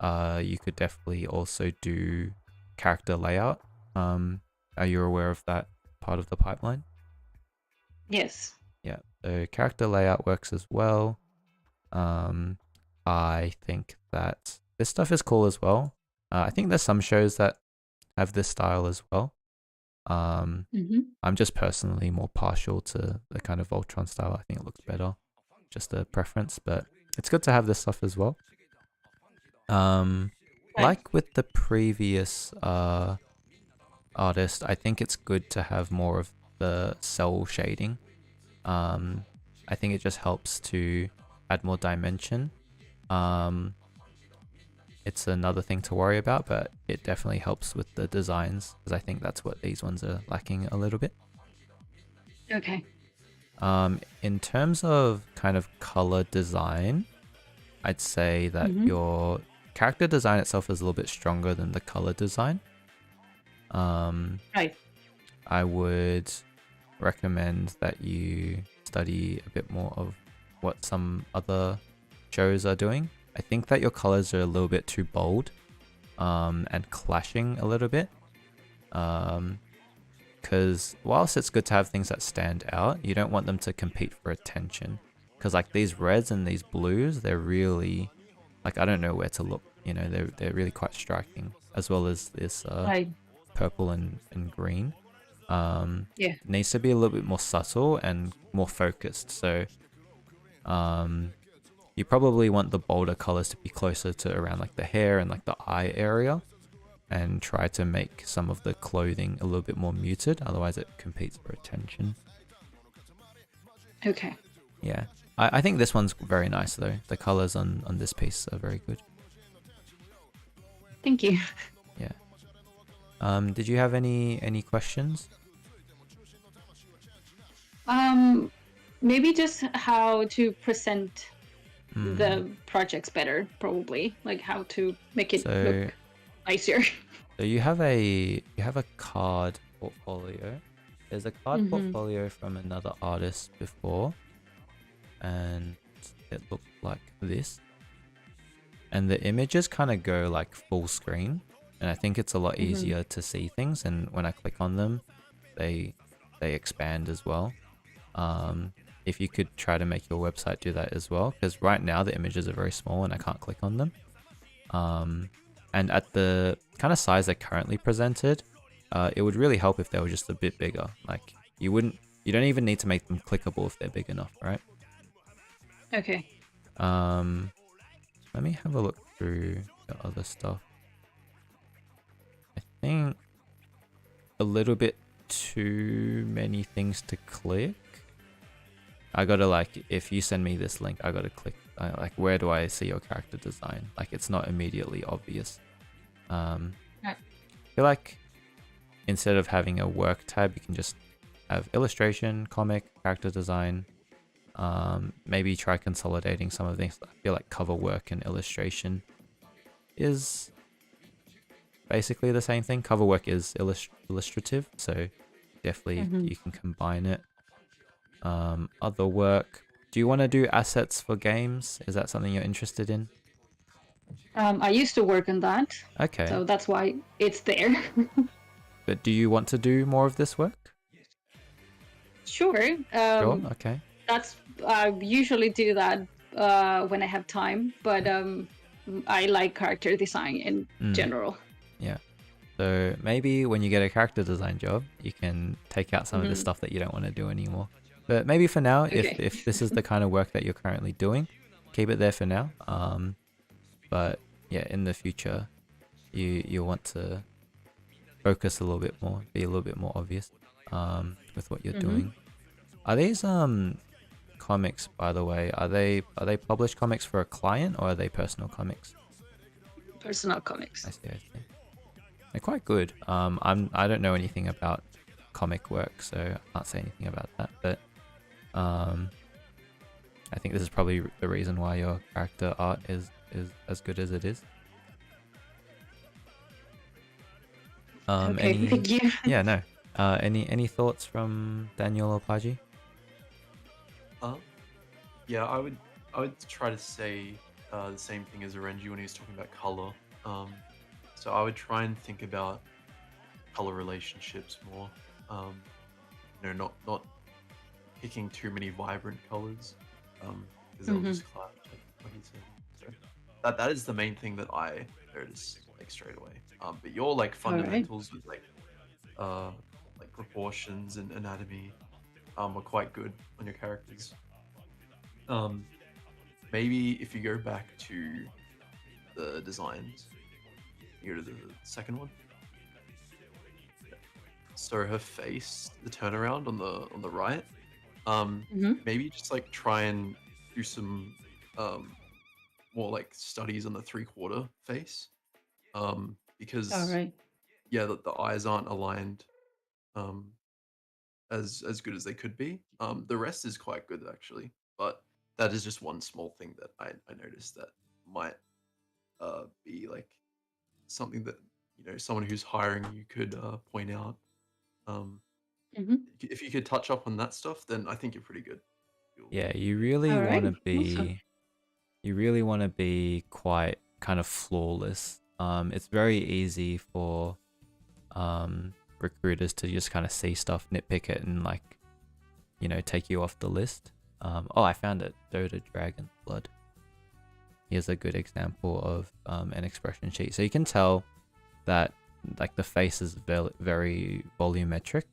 you could definitely also do character layout. Are you aware of that part of the pipeline? Yes. Yeah, so character layout works as well. I think that this stuff is cool as well. I think there's some shows that have this style as well. I'm just personally more partial to the kind of Voltron style. I think it looks better. Just a preference, but it's good to have this stuff as well. Like with the previous artist, I think it's good to have more of the cell shading. I think it just helps to add more dimension. It's another thing to worry about, but it definitely helps with the designs, because I think that's what these ones are lacking a little bit. Okay. In terms of kind of color design, I'd say that your character design itself is a little bit stronger than the color design. Right. I would recommend that you study a bit more of what some other shows are doing. I think that your colors are a little bit too bold, and clashing a little bit. Because whilst it's good to have things that stand out, you don't want them to compete for attention. Because like these reds and these blues, they're really, like, I don't know where to look. They're really quite striking, as well as this purple and green. Yeah. It needs to be a little bit more subtle and more focused. So you probably want the bolder colors to be closer to around like the hair and like the eye area, and try to make some of the clothing a little bit more muted. Otherwise it competes for attention. Okay. Yeah. I think this one's very nice though. The colors on this piece are very good. Thank you. Yeah. Did you have any questions? Maybe just how to present the projects better, probably. Like how to make it look nicer. So you have a card portfolio. There's a card portfolio from another artist before, and it looked like this. And the images kind of go like full screen, and I think it's a lot easier to see things. And when I click on them, they expand as well. If you could try to make your website do that as well, because right now the images are very small and I can't click on them. And at the kind of size they're currently presented, it would really help if they were just a bit bigger. Like you don't even need to make them clickable if they're big enough, right? Okay. Let me have a look through the other stuff. I think a little bit too many things to click. I gotta, like, if you send me this link, I gotta click, like, where do I see your character design? Like, it's not immediately obvious. I feel like instead of having a work tab, you can just have illustration, comic, character design. Maybe try consolidating some of things. I feel like cover work and illustration is basically the same thing. Cover work is illustrative, so definitely you can combine it. Other work. Do you want to do assets for games? Is that something you're interested in? I used to work on that. Okay. So that's why it's there. But do you want to do more of this work? Sure. Sure. Okay. I usually do that when I have time, but I like character design in general. Yeah. So maybe when you get a character design job, you can take out some of the stuff that you don't want to do anymore. But maybe for now, Okay. if this is the kind of work that you're currently doing, keep it there for now. But yeah, in the future, you want to focus a little bit more, be a little bit more obvious with what you're doing. Are these comics, by the way, are they published comics for a client, or are they personal comics? Personal comics. I see. They're quite good. I don't know anything about comic work, so I can't say anything about that, but I think this is probably the reason why your character art is as good as it is. Okay, thank you. Yeah, no. Any thoughts from Daniel or Paji? Yeah, I would try to say the same thing as Orenji when he was talking about color. So I would try and think about color relationships more. You know, not picking too many vibrant colors, because they'll just clash, like what he said. So that is the main thing that I noticed like straight away. But your like fundamentals with like proportions and anatomy were quite good on your characters. Maybe if you go back to the designs, you go to the second one. So her face, the turnaround on the right, maybe just like try and do some more like studies on the 3/4 face, because yeah, the eyes aren't aligned as good as they could be. The rest is quite good actually, but that is just one small thing that I noticed that might be like something that, you know, someone who's hiring you could point out. If you could touch up on that stuff, then I think you're pretty good. Yeah, you really want to be quite kind of flawless. It's very easy for recruiters to just kind of see stuff, nitpick it, and like, you know, take you off the list. Oh, I found it. Dota Dragon Blood. Here's a good example of an expression sheet. So you can tell that like the face is very volumetric,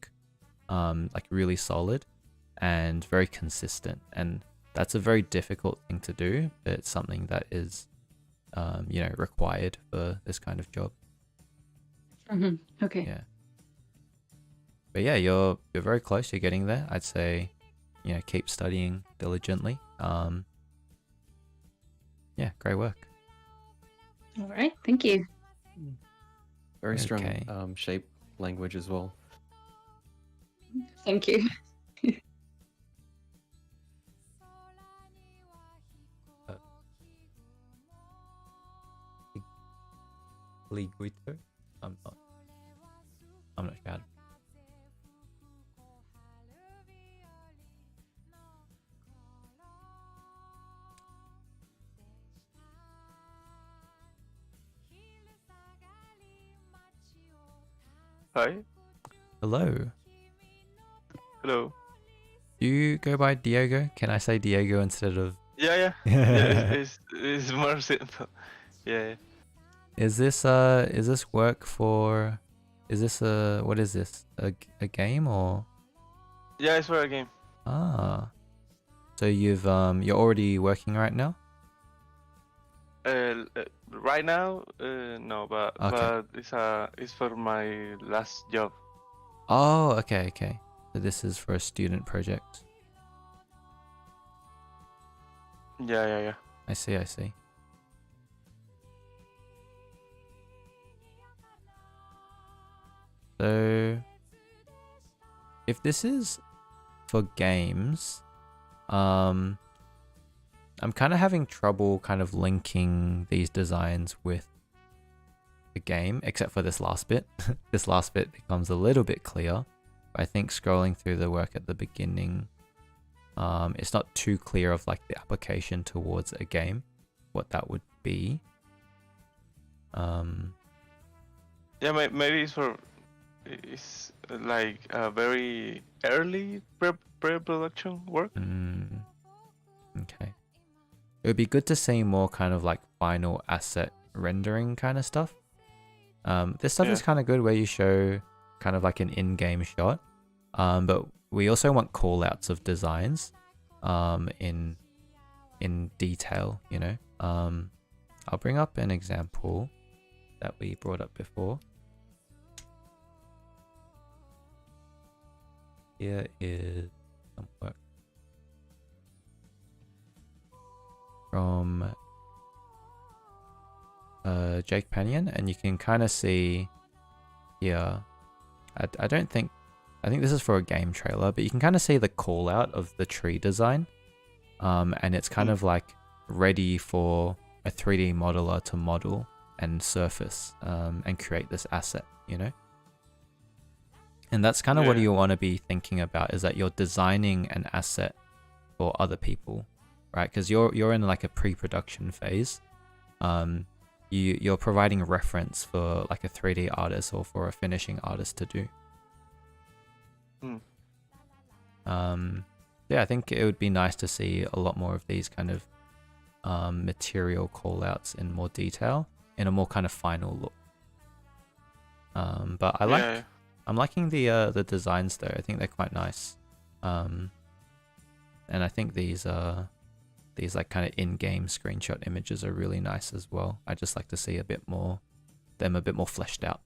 like really solid and very consistent. And that's a very difficult thing to do, but it's something that is, you know, required for this kind of job. Okay. Yeah. But yeah, you're very close. You're getting there. I'd say, you know, keep studying diligently. Yeah, great work. All right, thank you. Very strong shape language as well. Thank you. Ligwiter? I'm not sure. Hi. Hello. Hello. Do you go by Diego? Can I say Diego instead of? Yeah. It's more simple. Yeah. Is this work for? Is this what is this? A game or? Yeah, it's for a game. Ah. So you're already working right now? Right now, no, but it's for my last job. Oh, okay. So this is for a student project. Yeah. I see. So, if this is for games, I'm kind of having trouble kind of linking these designs with the game, except for this last bit. This last bit becomes a little bit clear. I think scrolling through the work at the beginning, it's not too clear of like the application towards a game, what that would be. Yeah, maybe it's like a very early pre-production work. Okay. It would be good to see more kind of like final asset rendering kind of stuff. This stuff is kind of good where you show kind of like an in-game shot. But we also want call outs of designs in detail, you know. I'll bring up an example that we brought up before. Here is some work from Jake Panion, and you can kind of see here, I think this is for a game trailer, but you can kind of see the call out of the tree design, and it's kind of like ready for a 3D modeler to model and surface and create this asset, you know. And that's kind of what you want to be thinking about, is that you're designing an asset for other people, right? Because you're in like a pre-production phase. You're providing reference for like a 3D artist or for a finishing artist to do. Yeah, I think it would be nice to see a lot more of these kind of material callouts in more detail, in a more kind of final look. But I'm liking the designs though. I think they're quite nice. And I think these like kind of in-game screenshot images are really nice as well. I just like to see them a bit more fleshed out.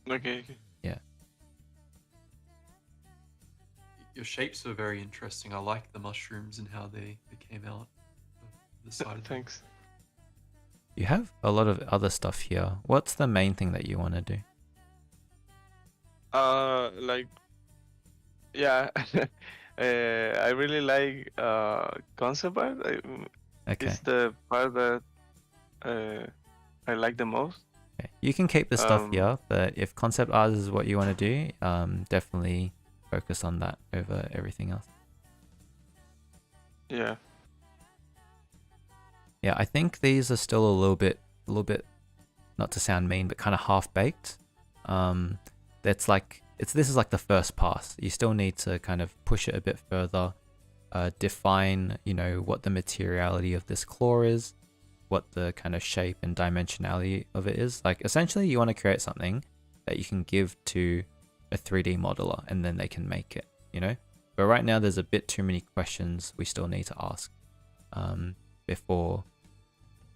Okay. Yeah. Your shapes are very interesting. I like the mushrooms and how they came out of the side of Thanks. You have a lot of other stuff here. What's the main thing that you want to do? Like, yeah, I really like concept art. Okay. It's the part that I like the most. Okay. You can keep the stuff here, but if concept art is what you want to do, definitely focus on that over everything else. Yeah. Yeah, I think these are still a little bit, not to sound mean, but kind of half baked. That's like, this is like the first pass. You still need to kind of push it a bit further, define, you know, what the materiality of this claw is, what the kind of shape and dimensionality of it is. Like, essentially you want to create something that you can give to a 3D modeler and then they can make it, you know. But right now there's a bit too many questions we still need to ask before,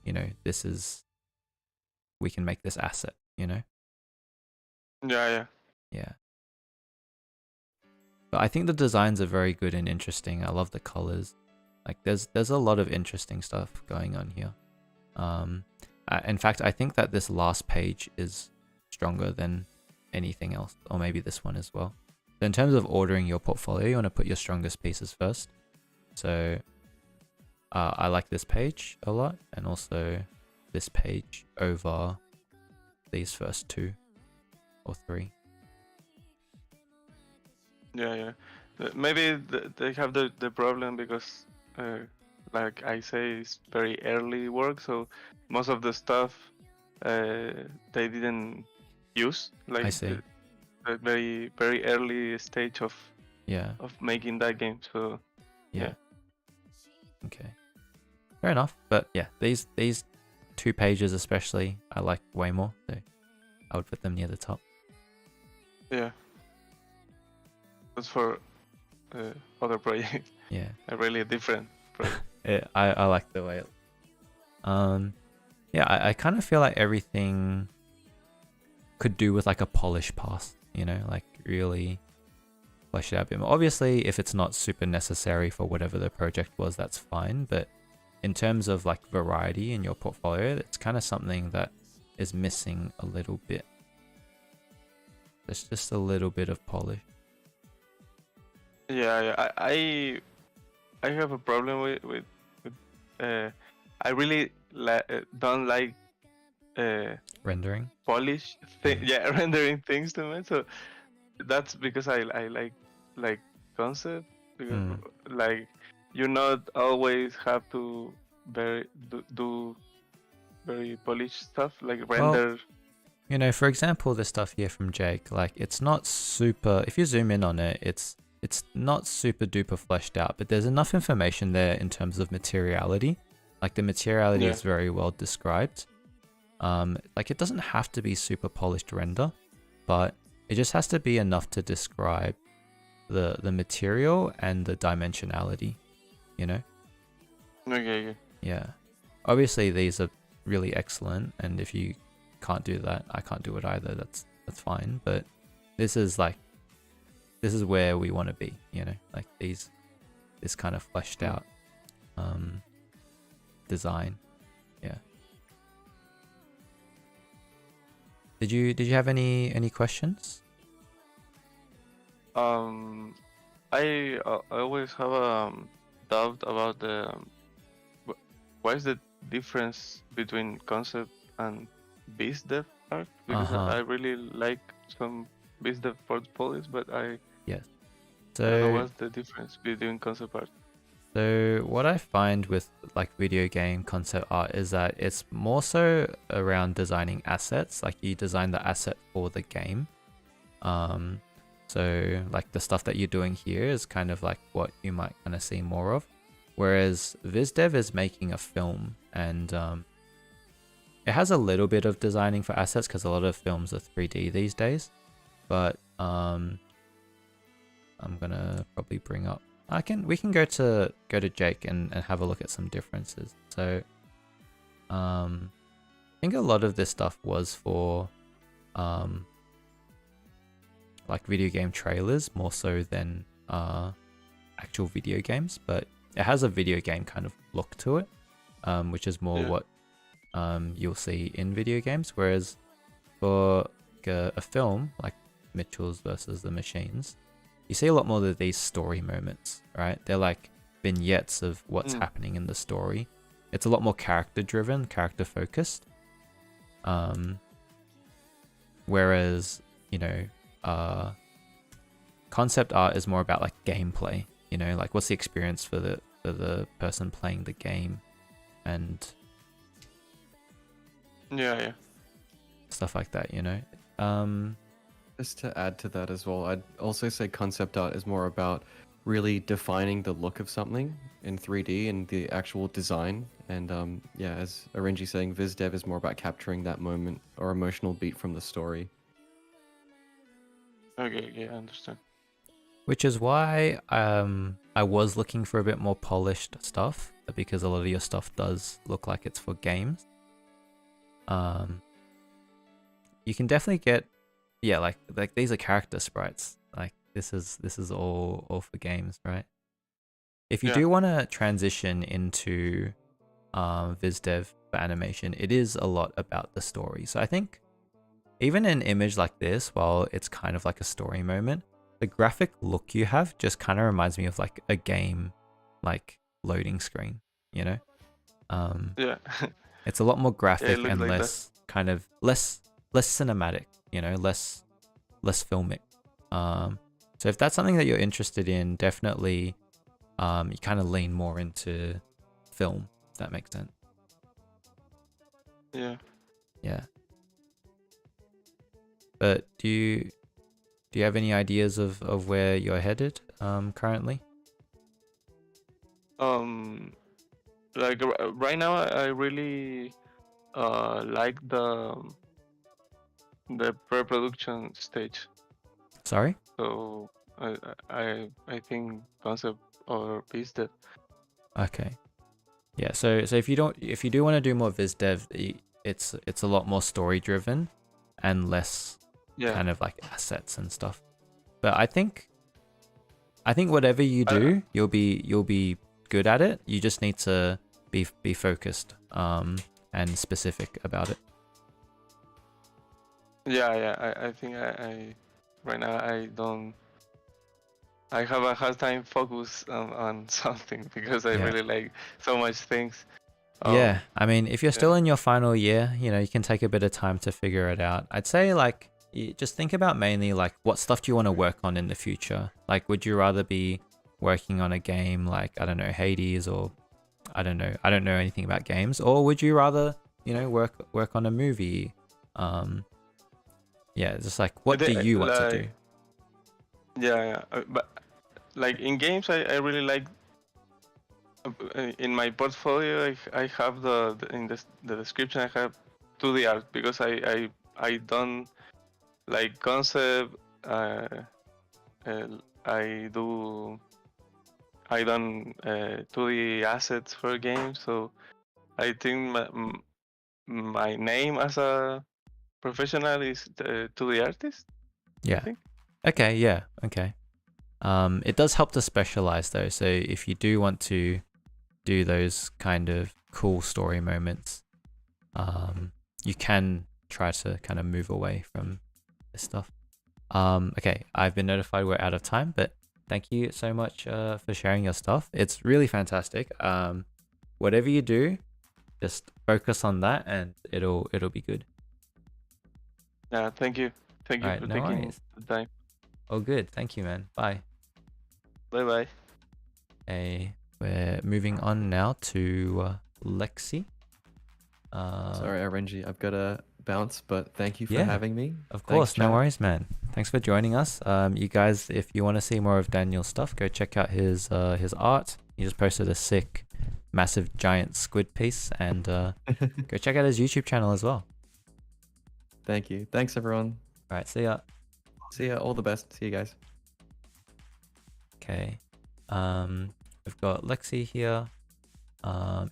you know, we can make this asset, you know. Yeah. But I think the designs are very good and interesting. I love the colors. Like, there's a lot of interesting stuff going on here. In fact, I think that this last page is stronger than anything else, or maybe this one as well. So in terms of ordering your portfolio, you want to put your strongest pieces first. So I like this page a lot, and also this page over these first 2 or 3. Yeah. Maybe they have the problem because, like I say, it's very early work, so most of the stuff they didn't use. Like, I see. The very early stage of making that game. So yeah. Okay. Fair enough. But yeah, these 2 pages especially I like way more, so I would put them near the top. Yeah. That's for other projects. Yeah. A really different project. Yeah, I like the way it. Yeah, I kind of feel like everything could do with like a polish pass, you know, like really flesh it out a bit more. Obviously, if it's not super necessary for whatever the project was, that's fine. But in terms of like variety in your portfolio, it's kind of something that is missing a little bit. There's just a little bit of polish. Yeah. I have a problem with I really don't like rendering polish rendering things to me. So that's because I like concept, because like you not always have to do very polished stuff like render. Well, you know, for example, the stuff here from Jake, like it's not super, if you zoom in on it, it's not super duper fleshed out, but there's enough information there in terms of materiality. Like the materiality is very well described. Like it doesn't have to be super polished render, but it just has to be enough to describe the material and the dimensionality, you know? Okay. Yeah. Obviously these are really excellent, and if you can't do that, I can't do it either. That's fine. But this is where we want to be, you know, like this kind of fleshed out design. Yeah. Did you have any questions? I always have a doubt about what is the difference between concept and biz dev art, because I really like some biz dev portfolios, but I don't know what's the difference between concept art. So what I find with like video game concept art is that it's more so around designing assets. Like you design the asset for the game. So like the stuff that you're doing here is kind of like what you might kind of see more of. Whereas VizDev is making a film, and it has a little bit of designing for assets because a lot of films are 3D these days. But I'm gonna probably bring up. We can go to Jake and have a look at some differences. So I think a lot of this stuff was for like video game trailers more so than actual video games, but it has a video game kind of look to it, which is more what you'll see in video games. Whereas for a film like Mitchell's versus the Machines, you see a lot more of these story moments, right? They're like vignettes of what's happening in the story. It's a lot more character driven, character focused. Whereas, you know, concept art is more about like gameplay, you know, like what's the experience for the person playing the game, and stuff like that, you know. Just to add to that as well, I'd also say concept art is more about really defining the look of something in 3D and the actual design. And yeah, as Arenji saying, VizDev is more about capturing that moment or emotional beat from the story. Okay, yeah, I understand. Which is why I was looking for a bit more polished stuff, because a lot of your stuff does look like it's for games. You can definitely get, yeah, like these are character sprites. Like this is all for games, right? If you do want to transition into VizDev for animation, it is a lot about the story. So I think even an image like this, while it's kind of like a story moment, the graphic look you have just kind of reminds me of like a game, like loading screen, you know? Yeah. It's a lot more graphic and like less kind of less cinematic, you know, less filmic. So if that's something that you're interested in, definitely you kind of lean more into film, if that makes sense. Yeah. Yeah. But do you have any ideas of where you're headed currently? Like right now I really like the pre-production stage. Sorry? So I think concept or VizDev. Okay. Yeah, so if you do want to do more VizDev, it's a lot more story driven and less kind of like assets and stuff. But I think whatever you do, you'll be good at it. You just need to be focused and specific about it. I think I right now I have a hard time focus on something because I really like so much things. Yeah, I mean, if you're still in your final year, you know, you can take a bit of time to figure it out. I'd say like you just think about mainly like what stuff do you want to work on in the future? Like, would you rather be working on a game like, I don't know, Hades, or I don't know anything about games, or would you rather, you know, work on a movie? Yeah, just like what do you want to do? But like in games, I really like. In my portfolio, I have in the description I have 2D art because I don't like concept, I done 2D assets for games, so I think my name as a professional is 2D artist. Yeah. I think. Okay. Yeah. Okay. It does help to specialize though. So if you do want to do those kind of cool story moments, you can try to kind of move away from this stuff. Okay, I've been notified we're out of time, but thank you so much for sharing your stuff. It's really fantastic. Whatever you do, just focus on that, and it'll be good. Yeah, thank you. Thank you All right, for no taking worries. the time. Oh, good. Thank you, man. Bye. Bye bye. Okay, we're moving on now to Lexi. Sorry, RNG, I've got to bounce, but thank you for Yeah, having me. Of Thanks, course, no chat. worries, man. Thanks for joining us. You guys, if you want to see more of Daniel's stuff, go check out his art. He just posted a sick, massive, giant squid piece, and go check out his YouTube channel as well. Thank you. Thanks, everyone. All right, see ya. See ya. All the best. See you guys. Okay. We've got Lexi here.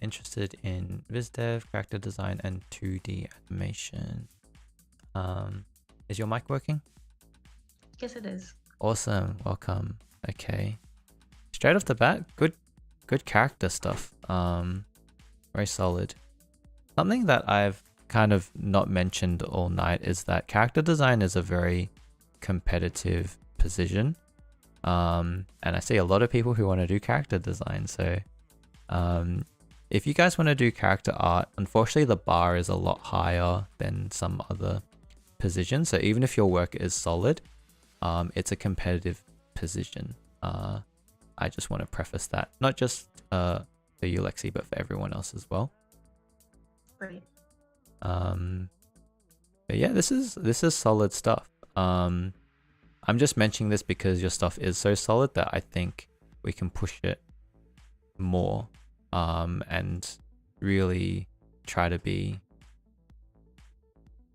Interested in VizDev, character design, and 2D animation. Is your mic working? Yes, it is. Awesome. Welcome. Okay. Straight off the bat, good character stuff. Very solid. Something that I've kind of not mentioned all night is that character design is a very competitive position. And I see a lot of people who want to do character design. So if you guys want to do character art, unfortunately the bar is a lot higher than some other positions. So even if your work is solid, it's a competitive position. I just want to preface that, not just for you, Lexi, but for everyone else as well. Great. But yeah, this is solid stuff. I'm just mentioning this because your stuff is so solid that I think we can push it more, and really try to be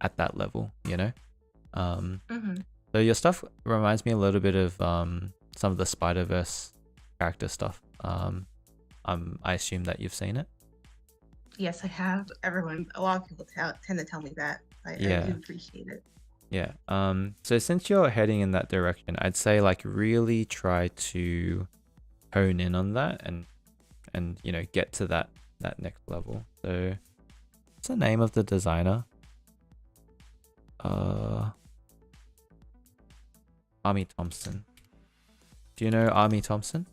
at that level, you know? So your stuff reminds me a little bit of some of the Spider-Verse character stuff. I assume that you've seen it. Yes, I have. A lot of people tend to tell me that. I do appreciate it. Yeah. So since you're heading in that direction, I'd say like really try to hone in on that and you know, get to that next level. So what's the name of the designer? Army Thompson. Do you know Army Thompson?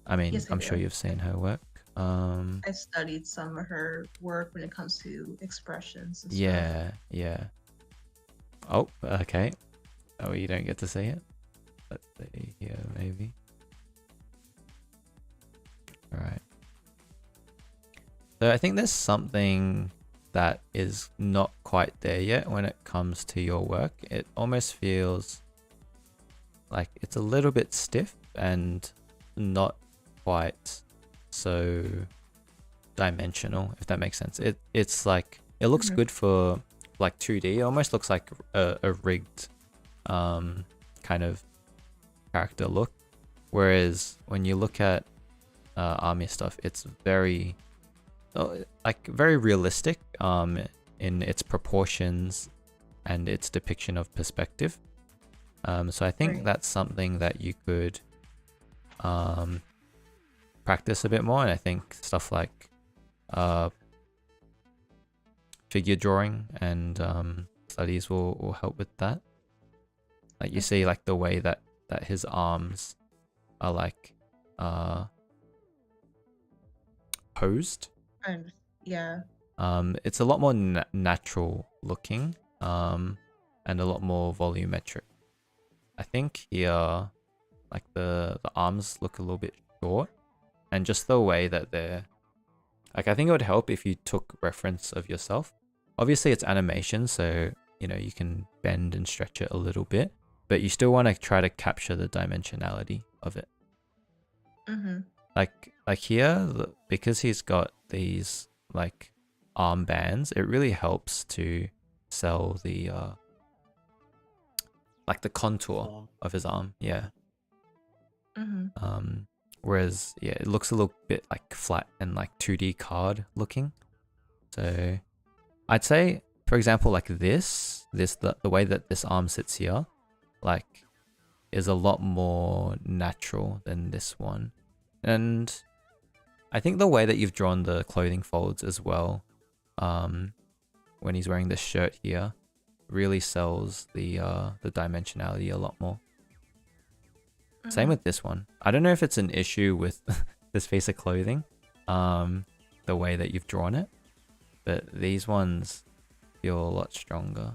I mean, Yes, I I'm do. sure you've seen her work. I've studied some of her work when it comes to expressions and stuff. Yeah. Oh, okay. Oh, you don't get to see it? Let's see here, maybe. Alright. So I think there's something that is not quite there yet when it comes to your work. It almost feels like it's a little bit stiff and not quite so dimensional, if that makes sense. It's like, it looks good for like 2D. It almost looks like a rigged kind of character look, whereas when you look at Army stuff, it's very realistic in its proportions and its depiction of perspective. So I think that's something that you could practice a bit more, and I think stuff like figure drawing and studies will help with that. Like you see like the way that his arms are like posed. Yeah. It's a lot more natural looking and a lot more volumetric. I think here like the arms look a little bit short, and just the way that they're like, I think it would help if you took reference of yourself. Obviously it's animation, so you know you can bend and stretch it a little bit, but you still want to try to capture the dimensionality of it. Like here, because he's got these like arm bands, it really helps to sell the like the contour of his arm. Yeah. Whereas yeah, it looks a little bit like flat and like 2D card looking. So I'd say, for example, like the way that this arm sits here, like, is a lot more natural than this one. And I think the way that you've drawn the clothing folds as well, when he's wearing this shirt here, really sells the dimensionality a lot more. Same with this one. I don't know if it's an issue with this piece of clothing, the way that you've drawn it, but these ones feel a lot stronger.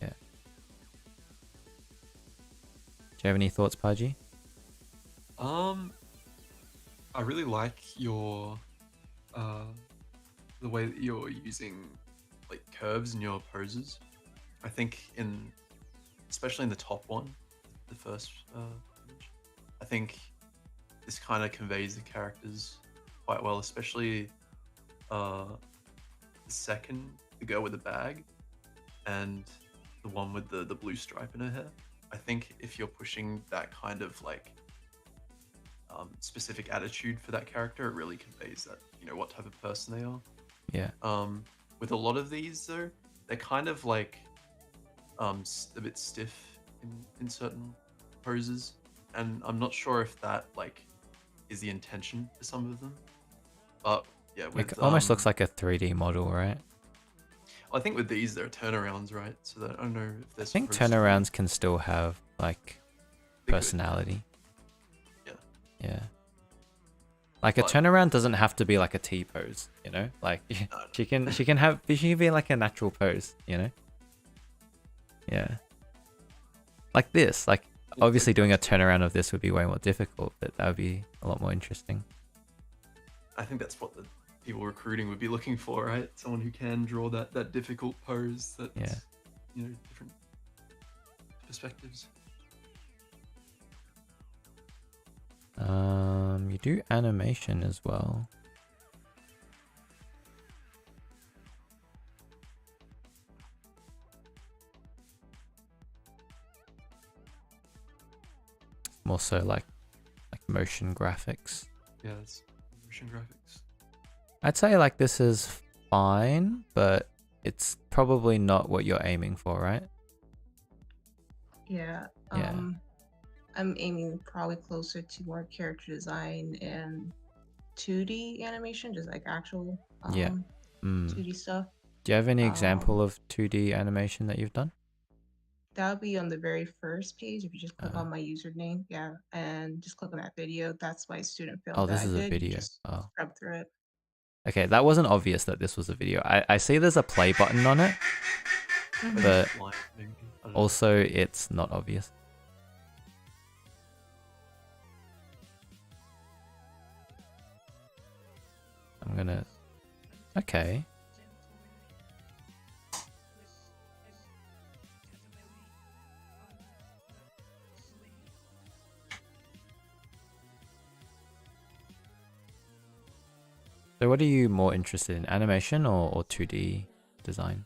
Yeah. Do you have any thoughts, Paji? I really like your the way that you're using like curves in your poses. I think especially in the top one, the first image, I think this kind of conveys the characters quite well, especially the second, the girl with the bag, and the one with the blue stripe in her hair. I think if you're pushing that kind of like specific attitude for that character, it really conveys that, you know, what type of person they are. Yeah. With a lot of these though, they're kind of like a bit stiff in certain poses, and I'm not sure if that like is the intention for some of them. But yeah, with It almost looks like a 3D model, right? I think with these there are turnarounds, right? So that I don't know if there's. I think turnarounds can still have like personality. Yeah. Like a turnaround doesn't have to be like a T pose, you know? Like she can be like a natural pose, you know? Yeah. Like this, like obviously doing a turnaround of this would be way more difficult, but that would be a lot more interesting. I think that's what the people recruiting would be looking for, right? Someone who can draw that difficult pose that's, you know, different perspectives. You do animation as well. More so like motion graphics. Yeah, it's motion graphics. I'd say like this is fine, but it's probably not what you're aiming for, right? Yeah. Yeah. I'm aiming probably closer to more character design and 2D animation, just like actual 2D stuff. Do you have any example of 2D animation that you've done? That would be on the very first page. If you just click on my username, and just click on that video. That's my student film. Oh, that this I is a did. video. Just Oh. scrub through it. Okay, that wasn't obvious that this was a video. I see there's a play button on it, but also it's not obvious. I'm gonna... Okay. So what are you more interested in, animation or 2D design?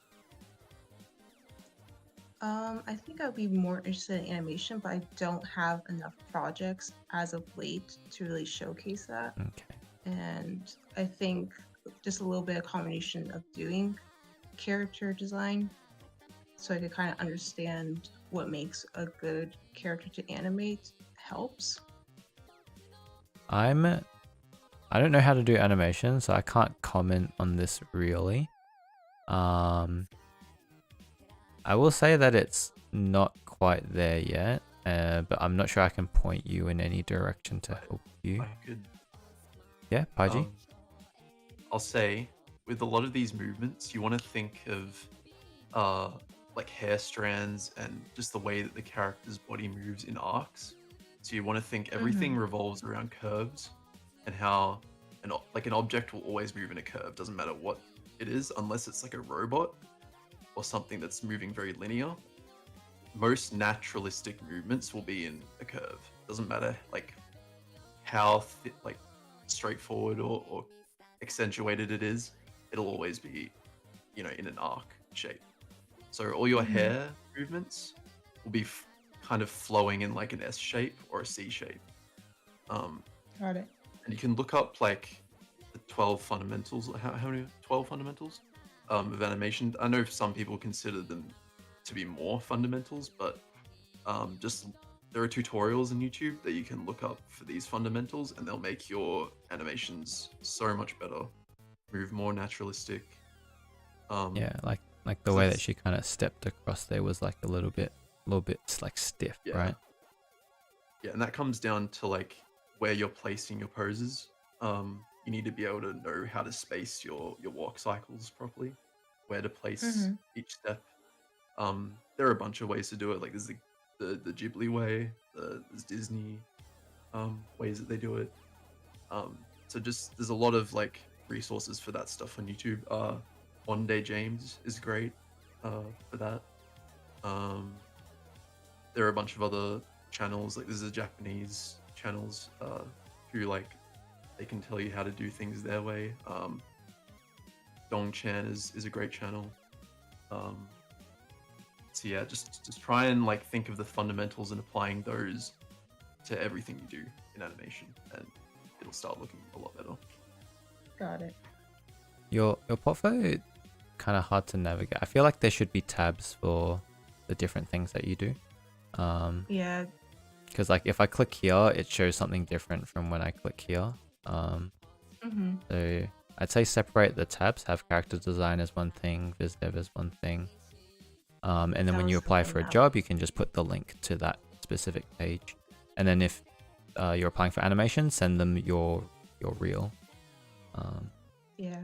I think I'd be more interested in animation, but I don't have enough projects as of late to really showcase that. Okay. And I think just a little bit of combination of doing character design so I could kind of understand what makes a good character to animate helps. I don't know how to do animation, so I can't comment on this really. I will say that it's not quite there yet, but I'm not sure I can point you in any direction to help you. I could. Yeah, Paji? I'll say, with a lot of these movements, you want to think of like hair strands and just the way that the character's body moves in arcs. So you want to think everything revolves around curves and how an object will always move in a curve. Doesn't matter what it is, unless it's like a robot or something that's moving very linear. Most naturalistic movements will be in a curve. Doesn't matter like how straightforward or accentuated it is. It'll always be, you know, in an arc shape. So all your hair movements will be kind of flowing in like an S shape or a C shape. Got it. And you can look up like the 12 fundamentals. How many 12 fundamentals of animation? I know some people consider them to be more fundamentals, but just there are tutorials on YouTube that you can look up for these fundamentals, and they'll make your animations so much better, move more naturalistic. Yeah, like the way that she kind of stepped across there was like a little bit like stiff, right? Yeah, and that comes down to like where you're placing your poses. You need to be able to know how to space your walk cycles properly, where to place each step. There are a bunch of ways to do it. Like there's the Ghibli way, there's Disney ways that they do it. So just there's a lot of like resources for that stuff on YouTube. One Day James is great for that. There are a bunch of other channels, like there's the Japanese channels who like they can tell you how to do things their way. Dong-chan is a great channel. So yeah, just try and like think of the fundamentals and applying those to everything you do in animation, and it'll start looking a lot better. Got it. Your portfolio kind of hard to navigate. I feel like there should be tabs for the different things that you do. Yeah. Because like if I click here, it shows something different from when I click here. So I'd say separate the tabs. Have character design as one thing, viz dev as one thing. And then when you apply for a job, you can just put the link to that specific page. And then if you're applying for animation, send them your reel. Yeah,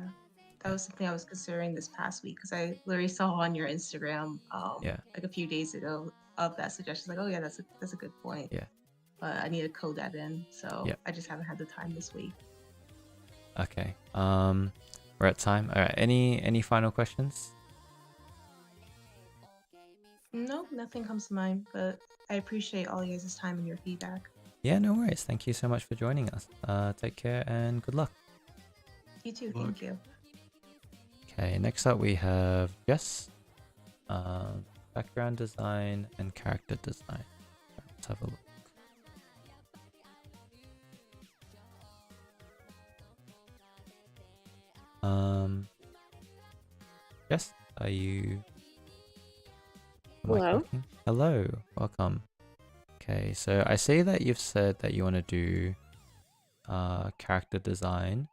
that was something I was considering this past week because I literally saw on your Instagram like a few days ago of that suggestion. Like, oh yeah, that's a good point. Yeah. But I need to code that in, so Yeah. I just haven't had the time this week. Okay. We're at time. All right. Any final questions? No, nothing comes to mind, but I appreciate all you guys' time and your feedback. Yeah, no worries. Thank you so much for joining us. Take care and good luck. You too, thank you. Okay, next up we have Jess. Background design and character design. Let's have a look. Jess, are you... Hello? Hello, welcome. Okay, so I see that you've said that you want to do character design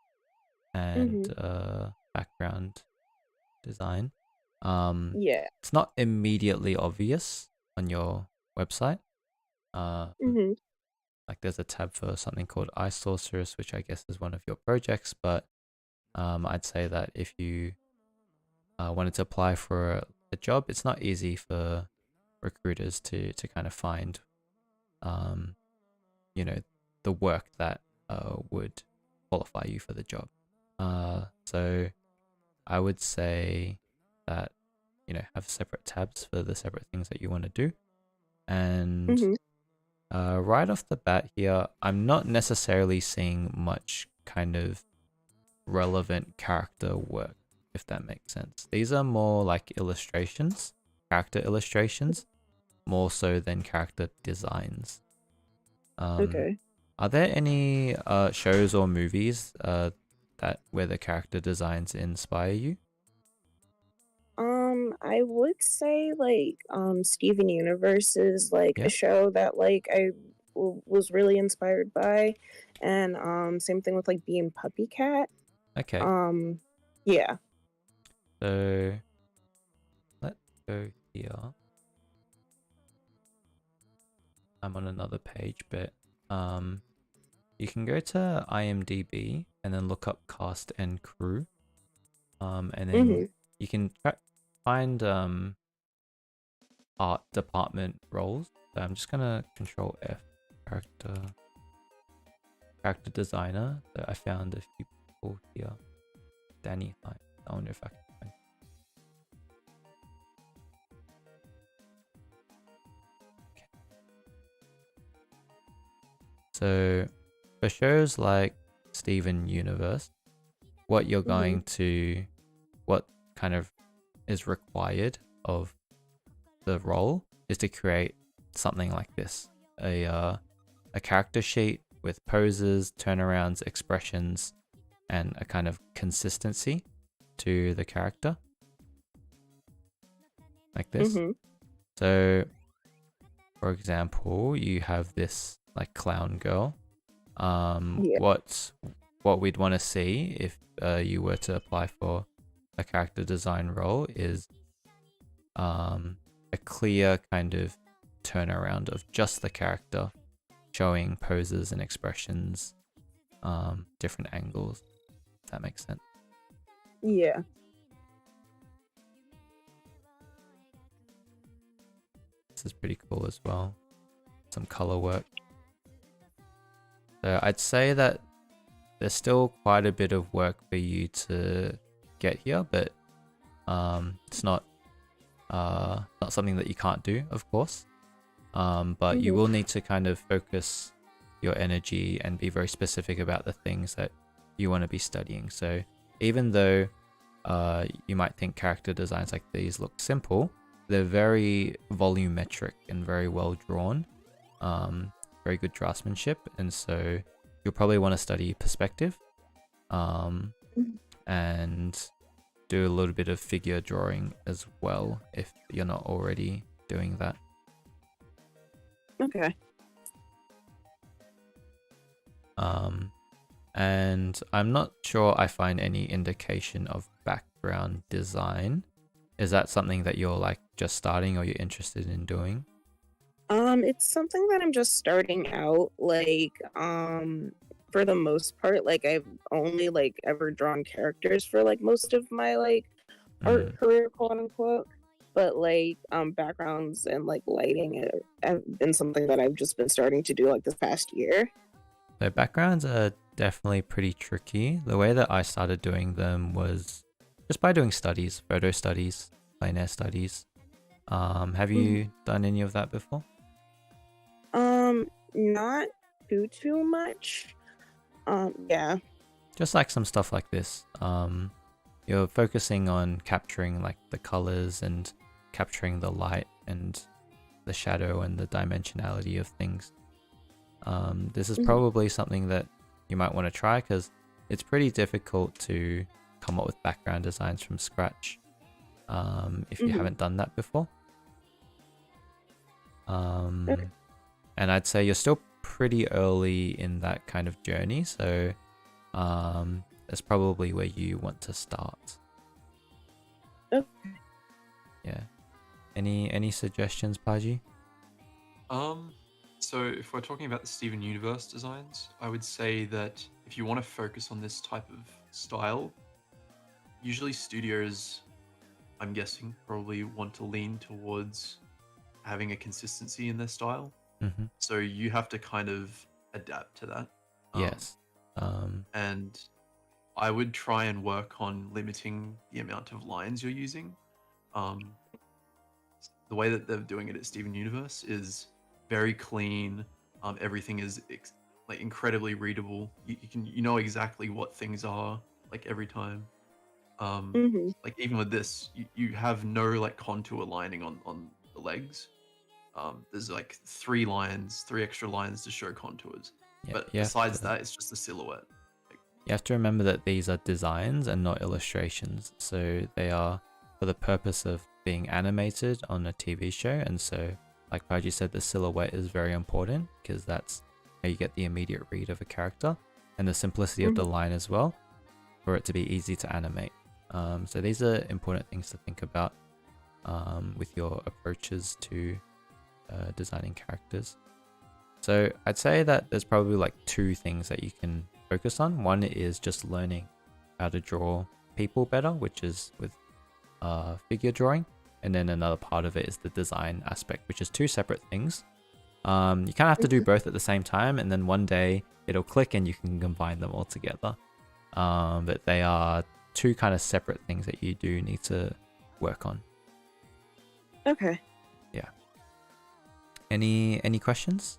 and background design. Yeah. It's not immediately obvious on your website. Like there's a tab for something called iSorceress, which I guess is one of your projects, but I'd say that if you wanted to apply for a job, it's not easy for recruiters to kind of find you know, the work that would qualify you for the job. So I would say that, you know, have separate tabs for the separate things that you want to do. And right off the bat here, I'm not necessarily seeing much kind of relevant character work, if that makes sense. These are more like illustrations, character illustrations, more so than character designs. Okay. Are there any shows or movies that where the character designs inspire you? I would say like Steven Universe is like Yeah. a show that like I was really inspired by, and same thing with like Being Puppy Cat. Okay. Yeah. So let's go here. I'm on another page, but you can go to IMDb and then look up cast and crew. And then you can find art department roles. So I'm just gonna Control F, character designer. So I found a few people here. Danny Hines. I wonder if I can find. Okay. So for shows like Steven Universe, what you're going to, what kind of is required of the role is to create something like this, a character sheet with poses, turnarounds, expressions, and a kind of consistency to the character, like this. So, for example, you have this like clown girl. What we'd want to see if you were to apply for a character design role is a clear kind of turnaround of just the character, showing poses and expressions, different angles, if that makes sense. Yeah. This is pretty cool as well. Some color work. So I'd say that there's still quite a bit of work for you to get here, but it's not something that you can't do, of course. But you will need to kind of focus your energy and be very specific about the things that you want to be studying. So even though you might think character designs like these look simple, they're very volumetric and very well drawn, very good draftsmanship, and so you'll probably want to study perspective and do a little bit of figure drawing as well if you're not already doing that. Okay. And I'm not sure I find any indication of background design. Is that something that you're like just starting or you're interested in doing? It's something that I'm just starting out, like, for the most part, like, I've only, like, ever drawn characters for, like, most of my, like, art career, quote unquote, but, like, backgrounds and, like, lighting have been something that I've just been starting to do, like, this past year. So backgrounds are definitely pretty tricky. The way that I started doing them was just by doing studies, photo studies, plein air studies. Have you done any of that before? Not too much. Yeah. Just like some stuff like this. You're focusing on capturing like the colors and capturing the light and the shadow and the dimensionality of things. This is probably something that you might want to try because it's pretty difficult to come up with background designs from scratch if you haven't done that before. And I'd say you're still pretty early in that kind of journey, so that's probably where you want to start. Okay. Yeah. Any suggestions, Paji? So if we're talking about the Steven Universe designs, I would say that if you want to focus on this type of style, usually studios, I'm guessing, probably want to lean towards having a consistency in their style. So you have to kind of adapt to that. Yes. And I would try and work on limiting the amount of lines you're using. The way that they're doing it at Steven Universe is very clean. Everything is like incredibly readable. You know exactly what things are like every time. Like even with this, you have no like contour lining on the legs. There's like 3 extra lines to show contours. Yeah, but besides that, it's just a silhouette. You have to remember that these are designs and not illustrations. So they are for the purpose of being animated on a TV show. And so, like Paji said, the silhouette is very important because that's how you get the immediate read of a character and the simplicity of the line as well for it to be easy to animate. So these are important things to think about with your approaches to designing characters. So I'd say that there's probably like 2 things that you can focus on. One is just learning how to draw people better, which is with figure drawing, and then another part of it is the design aspect, which is 2 separate things. You kind of have to do both at the same time, and then one day it'll click and you can combine them all together. But they are 2 kind of separate things that you do need to work on. Okay. Yeah. Any questions?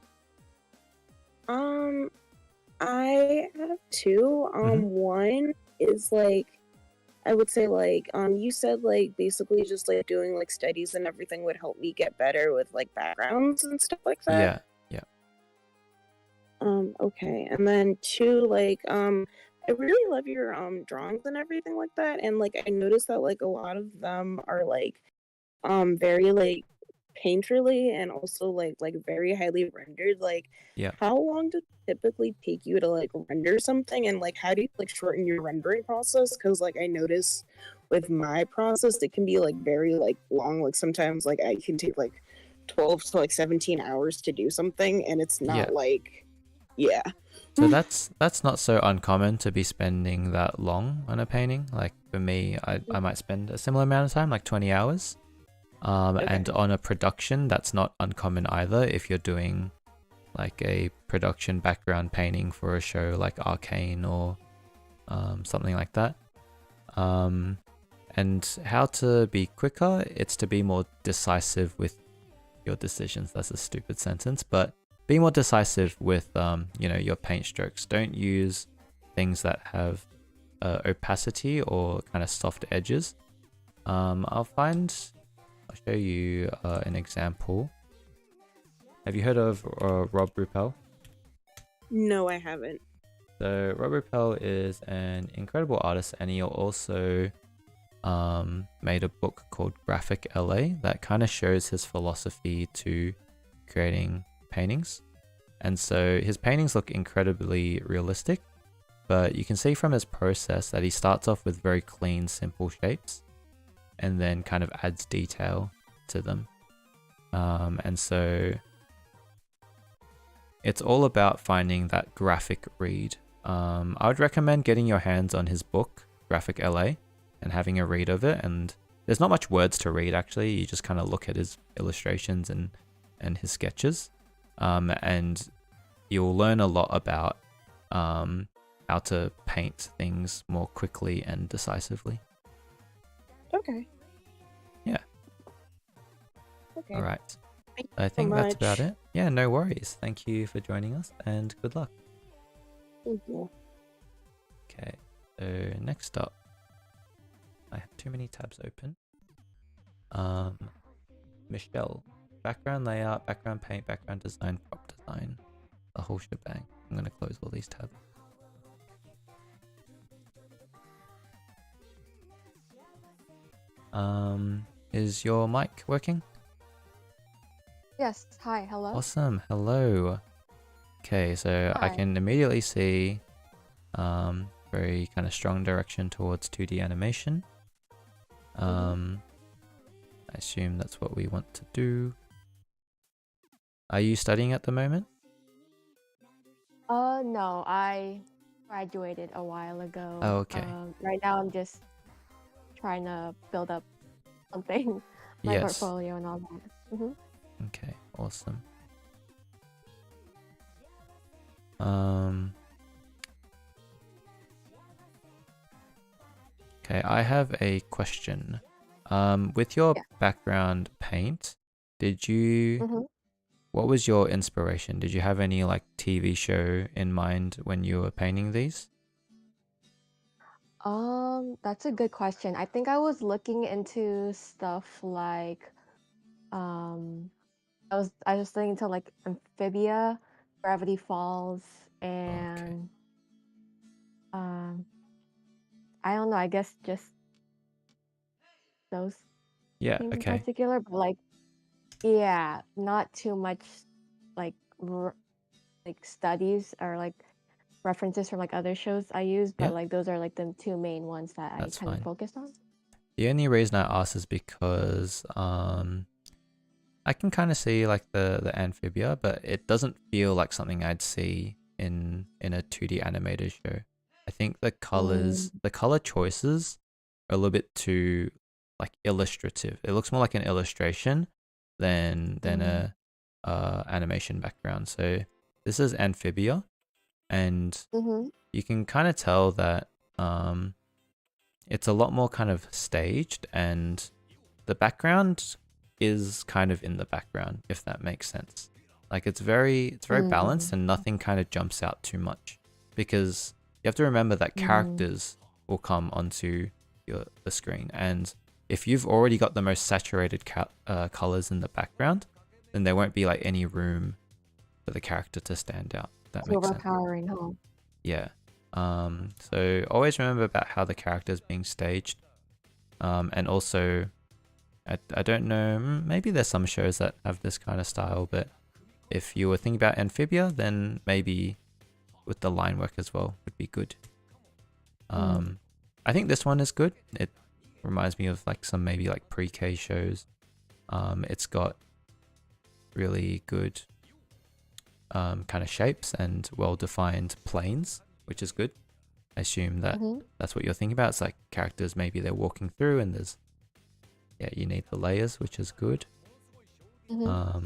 I have 2. One is like, I would say like you said like basically just like doing like studies and everything would help me get better with like backgrounds and stuff like that. Yeah, yeah. Okay. And then two, like I really love your drawings and everything like that. And like I noticed that like a lot of them are like very like painterly and also like very highly rendered. Like Yeah. how long does it typically take you to like render something, and like how do you like shorten your rendering process? Because like I notice with my process it can be like very like long. Like sometimes like I can take like 12 to like 17 hours to do something, and it's not Yeah. like yeah. So that's not so uncommon to be spending that long on a painting. Like for me, I might spend a similar amount of time, like 20 hours. And on a production, that's not uncommon either. If you're doing like a production background painting for a show like Arcane or something like that. And how to be quicker, it's to be more decisive with your decisions. That's a stupid sentence, but be more decisive with you know, your paint strokes. Don't use things that have opacity or kind of soft edges. I'll show you an example. Have you heard of Rob Ruppel? No, I haven't. So Rob Ruppel is an incredible artist, and he also made a book called Graphic LA that kind of shows his philosophy to creating paintings. And so his paintings look incredibly realistic, but you can see from his process that he starts off with very clean, simple shapes and then kind of adds detail to them. And so it's all about finding that graphic read. I would recommend getting your hands on his book, Graphic LA, and having a read of it. And there's not much words to read, actually. You just kind of look at his illustrations and his sketches. And you'll learn a lot about how to paint things more quickly and decisively. Okay. Yeah. Okay. All right. Thank I you think so that's about much. it. Yeah, no worries. Thank you for joining us and good luck. Thank you. Okay, so next up, I have too many tabs open. Michelle, background layout, background paint, background design, prop design, the whole shebang. I'm gonna close all these tabs. Is your mic working? Yes. Hi. Hello. Awesome. Hello. Okay, so I Hi. can immediately see very kind of strong direction towards 2D animation. I assume that's what we want to do. Are you studying at the moment? No. I graduated a while ago. Oh, okay. Right now I'm just trying to build up something, my Yes. portfolio and all that. Okay, awesome. Okay, I have a question. With your background paint, did you what was your inspiration? Did you have any like TV show in mind when you were painting these? That's a good question. I think I was looking into stuff like, I was thinking to like Amphibia, Gravity Falls, and I don't know. I guess just those Yeah, things in okay. particular, but like, yeah, not too much like like studies or like references from like other shows I use, but Yeah. like those are like the two main ones that That's I kind fine. of focused on. The only reason I ask is because I can kind of see like the amphibia, but it doesn't feel like something I'd see in a 2D animated show. I think the colors, the color choices are a little bit too like illustrative. It looks more like an illustration than a animation background. So this is amphibia, and you can kind of tell that it's a lot more kind of staged, and the background is kind of in the background, if that makes sense. Like it's very balanced and nothing kind of jumps out too much, because you have to remember that characters will come onto the screen. And if you've already got the most saturated colors in the background, then there won't be like any room for the character to stand out. That It's makes sense. overpowering, huh? Yeah. So always remember about how the character is being staged. And also, I don't know, maybe there's some shows that have this kind of style, but if you were thinking about Amphibia, then maybe with the line work as well would be good. I think this one is good. It reminds me of like some maybe like pre-K shows. It's got really good kind of shapes and well-defined planes, which is good. I assume that that's what you're thinking about. It's like characters, maybe they're walking through and there's, yeah, you need the layers, which is good. Yeah.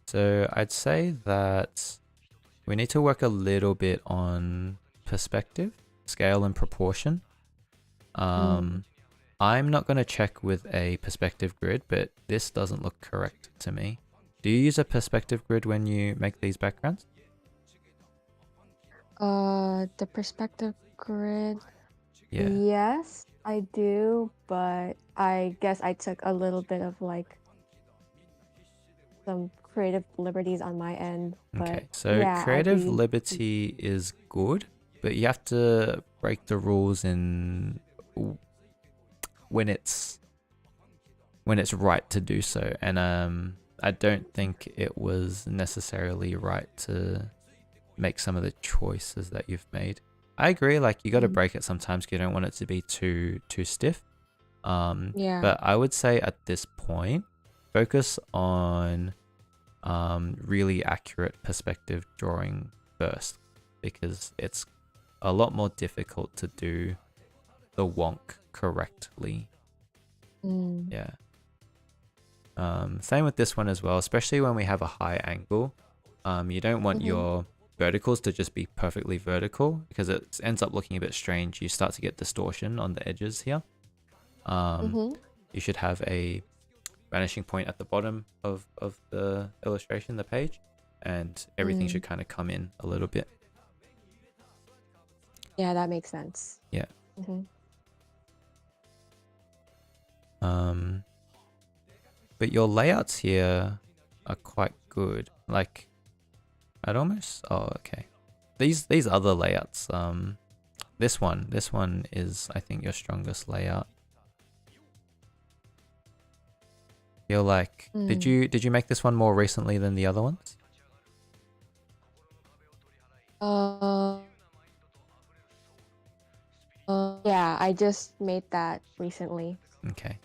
So I'd say that we need to work a little bit on perspective, scale, and proportion. I'm not going to check with a perspective grid, but this doesn't look correct to me. Do you use a perspective grid when you make these backgrounds? The perspective grid. Yeah. Yes, I do, but I guess I took a little bit of like some creative liberties on my end. But Okay, so yeah, creative liberty is good, but you have to break the rules in when it's right to do so. And I don't think it was necessarily right to make some of the choices that you've made. I agree, like you got to break it sometimes because you don't want it to be too stiff. Yeah. But I would say at this point, focus on really accurate perspective drawing first, because it's a lot more difficult to do the wonk correctly. Yeah. Same with this one as well, especially when we have a high angle. You don't want your verticals to just be perfectly vertical because it ends up looking a bit strange. You start to get distortion on the edges here. You should have a vanishing point at the bottom of the illustration, the page, and everything should kind of come in a little bit. Yeah, that makes sense. Yeah. But your layouts here are quite good. Like, I'd almost, oh, okay. These other layouts, this one is, I think, your strongest layout. Feel like, did you make this one more recently than the other ones? Yeah, I just made that recently. Okay.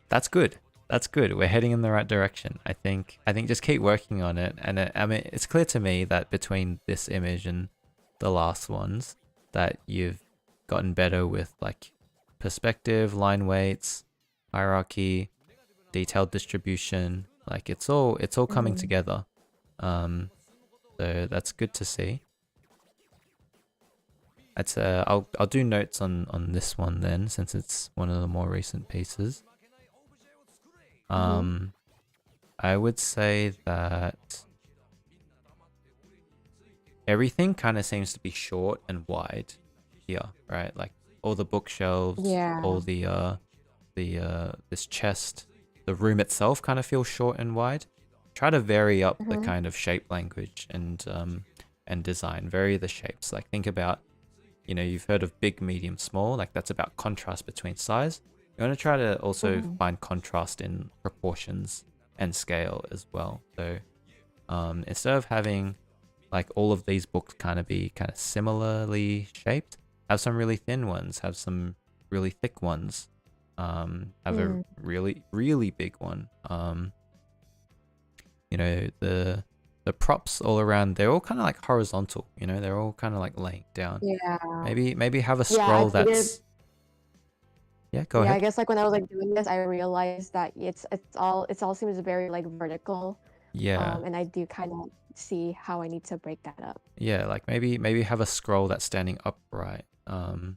That's good. That's good. We're heading in the right direction. I think just keep working on it. And I mean, it's clear to me that between this image and the last ones that you've gotten better with like perspective, line weights, hierarchy, detailed distribution. Like it's all coming together. So that's good to see. I'll do notes on this one then, since it's one of the more recent pieces. I would say that everything kind of seems to be short and wide here, right? Like all the bookshelves, all the this chest, the room itself kind of feels short and wide. Try to vary up the kind of shape language and design. Vary the shapes. Like think about, you know, you've heard of big, medium, small. Like that's about contrast between size. You want to try to also find contrast in proportions and scale as well. So instead of having like all of these books kind of be kind of similarly shaped, have some really thin ones, have some really thick ones, have a really, really big one. You know, the props all around, they're all kind of like horizontal, you know, they're all kind of like laying down. Yeah. Maybe have a scroll that's... Yeah, go ahead. I guess like when I was like doing this, I realized that it all seems very like vertical. Yeah. And I do kind of see how I need to break that up. Yeah, like maybe have a scroll that's standing upright. And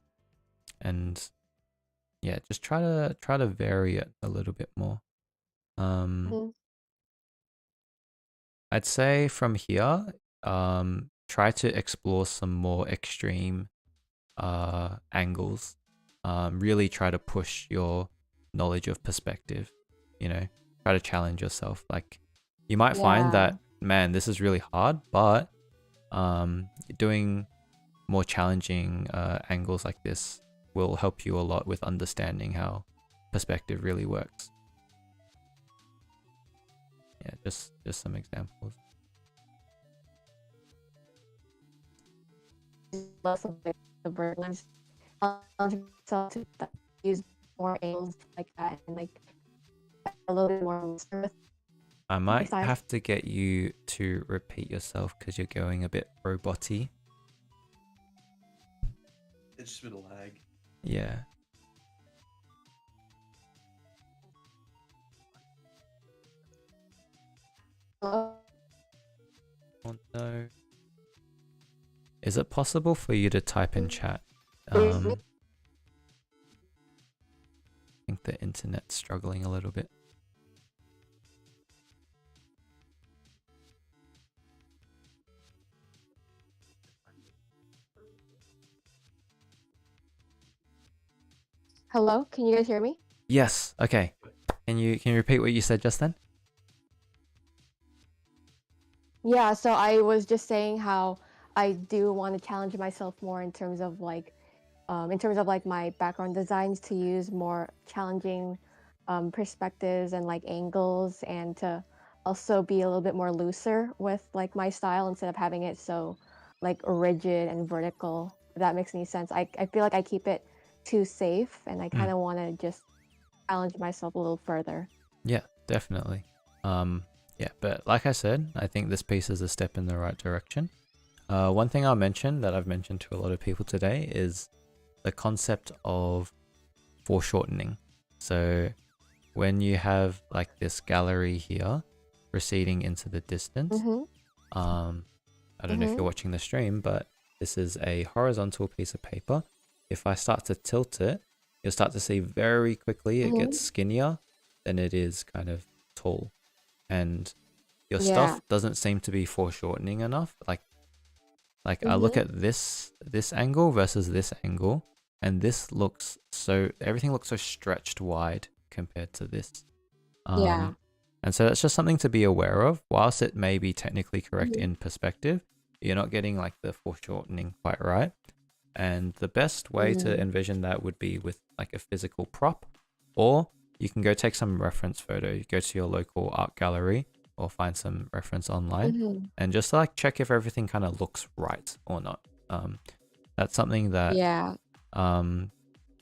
yeah, just try to vary it a little bit more. I'd say from here, try to explore some more extreme angles. Really try to push your knowledge of perspective, you know, try to challenge yourself. Like you might find that, man, this is really hard, but doing more challenging angles like this will help you a lot with understanding how perspective really works. Yeah, just some examples. Lots of the Berlin's to use more angles like that and like a little bit more with. I might have to get you to repeat yourself because you're going a bit robot-y. It's just been a lag. Yeah. Oh no. Is it possible for you to type in chat? I think the internet's struggling a little bit. Hello, can you guys hear me? Yes. Okay. Can you repeat what you said just then? Yeah, so I was just saying how I do want to challenge myself more in terms of like my background designs to use more challenging perspectives and like angles, and to also be a little bit more looser with like my style instead of having it so like rigid and vertical. If that makes any sense. I feel like I keep it too safe, and I kind of want to just challenge myself a little further. Yeah, definitely. Yeah, but like I said, I think this piece is a step in the right direction. One thing I'll mention that I've mentioned to a lot of people today is the concept of foreshortening. So when you have like this gallery here receding into the distance, I don't know if you're watching the stream, but this is a horizontal piece of paper. If I start to tilt it, you'll start to see very quickly it gets skinnier than it is kind of tall. And your stuff doesn't seem to be foreshortening enough. Like I look at this angle versus this angle, and this looks so, everything looks so stretched wide compared to this. And so that's just something to be aware of. Whilst it may be technically correct in perspective, you're not getting like the foreshortening quite right. And the best way to envision that would be with like a physical prop, or you can go take some reference photo, go to your local art gallery or find some reference online and just like check if everything kind of looks right or not. That's something that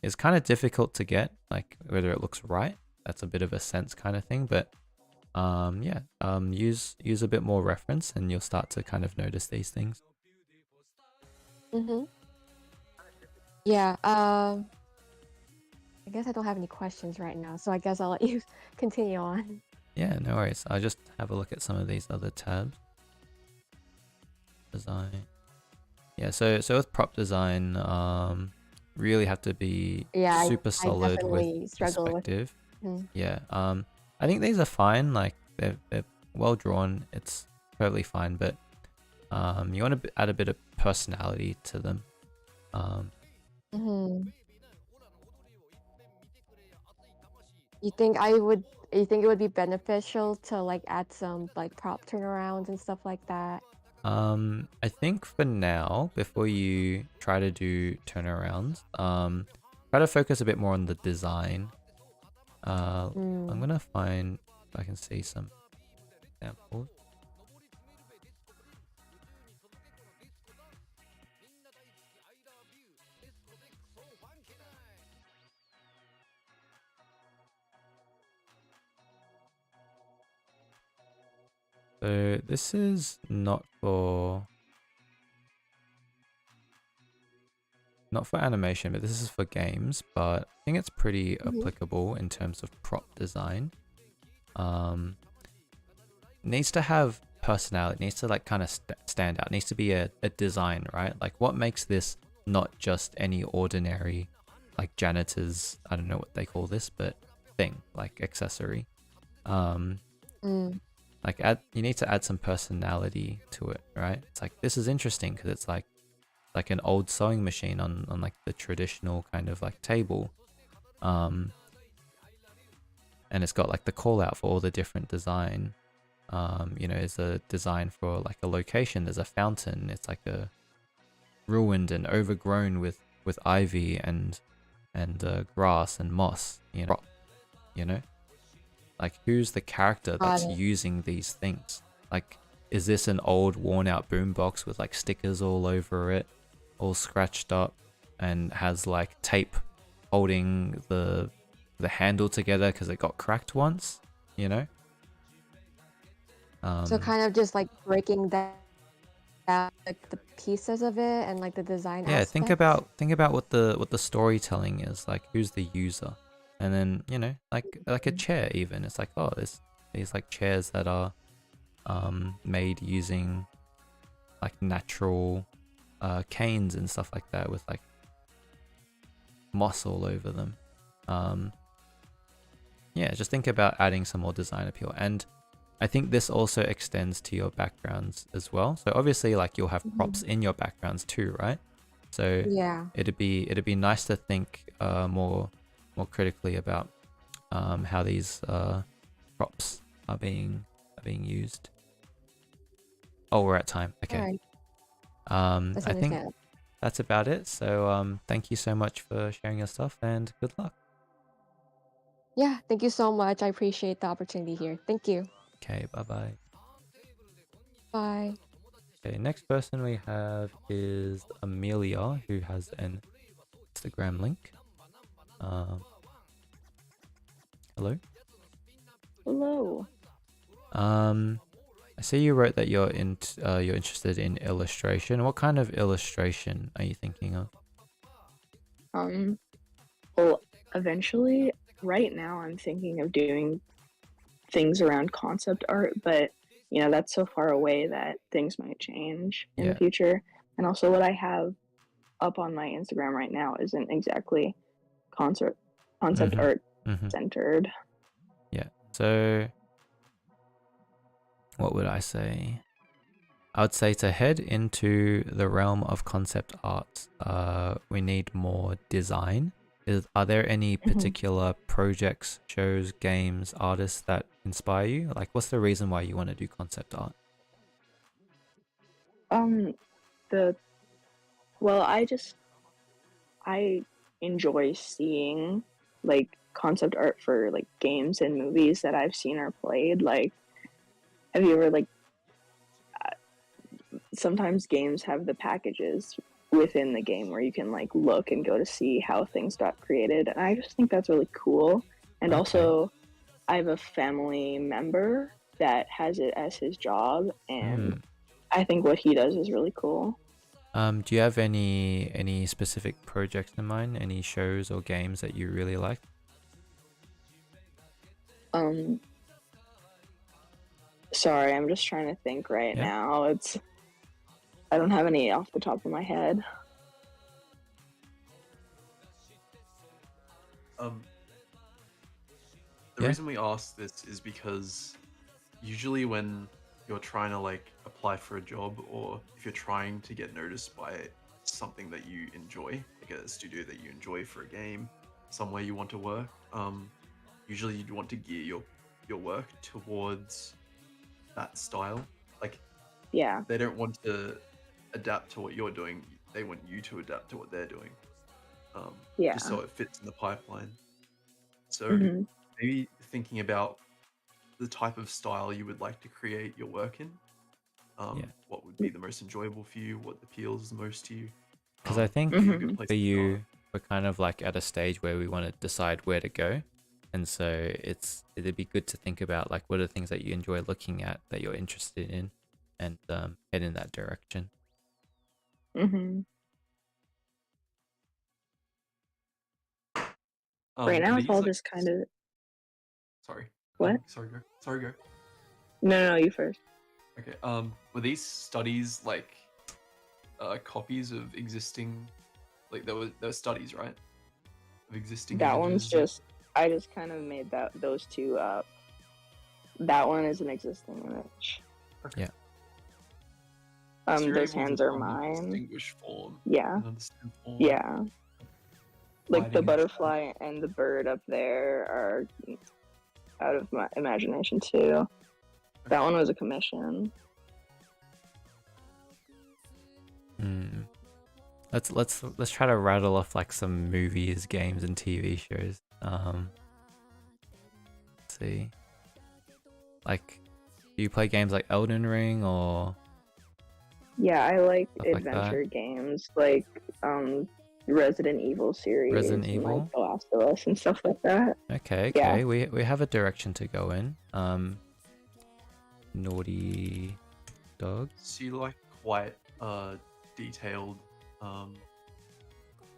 is kind of difficult to get, like whether it looks right. That's a bit of a sense kind of thing, but use a bit more reference and you'll start to kind of notice these things. Yeah, I guess I don't have any questions right now, so I guess I'll let you continue on. Yeah, no worries. I'll just have a look at some of these other tabs. Design. Yeah, so with prop design, really have to be super solid with perspective. Yeah, I think these are fine. Like they're well drawn. It's totally fine, but you want to add a bit of personality to them. You think it would be beneficial to like add some like prop turnarounds and stuff like that? I think for now, before you try to do turnarounds, try to focus a bit more on the design. I'm gonna find if I can see some examples. So this is not for animation, but this is for games, but I think it's pretty applicable in terms of prop design. Needs to have personality, it needs to like kind of stand out, it needs to be a design, right? Like what makes this not just any ordinary like janitor's, I don't know what they call this, but thing, like accessory. like you need to add some personality to it, right? It's like, this is interesting because it's like an old sewing machine on like the traditional kind of like table, and it's got like the call out for all the different design. You know, there's a design for like a location, there's a fountain, it's like a ruined and overgrown with ivy and grass and moss, you know, like who's the character that's using these things? Like, is this an old worn out boombox with like stickers all over it, all scratched up, and has like tape holding the handle together because it got cracked once, you know? So kind of just like breaking that like the pieces of it and like the design yeah, aspects. think about what the storytelling is, like who's the user, and then, you know, like a chair even. It's like, oh, there's these like chairs that are made using like natural canes and stuff like that with like moss all over them. Yeah, just think about adding some more design appeal. And I think this also extends to your backgrounds as well. So obviously, like, you'll have props in your backgrounds too, right? So yeah, it'd be nice to think more critically about how these props are being used. Oh, we're at time. Okay. All right. I think that's about it. So thank you so much for sharing your stuff, and good luck. Yeah, thank you so much. I appreciate the opportunity here. Thank you. Okay, bye-bye. Bye. Okay, next person we have is Amelia, who has an Instagram link. Hello? Hello. I see you wrote that you're interested in illustration. What kind of illustration are you thinking of? Well, eventually, right now I'm thinking of doing things around concept art, but you know, that's so far away that things might change in the future. And also what I have up on my Instagram right now isn't exactly concept art centered. Yeah. So what would I say? I would say to head into the realm of concept art, we need more design. Are there any particular projects, shows, games, artists that inspire you? Like, what's the reason why you want to do concept art? I enjoy seeing like concept art for like games and movies that I've seen or played. Like, have you ever like sometimes games have the packages within the game where you can like look and go to see how things got created, and I just think that's really cool. And also I have a family member that has it as his job, and I think what he does is really cool. Do you have any specific projects in mind? Any shows or games that you really like? Sorry, I'm just trying to think right now. I don't have any off the top of my head. The reason we ask this is because usually when you're trying to like apply for a job, or if you're trying to get noticed by something that you enjoy, like a studio that you enjoy for a game, somewhere you want to work, usually you'd want to gear your work towards that style. Like, they don't want to adapt to what you're doing, they want you to adapt to what they're doing, just so it fits in the pipeline. So maybe thinking about the type of style you would like to create your work in, what would be the most enjoyable for you, what appeals the most to you. Because I think for you, we're kind of like at a stage where we want to decide where to go, and so it'd be good to think about like what are the things that you enjoy looking at, that you're interested in, and head in that direction. Right now it's all just kind of... Sorry. What? Sorry, go. No, you first. Okay. Were these studies like copies of existing, like there were studies, right? Of existing That images? one's just... I just kind of made those two up. that one is an existing image. Okay. Yeah. So you're Those able to hands are kind of mine. distinguish form Yeah. and understand form. Yeah. Like the Lighting and butterfly and the bird up there are out of my imagination too. That one was a commission. Let's try to rattle off like some movies, games, and TV shows. Let's see. Like, do you play games like Elden Ring or? Yeah, I like Stuff like adventure games like Resident Evil series, Resident and, Evil? like The Last of Us and stuff like that. Okay, Yeah. okay. We have a direction to go in. Naughty Dog. So you like quite detailed,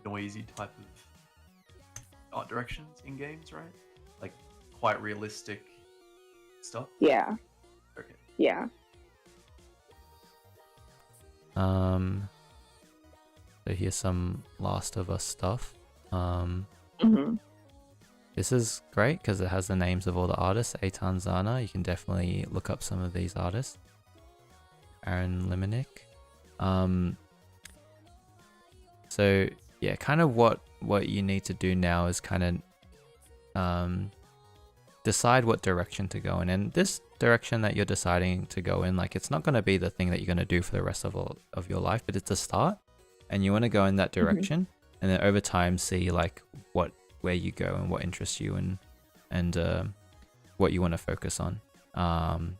noisy type of art directions in games, right? Like quite realistic stuff. Yeah. Okay. Yeah. So here's some Last of Us stuff. Mhm. This is great because it has the names of all the artists. Eitan Zana, you can definitely look up some of these artists. Aaron Limenick. So yeah, kind of what you need to do now is kind of decide what direction to go in. And this direction that you're deciding to go in, like, it's not going to be the thing that you're going to do for the rest of your life, but it's a start, and you want to go in that direction, and then over time see like where you go and what interests you and what you want to focus on.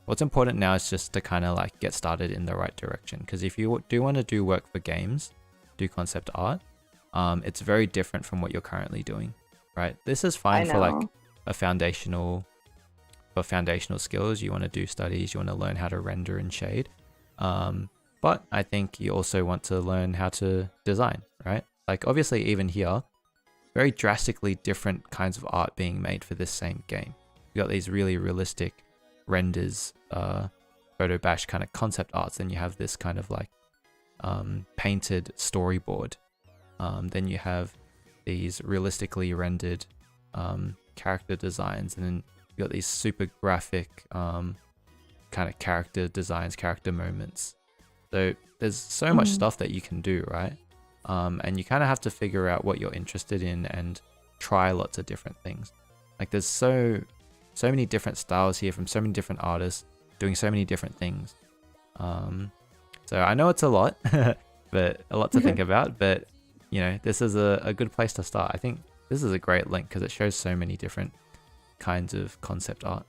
What's important now is just to kind of like get started in the right direction, because if you do want to do work for games, do concept art, it's very different from what you're currently doing, right? This is fine for like a foundational skills. You want to do studies, you want to learn how to render and shade, but I think you also want to learn how to design, right? Like obviously even here, very drastically different kinds of art being made for this same game. You got these really realistic renders, photo bash kind of concept arts, then you have this kind of like painted storyboard, then you have these realistically rendered character designs, and then you got these super graphic kind of character designs, character moments. So there's so much stuff that you can do, right? And you kind of have to figure out what you're interested in and try lots of different things. Like there's so many different styles here from so many different artists doing so many different things. So I know it's a lot, but a lot to think about, but you know, this is a good place to start. I think this is a great link because it shows so many different kinds of concept art.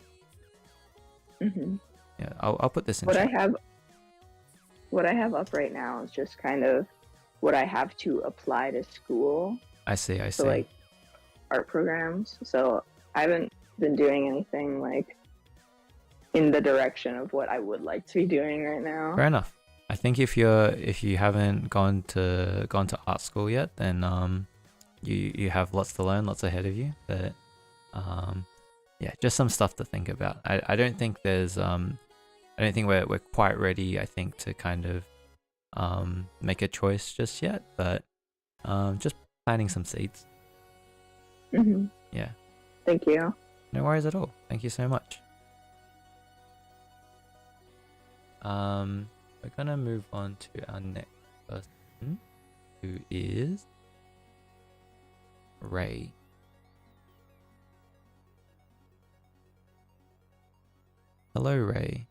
Yeah, I'll put this in chat. What I have up right now is just kind of what I have to apply to school. I see. So like art programs. So I haven't been doing anything like in the direction of what I would like to be doing right now. Fair enough. I think if you haven't gone to art school yet, then you have lots to learn, lots ahead of you. But yeah, just some stuff to think about. I don't think there's I don't think we're quite ready, I think, to kind of make a choice just yet, but just planting some seeds. Yeah. Thank you. No worries at all. Thank you so much. We're gonna move on to our next person, who is Ray. Hello, Ray.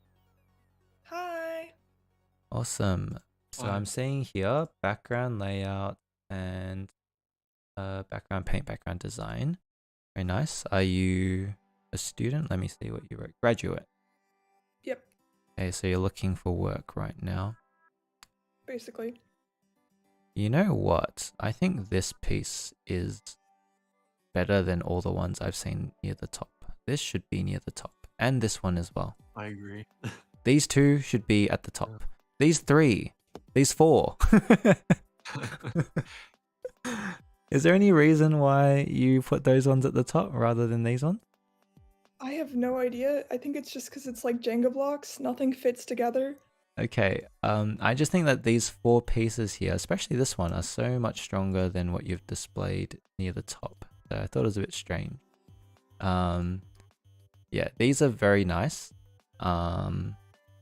Hi. Awesome. So I'm seeing here background layout and background paint, background design. Very nice. Are you a student? Let me see what you wrote. Graduate. Yep. Okay, so you're looking for work right now. Basically. You know what? I think this piece is better than all the ones I've seen near the top. This should be near the top. And this one as well. I agree. These two should be at the top. These three. These four. Is there any reason why you put those ones at the top rather than these ones? I have no idea. I think it's just because it's like Jenga blocks. Nothing fits together. Okay, I just think that these four pieces here, especially this one, are so much stronger than what you've displayed near the top. So I thought it was a bit strange. yeah, these are very nice.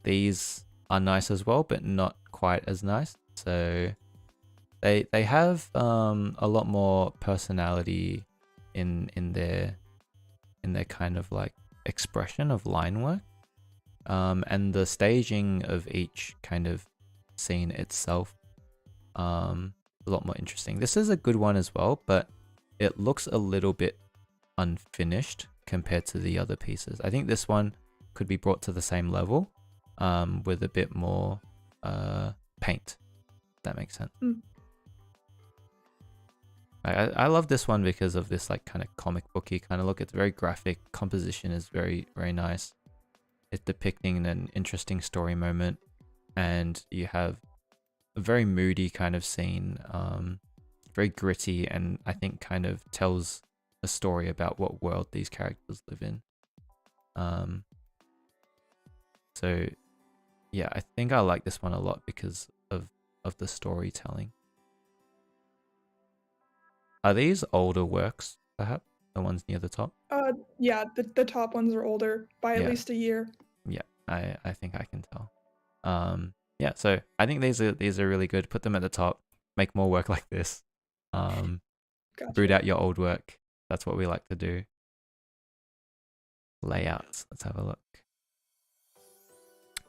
These are nice as well, but not quite as nice. So they have a lot more personality in their kind of like expression of line work. And the staging of each kind of scene itself a lot more interesting. This is a good one as well, but it looks a little bit unfinished compared to the other pieces. I think this one could be brought to the same level with a bit more paint, if that makes sense. I love this one because of this like kind of comic booky kind of look. It's very graphic. Composition is very, very nice. It's depicting an interesting story moment, and you have a very moody kind of scene, very gritty, and I think kind of tells a story about what world these characters live in. So yeah, I think I like this one a lot because of the storytelling. Are these older works, perhaps? The ones near the top? Yeah, the top ones are older by at least a year. Yeah, I think I can tell. Yeah, so I think these are really good. Put them at the top. Make more work like this. Gotcha. Root out your old work. That's what we like to do. Layouts. Let's have a look.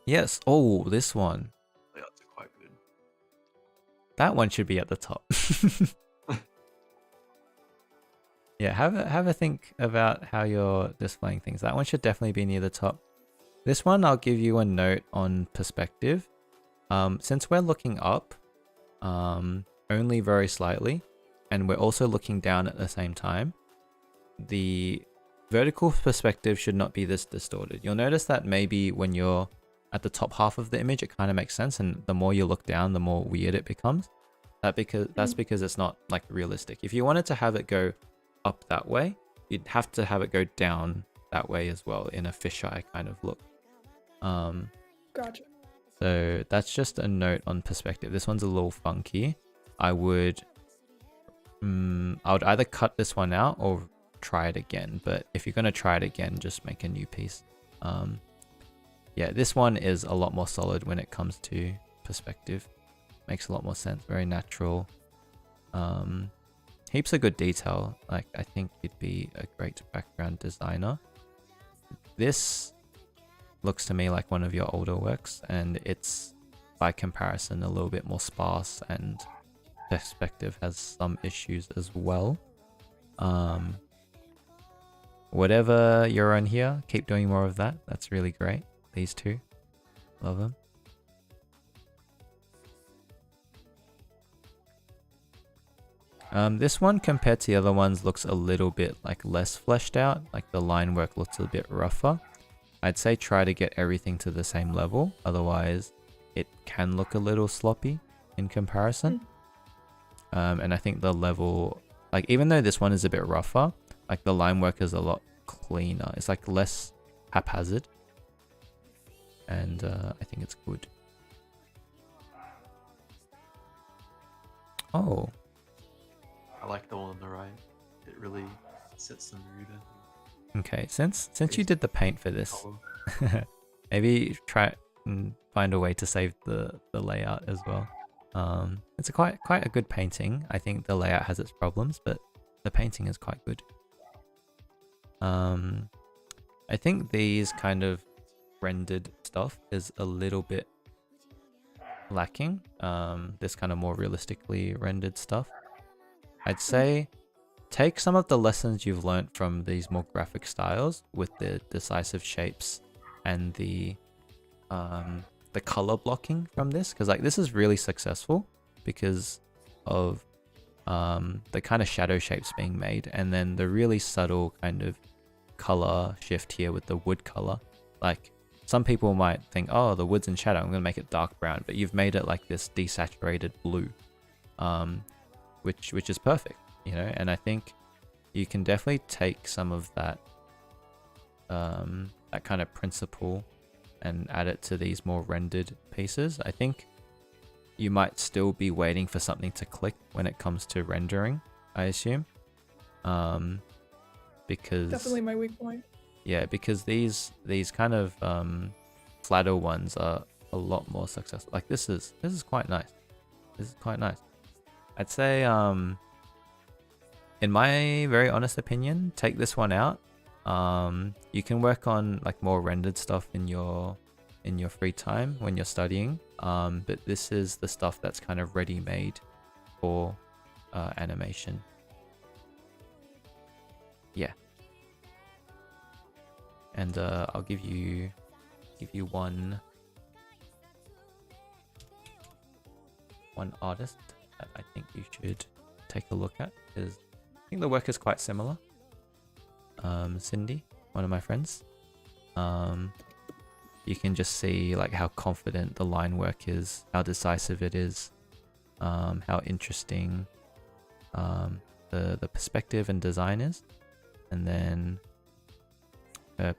Yes. Oh, this one. Layouts are quite good. That one should be at the top. Yeah, have a think about how you're displaying things. That one should definitely be near the top. This one, I'll give you a note on perspective. Since we're looking up, only very slightly, and we're also looking down at the same time, the vertical perspective should not be this distorted. You'll notice that maybe when you're at the top half of the image, it kind of makes sense, and the more you look down, the more weird it becomes. That's because it's not like realistic. If you wanted to have it go up that way, you'd have to have it go down that way as well in a fisheye kind of look. Gotcha. So that's just a note on perspective. This one's a little funky. I would either cut this one out or try it again. But if you're going to try it again, just make a new piece. Yeah, this one is a lot more solid when it comes to perspective. Makes a lot more sense. Very natural. Heaps of good detail. Like, I think you'd be a great background designer. This looks to me like one of your older works, and it's by comparison a little bit more sparse, and perspective has some issues as well. Whatever you're on here, keep doing more of that. That's really great. These two, love them. This one compared to the other ones looks a little bit like less fleshed out, like the line work looks a bit rougher. I'd say try to get everything to the same level, otherwise it can look a little sloppy in comparison. And I think the level, like even though this one is a bit rougher, like the line work is a lot cleaner. It's like less haphazard, and I think it's good. Oh. I like the one on the right. It really sets the mood. Okay, since you did the paint for this, maybe try and find a way to save the layout as well. It's a quite a good painting. I think the layout has its problems, but the painting is quite good. I think these kind of rendered stuff is a little bit lacking. This kind of more realistically rendered stuff. I'd say take some of the lessons you've learned from these more graphic styles with the decisive shapes and the color blocking from this, because like this is really successful because of the kind of shadow shapes being made, and then the really subtle kind of color shift here with the wood color. Like some people might think, oh, the wood's in shadow, I'm gonna make it dark brown, but you've made it like this desaturated blue, which is perfect, you know. And I think you can definitely take some of that that kind of principle and add it to these more rendered pieces. I think you might still be waiting for something to click when it comes to rendering, I assume. Because definitely my weak point. Yeah, because these kind of flatter ones are a lot more successful. Like this is quite nice. This is quite nice. I'd say in my very honest opinion, take this one out. You can work on like more rendered stuff in your free time when you're studying. But this is the stuff that's kind of ready made for animation. Yeah. And I'll give you one artist that I think you should take a look at, because I think the work is quite similar. Cindy, one of my friends. You can just see like how confident the line work is, how decisive it is, how interesting the perspective and design is, and then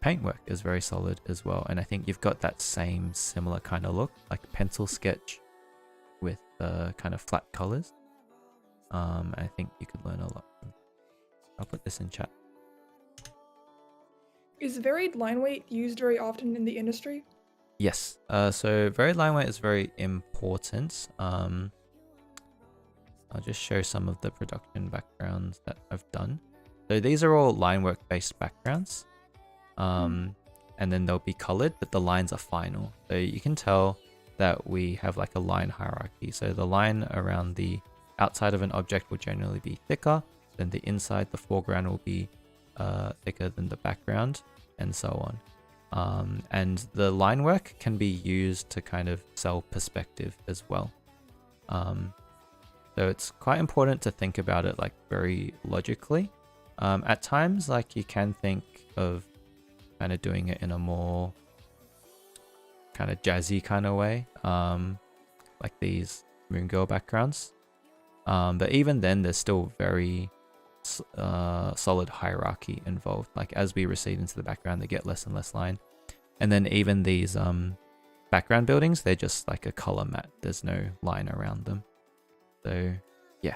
paintwork is very solid as well. And I think you've got that same similar kind of look, like pencil sketch with kind of flat colors. I think you could learn a lot. I'll put this in chat. Is varied line weight used very often in the industry? Yes. So varied line weight is very important. I'll just show some of the production backgrounds that I've done. So these are all line work based backgrounds. And then they'll be colored, but the lines are final. So you can tell that we have like a line hierarchy. So the line around the outside of an object will generally be thicker than the inside. The foreground will be thicker than the background, and so on. And the line work can be used to kind of sell perspective as well. So it's quite important to think about it like very logically. At times, like you can think of kind of doing it in a more kind of jazzy kind of way, like these Moon Girl backgrounds. But even then, there's still very solid hierarchy involved. Like as we recede into the background, they get less and less line. And then even these background buildings, they're just like a color matte. There's no line around them. So yeah.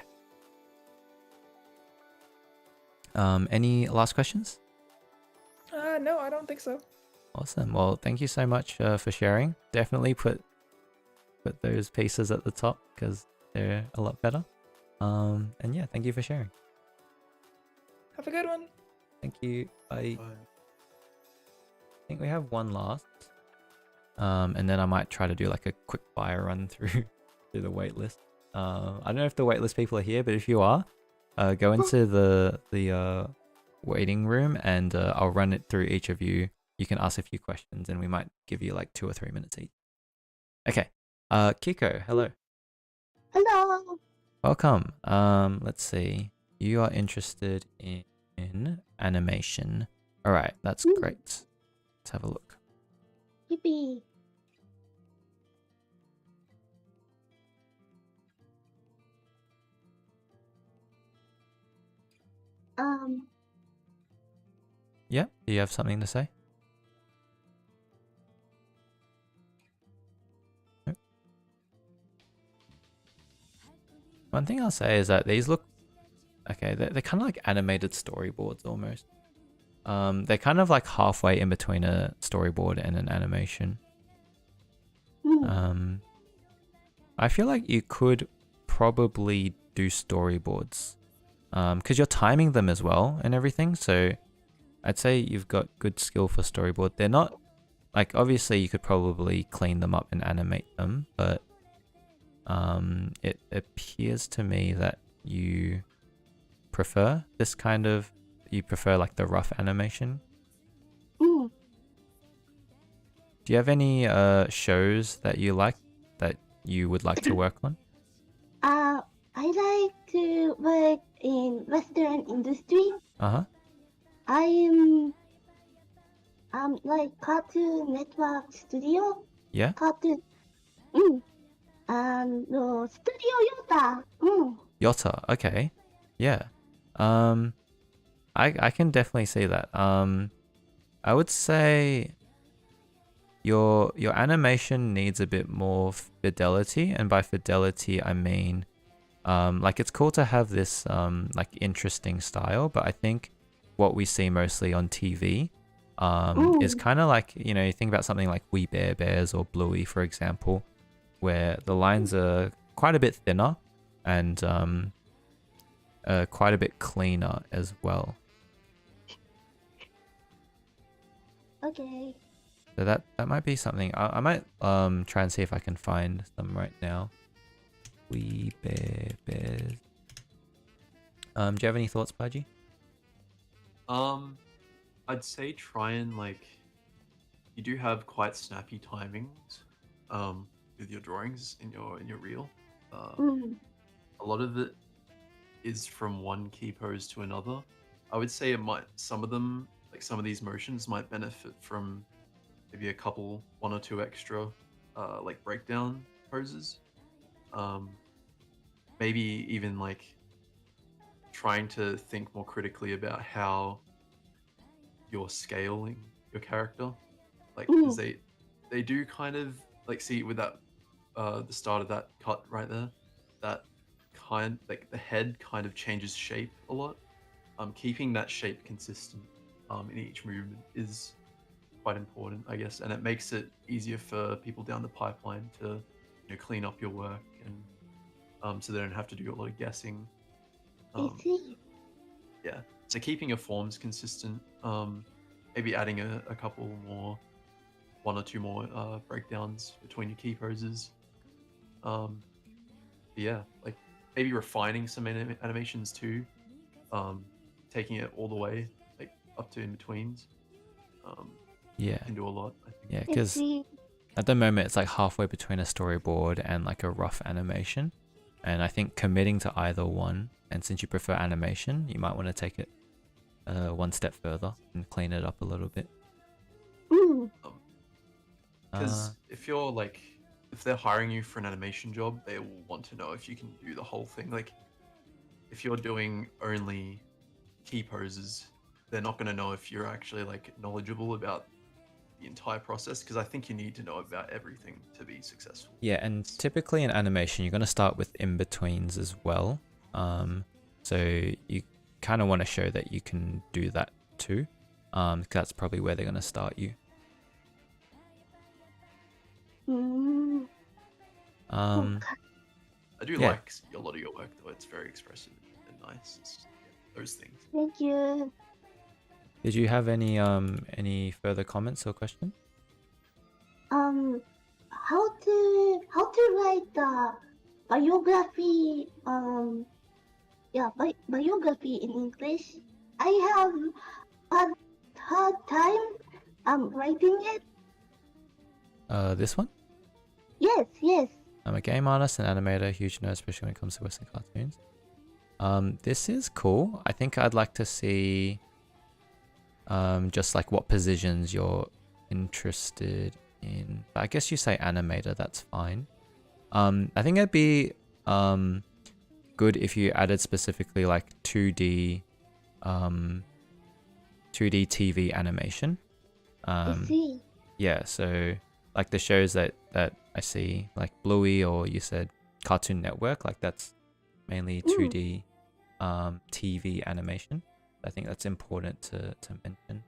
Any last questions? No, I don't think so. Awesome. Well, thank you so much for sharing. Definitely put those pieces at the top because they're a lot better. And yeah, thank you for sharing. Have a good one. Thank you. Bye. I think we have one last. And then I might try to do like a quick fire run through the waitlist. I don't know if the waitlist people are here, but if you are, go into the waiting room and I'll run it through each of you. You can ask a few questions and we might give you like 2 or 3 minutes each. Okay. Kiko, hello. Hello. Welcome. Let's see. You are interested in animation. All right, that's great. Let's have a look. Yippee. Yeah, do you have something to say? Nope. One thing I'll say is that these look okay. They're kind of like animated storyboards almost. They're kind of like halfway in between a storyboard and an animation. I feel like you could probably do storyboards because you're timing them as well and everything. So I'd say you've got good skill for storyboard. They're not like, obviously you could probably clean them up and animate them, but it appears to me that you prefer this kind of, you prefer like the rough animation. Do you have any shows that you like that you would like to work on? I like to work in Western industry. Uh-huh. I am like Cartoon Network Studio. Yeah. Cartoon. No, Studio Yota. Yota, okay. Yeah. I can definitely see that. I would say your animation needs a bit more fidelity, and by fidelity I mean like it's cool to have this like interesting style, but I think what we see mostly on TV is kind of like, you know, you think about something like We Bare Bears or Bluey, for example, where the lines are quite a bit thinner and quite a bit cleaner as well. Okay. So that might be something. I might try and see if I can find some right now. We Bare Bears. Do you have any thoughts, Paji? I'd say try and like, you do have quite snappy timings, with your drawings in your reel. A lot of it is from one key pose to another. I would say some of them, like some of these motions might benefit from maybe one or two extra, like breakdown poses. Maybe even like trying to think more critically about how you're scaling your character, like because they do kind of like, see with that the start of that cut right there, that kind, like the head kind of changes shape a lot. Keeping that shape consistent in each movement is quite important, I guess, and it makes it easier for people down the pipeline to, you know, clean up your work, and so they don't have to do a lot of guessing. Yeah, so keeping your forms consistent, maybe adding a couple more, one or two more breakdowns between your key poses. Yeah, like maybe refining some animations too, taking it all the way, like up to in betweens. Yeah, can do a lot, I think. Yeah, because at the moment it's like halfway between a storyboard and like a rough animation, and I think committing to either one, and since you prefer animation, you might want to take it one step further and clean it up a little bit. Because if they're hiring you for an animation job, they will want to know if you can do the whole thing. Like, if you're doing only key poses, they're not going to know if you're actually like knowledgeable about the entire process, because I think you need to know about everything to be successful. Yeah, and typically in animation, you're going to start with in-betweens as well. So you kind of want to show that you can do that too. That's probably where they're going to start you. I do like a lot of your work, though. It's very expressive and nice. Those things. Thank you. Did you have any further comments or questions? How to write the biography? Biography in English. I have a hard time writing it. This one? Yes. I'm a game artist and animator, huge nerd, especially when it comes to Western cartoons. This is cool. I think I'd like to see just like what positions you're interested in. I guess you say animator, that's fine. I think it'd be good if you added specifically like 2D 2D TV animation. I see. Yeah, so like the shows that I see, like Bluey, or you said Cartoon Network, like that's mainly 2D TV animation. I think that's important to mention.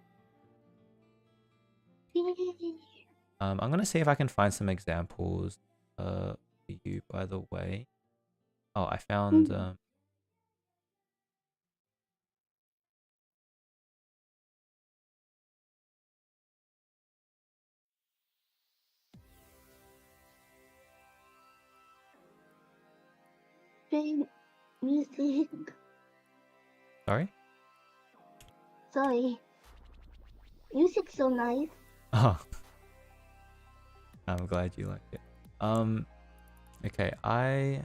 I'm gonna see if I can find some examples for you, by the way. Oh, I found Music. Sorry. Music's so nice. Oh, I'm glad you like it. Okay, I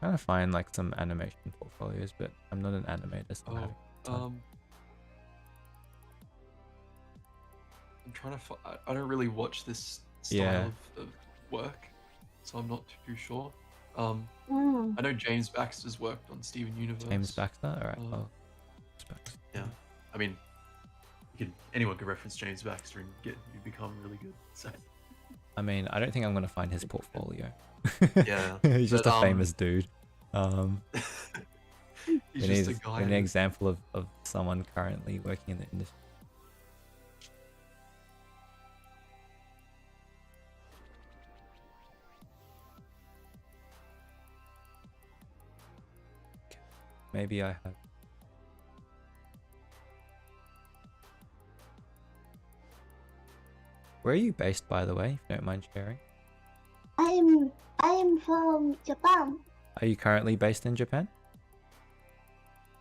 trying to find like some animation portfolios, but I'm not an animator, so I'm trying to. I don't really watch this style of work, so I'm not too sure. I know James Baxter's worked on Steven Universe. James Baxter, all right. Yeah, I mean, anyone could reference James Baxter and you become really good. So. I mean, I don't think I'm gonna find his portfolio. Yeah, He's just a famous dude. He's we just need, a guy. we need an example of someone currently working in the industry. Maybe I have. Where are you based, by the way, if you don't mind sharing? I am from Japan. Are you currently based in Japan?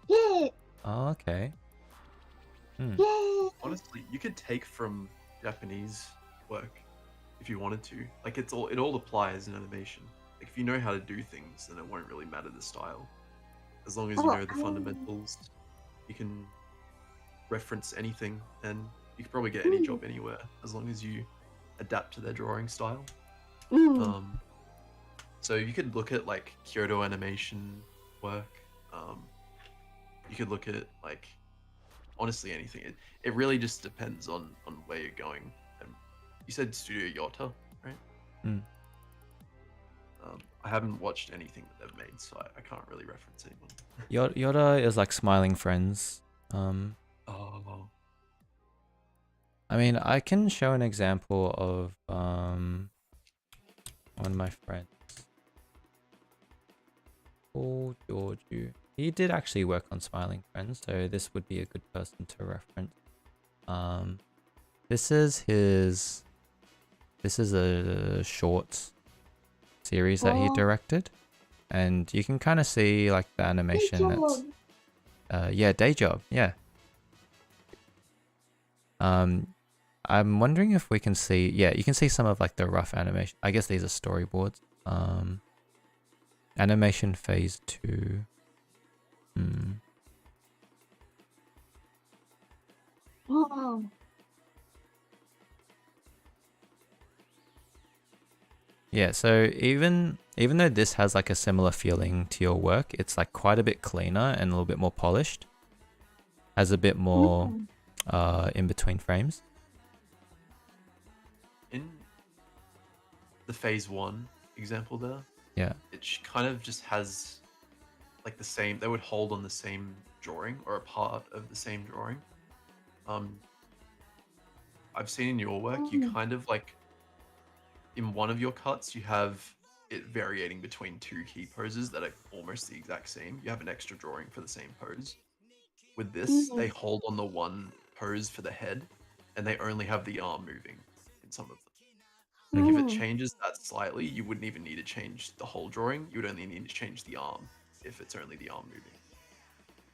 Yeah. Oh, okay. Yeah. Honestly, you could take from Japanese work if you wanted to. Like it all applies in animation. Like if you know how to do things, then it won't really matter the style. As long as you know the fundamentals, you can reference anything, and you could probably get any job anywhere as long as you adapt to their drawing style. So you could look at like Kyoto animation work. You could look at like honestly anything. It really just depends on where you're going. And you said Studio Yota, right? I haven't watched anything that they've made, so I can't really reference anyone. Yoda is like Smiling Friends. Oh. I mean, I can show an example of one of my friends. Paul Georgiou. He did actually work on Smiling Friends, so this would be a good person to reference. This is a short series that he directed, and you can kind of see like the animation that's yeah, Day Job, yeah. I'm wondering if we can see, yeah, you can see some of like the rough animation. I guess these are storyboards. Animation phase 2. Oh. Yeah, so even though this has like a similar feeling to your work, it's like quite a bit cleaner and a little bit more polished. Has a bit more in between frames. In the phase 1 example there, Yeah. it kind of just has like the same, they would hold on the same drawing or a part of the same drawing. I've seen in your work, you kind of like, in one of your cuts, you have it varying between 2 key poses that are almost the exact same. You have an extra drawing for the same pose. With this, they hold on the one pose for the head, and they only have the arm moving in some of them. Like if it changes that slightly, you wouldn't even need to change the whole drawing. You would only need to change the arm if it's only the arm moving.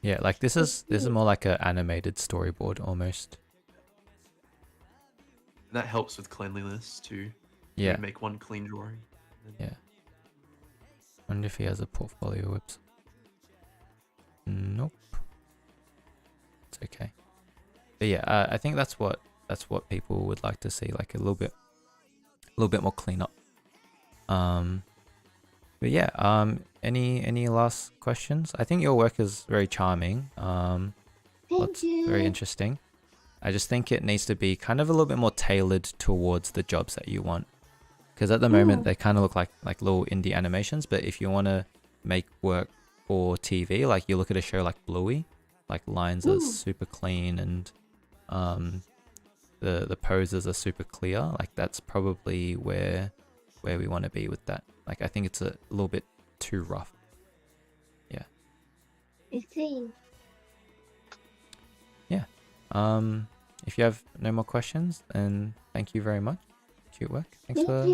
Yeah, like this is more like an animated storyboard almost. And that helps with cleanliness too. Yeah. You make one clean drawing. Yeah. Wonder if he has a portfolio website. Nope. It's okay. But yeah, I think that's what people would like to see, like a little bit more cleanup. But yeah, any last questions? I think your work is very charming. Thank you. Very interesting. I just think it needs to be kind of a little bit more tailored towards the jobs that you want. Because at the moment they kind of look like little indie animations, but if you want to make work for TV, like you look at a show like Bluey, like lines are super clean and the poses are super clear, like that's probably where we want to be with that. Like I think it's a little bit too rough. Yeah. I see. Yeah. If you have no more questions, then thank you very much. Cute work. Thanks for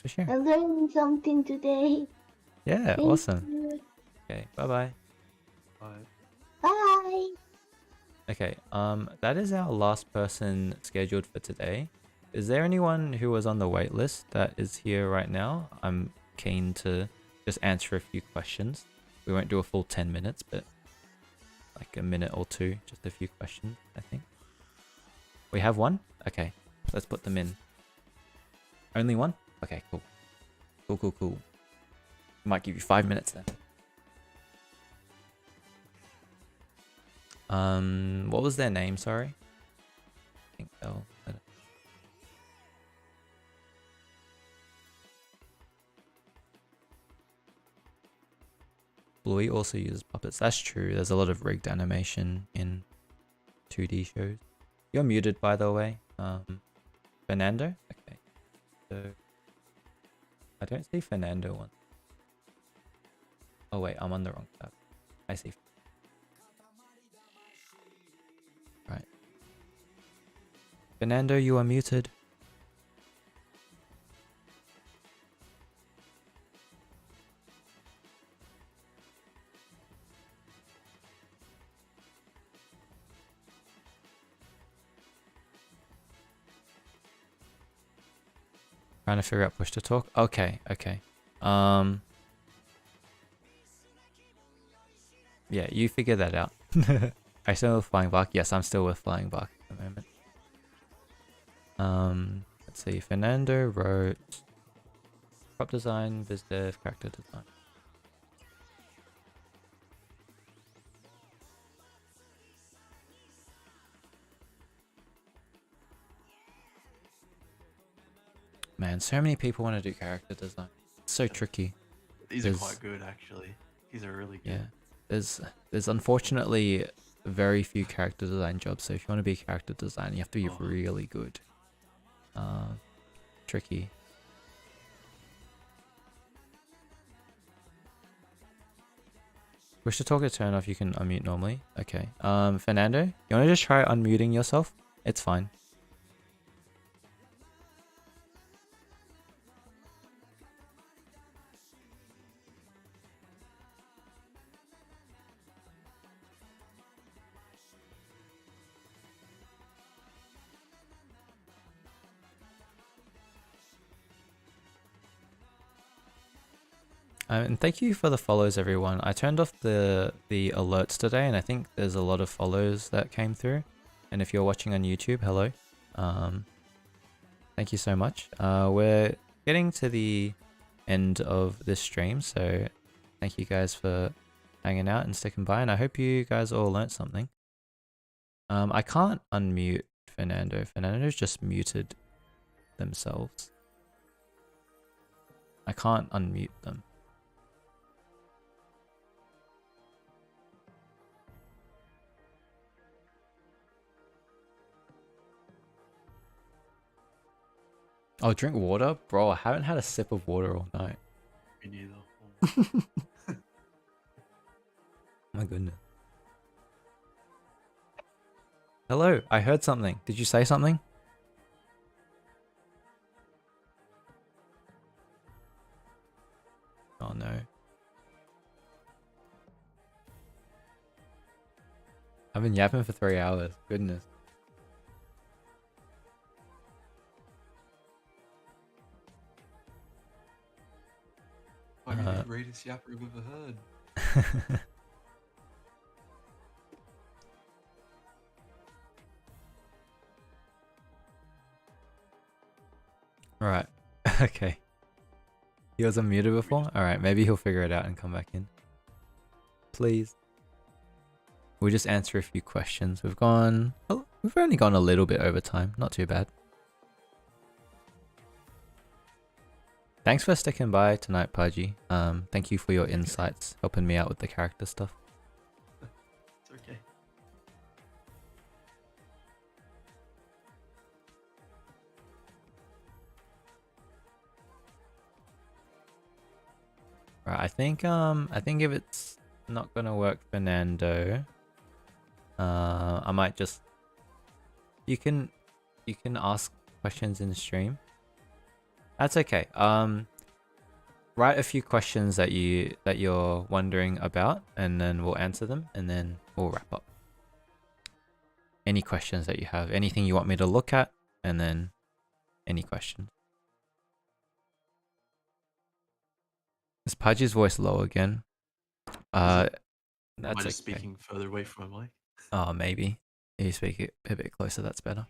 sharing. I learned something today. Yeah, Thank awesome. you. Okay, bye-bye. Bye. Bye. Okay, that is our last person scheduled for today. Is there anyone who was on the wait list that is here right now? I'm keen to just answer a few questions. We won't do a full 10 minutes, but like a minute or two, just a few questions, I think. We have one? Okay, let's put them in. Only one? Okay, cool. Cool. Might give you 5 minutes then. What was their name, sorry? I think they'll let it. Bluey also uses puppets. That's true. There's a lot of rigged animation in 2D shows. You're muted, by the way. Fernando? Okay. So I don't see Fernando one. Oh wait, I'm on the wrong tab. I see. Right. Fernando, you are muted. Trying to figure out push to talk. Okay, okay. Yeah, you figure that out. I still with Flying Bark. Yes, I'm still with Flying Bark at the moment. Let's see. Fernando wrote prop design, biz dev, character design. Man, so many people want to do character design. It's so tricky. These are quite good, actually. These are really good. Yeah, there's unfortunately very few character design jobs. So if you want to be a character designer, you have to be really good. Tricky. Wish to talk at turn off. You can unmute normally. Okay. Fernando, you want to just try unmuting yourself? It's fine. And thank you for the follows, everyone. I turned off the alerts today, and I think there's a lot of follows that came through. And if you're watching on YouTube, hello. Thank you so much. We're getting to the end of this stream, so thank you guys for hanging out and sticking by, and I hope you guys all learnt something. I can't unmute Fernando. Fernando's just muted themselves. I can't unmute them. Oh, drink water? Bro, I haven't had a sip of water all night. Me neither. My goodness. Hello, I heard something. Did you say something? Oh no. I've been yapping for 3 hours. Goodness. Might be the greatest yapper I've ever heard. Right. Okay. He was unmuted before? Alright, maybe he'll figure it out and come back in. Please. We'll just answer a few questions. We've only gone a little bit over time. Not too bad. Thanks for sticking by tonight, Pudgy. Thank you for your insights, helping me out with the character stuff. It's okay. Right, I think if it's not gonna work, Fernando, I might just you can ask questions in the stream. That's okay. Write a few questions that you're wondering about, and then we'll answer them, and then we'll wrap up. Any questions that you have, anything you want me to look at, and then any questions. Is Pudgy's voice low again? Am That's I okay. just speaking further away from my mic? Oh, maybe. If you speak it a bit closer, that's better.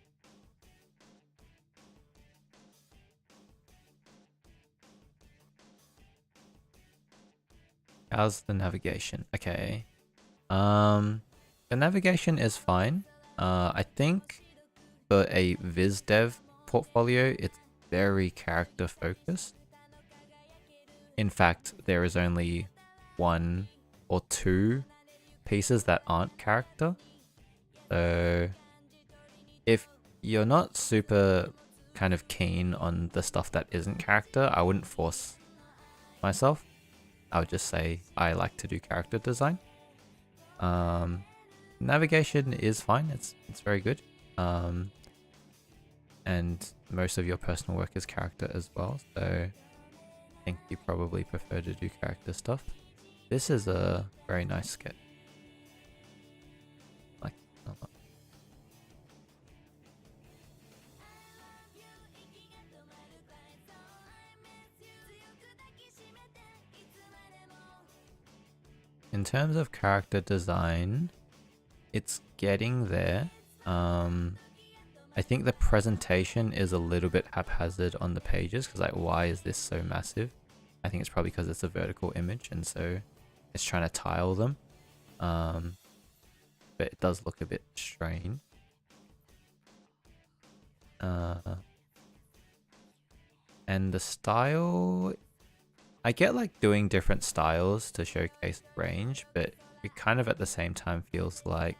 How's the navigation? Okay. The navigation is fine. I think for a viz dev portfolio, it's very character focused. In fact, there is only one or 2 pieces that aren't character. So if you're not super kind of keen on the stuff that isn't character, I wouldn't force myself. I would just say I like to do character design. Navigation is fine. It's very good. And most of your personal work is character as well. So I think you probably prefer to do character stuff. This is a very nice sketch. Like a lot. In terms of character design, it's getting there. I think the presentation is a little bit haphazard on the pages because like, why is this so massive? I think it's probably because it's a vertical image and so it's trying to tile them. But it does look a bit strange. And the style, I get like doing different styles to showcase range, but it kind of at the same time feels like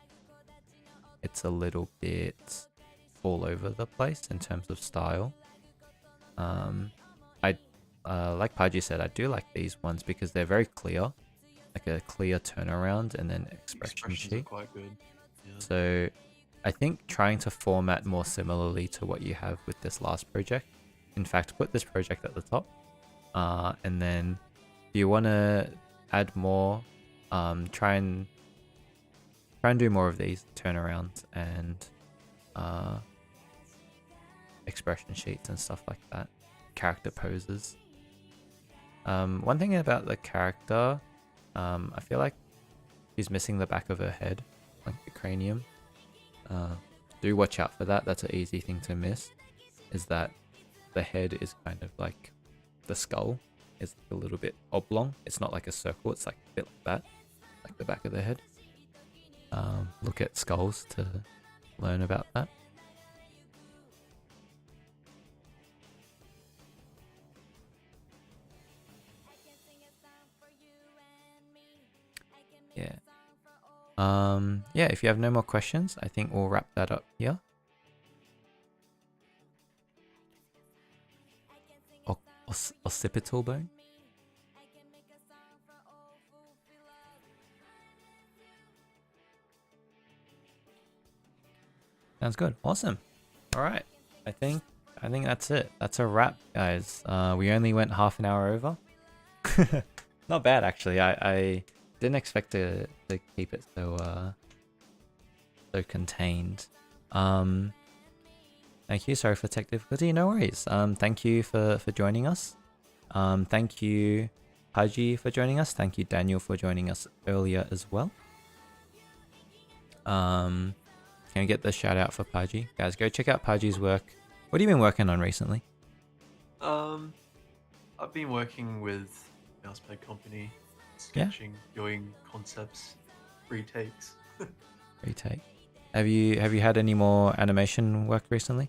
it's a little bit all over the place in terms of style. Like Paji said, I do like these ones because they're very clear, like a clear turnaround and then expression sheet. Are quite good. Yeah. So I think trying to format more similarly to what you have with this last project. In fact, put this project at the top, and then if you want to add more, try and do more of these turnarounds and expression sheets and stuff like that, character poses. One thing about the character, I feel like she's missing the back of her head, like the cranium. Do watch out for that. That's an easy thing to miss, is that the head is kind of like the skull is a little bit oblong. It's not like a circle, it's like a bit like that, like the back of the head. Look at skulls to learn about that. Yeah. Yeah, if you have no more questions, I think we'll wrap that up here. Occipital bone? Sounds good. Awesome. All right. I think that's it. That's a wrap, guys. We only went half an hour over. Not bad, actually. I didn't expect to keep it so contained. Thank you. Sorry for tech difficulty. No worries. Thank you for joining us. Thank you, Haji, for joining us. Thank you, Daniel, for joining us earlier as well. Can we get the shout out for Paji? Guys, go check out Paji's work. What have you been working on recently? I've been working with Mousepad Company, sketching, doing concepts, retakes. Retake. Have you had any more animation work recently?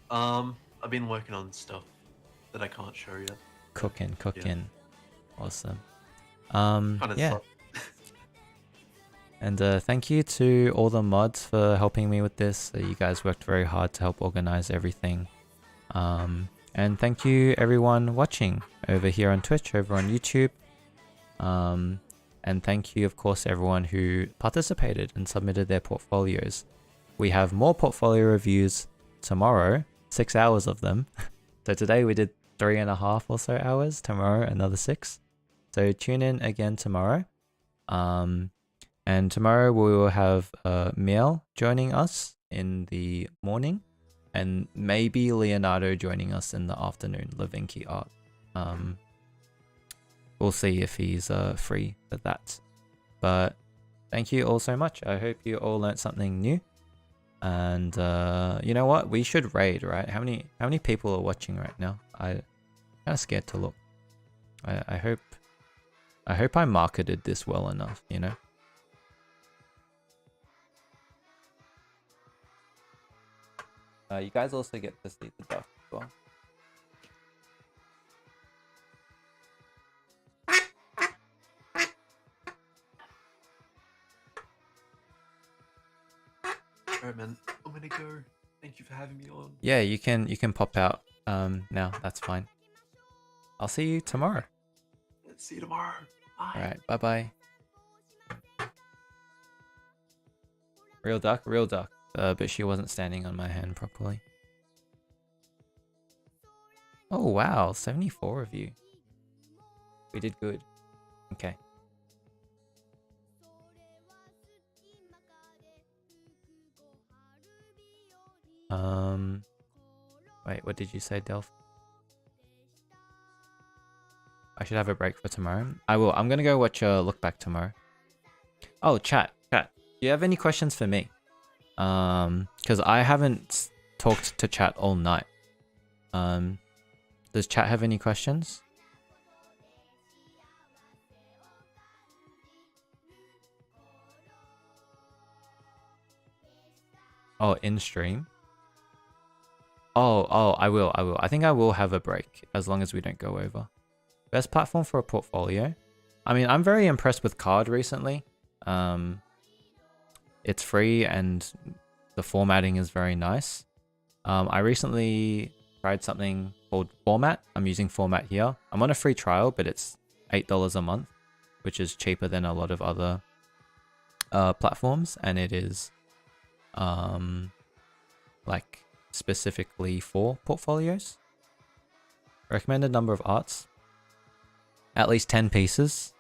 I've been working on stuff that I can't show yet. Cooking. Yeah. Awesome. Kinda yeah. suck. And thank you to all the mods for helping me with this. You guys worked very hard to help organize everything. And thank you everyone watching over here on Twitch, over on YouTube. And thank you, of course, everyone who participated and submitted their portfolios. We have more portfolio reviews tomorrow, 6 hours of them. So today we did 3.5 or so hours, tomorrow another 6. So tune in again tomorrow. And tomorrow we will have Miel joining us in the morning, and maybe Leonardo joining us in the afternoon, Levinky Art. We'll see if he's free for that. But thank you all so much. I hope you all learned something new. And you know what? We should raid, right? How many people are watching right now? I'm kind of scared to look. I hope I marketed this well enough, you know? You guys also get to see the duck as well. Alright, man. I'm gonna go. Thank you for having me on. Yeah, you can pop out now. That's fine. I'll see you tomorrow. See you tomorrow. Bye. All right. Bye bye. Real duck. Real duck. But she wasn't standing on my hand properly. Oh wow, 74 of you. We did good. Okay. Wait, what did you say, Delph? I should have a break for tomorrow. I will. I'm gonna go watch Look Back tomorrow. Oh, chat. Do you have any questions for me? Because I haven't talked to chat all night. Does chat have any questions? Oh, in stream? Oh, I will. I think I will have a break as long as we don't go over. Best platform for a portfolio? I mean, I'm very impressed with Card recently. It's free and the formatting is very nice. I recently tried something called Format. I'm using Format here. I'm on a free trial, but it's $8 a month, which is cheaper than a lot of other platforms, and it is like specifically for portfolios. Recommended number of arts, at least 10 pieces.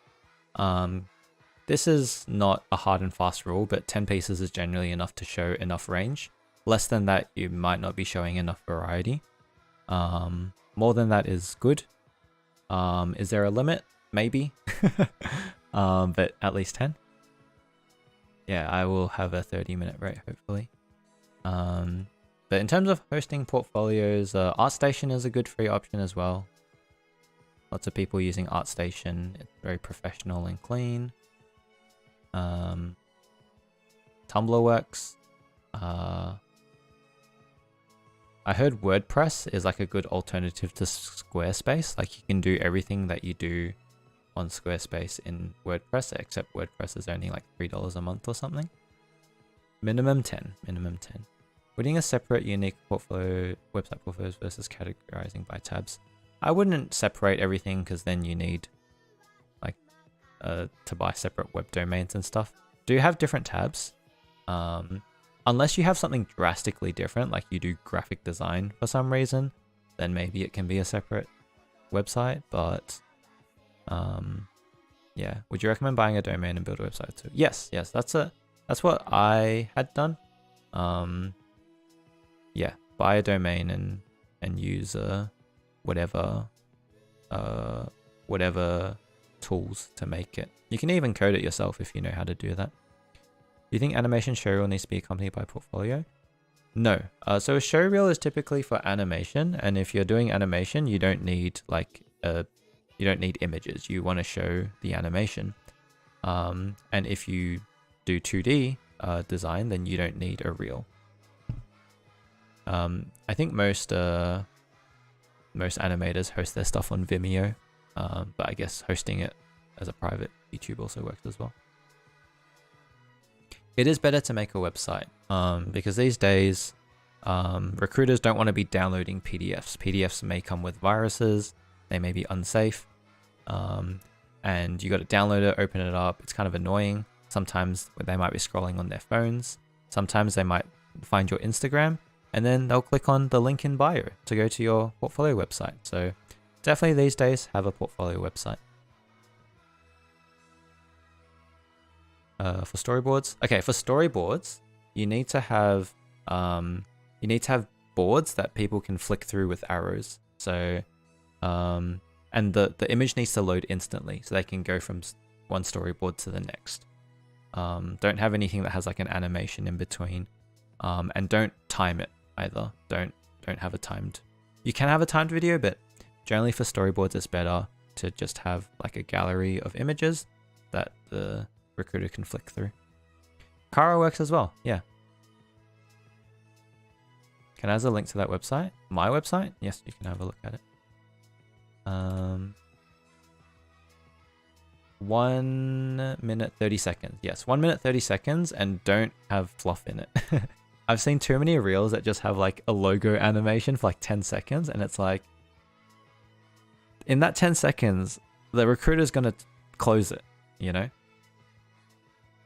This is not a hard and fast rule, but 10 pieces is generally enough to show enough range. Less than that, you might not be showing enough variety. More than that is good. Is there a limit? Maybe. But at least 10. Yeah, I will have a 30-minute break, hopefully. But in terms of hosting portfolios, ArtStation is a good free option as well. Lots of people using ArtStation. It's very professional and clean. Tumblr works. I heard WordPress is like a good alternative to Squarespace. Like you can do everything that you do on Squarespace in WordPress, except WordPress is only like $3 a month or something. Minimum 10. Putting a separate unique portfolio, website portfolios versus categorizing by tabs. I wouldn't separate everything because then you need like to buy separate web domains and stuff. Do you have different tabs? Unless you have something drastically different, like you do graphic design for some reason, then maybe it can be a separate website. But yeah, would you recommend buying a domain and build a website too? Yes, that's what I had done. Yeah, buy a domain and use whatever tools to make it. You can even code it yourself if you know how to do that. Do you think animation showreel needs to be accompanied by portfolio? No. So a showreel is typically for animation, and if you're doing animation, you don't need images. You want to show the animation. And if you do 2D design, then you don't need a reel. I think most animators host their stuff on Vimeo, but I guess hosting it as a private YouTube also works as well. It is better to make a website because these days recruiters don't want to be downloading PDFs. PDFs may come with viruses, they may be unsafe, and you got to download it, open it up. It's kind of annoying. Sometimes they might be scrolling on their phones. Sometimes they might find your Instagram and then they'll click on the link in bio to go to your portfolio website. So definitely these days have a portfolio website. For storyboards, okay, for storyboards, you need to have boards that people can flick through with arrows. So, and the image needs to load instantly, so they can go from one storyboard to the next. Don't have anything that has like an animation in between, and don't time it either. Don't have a timed. You can have a timed video, but generally for storyboards, it's better to just have like a gallery of images that the recruiter can flick through. Kara works as well, yeah. Can I have a link to that website? My website? Yes, you can have a look at it. 1 minute 30 seconds. Yes, 1 minute 30 seconds, and don't have fluff in it. I've seen too many reels that just have like a logo animation for like 10 seconds, and it's like, in that 10 seconds, the recruiter's gonna close it, you know? If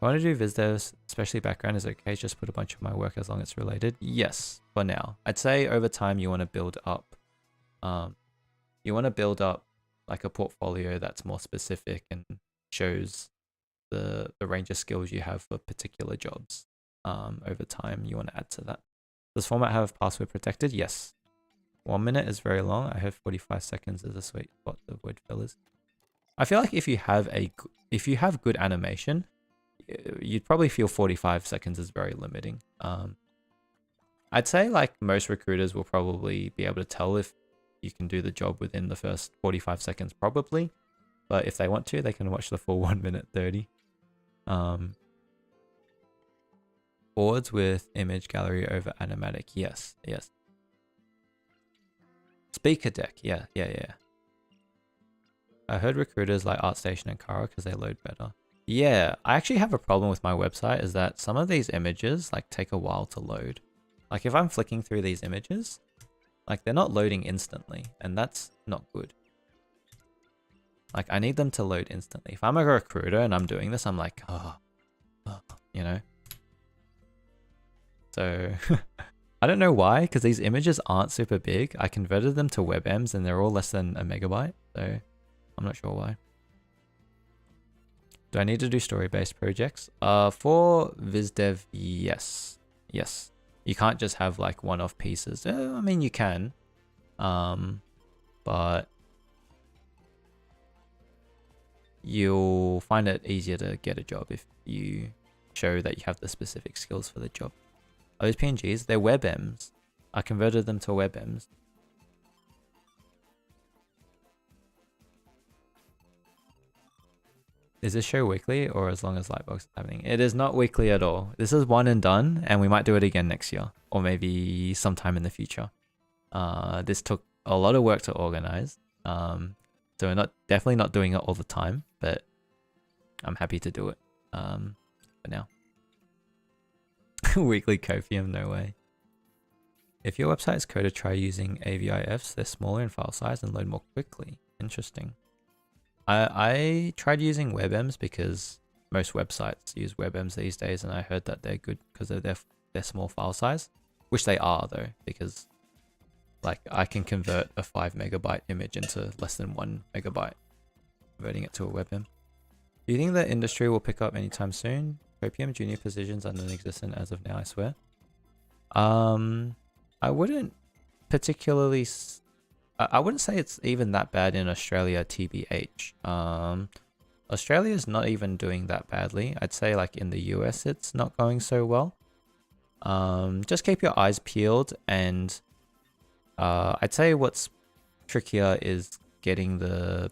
I want to do viz devs, especially background is okay, just put a bunch of my work as long as it's related. Yes, for now. I'd say over time you want to build up, like a portfolio that's more specific and shows the range of skills you have for particular jobs. Over time you want to add to that. Does format have password protected? Yes. 1 minute is very long. I heard 45 seconds is a sweet spot to avoid fillers. I feel like if you have good animation, you'd probably feel 45 seconds is very limiting. I'd say like most recruiters will probably be able to tell if you can do the job within the first 45 seconds probably, but if they want to, they can watch the full 1 minute 30. Boards with image gallery over animatic. Yes. Speaker deck. Yeah. I heard recruiters like ArtStation and Kara because they load better. Yeah, I actually have a problem with my website is that some of these images like take a while to load. Like if I'm flicking through these images, like they're not loading instantly, and that's not good. Like I need them to load instantly. If I'm a recruiter and I'm doing this, I'm like, you know? So I don't know why, because these images aren't super big. I converted them to WebMs and they're all less than a megabyte. So I'm not sure why. Do I need to do story-based projects? For VizDev, yes. You can't just have like one-off pieces. I mean, you can, but you'll find it easier to get a job if you show that you have the specific skills for the job. Those PNGs, they're WebMs. I converted them to WebMs. Is this show weekly or as long as Lightbox is happening? It is not weekly at all. This is one and done, and we might do it again next year or maybe sometime in the future. This took a lot of work to organize. So we're definitely not doing it all the time, but I'm happy to do it for now. Weekly copium, no way. If your website is coded, try using AVIFs. They're smaller in file size and load more quickly. Interesting. I tried using WebMs because most websites use WebMs these days, and I heard that they're good because of their small file size, which they are though, because like I can convert a 5 megabyte image into less than 1 megabyte, converting it to a WebM. Do you think the industry will pick up anytime soon? Copium junior positions are non-existent as of now, I swear. I wouldn't particularly... I wouldn't say it's even that bad in Australia, TBH. Australia's not even doing that badly. I'd say like in the US it's not going so well. Just keep your eyes peeled, and I'd say what's trickier is getting the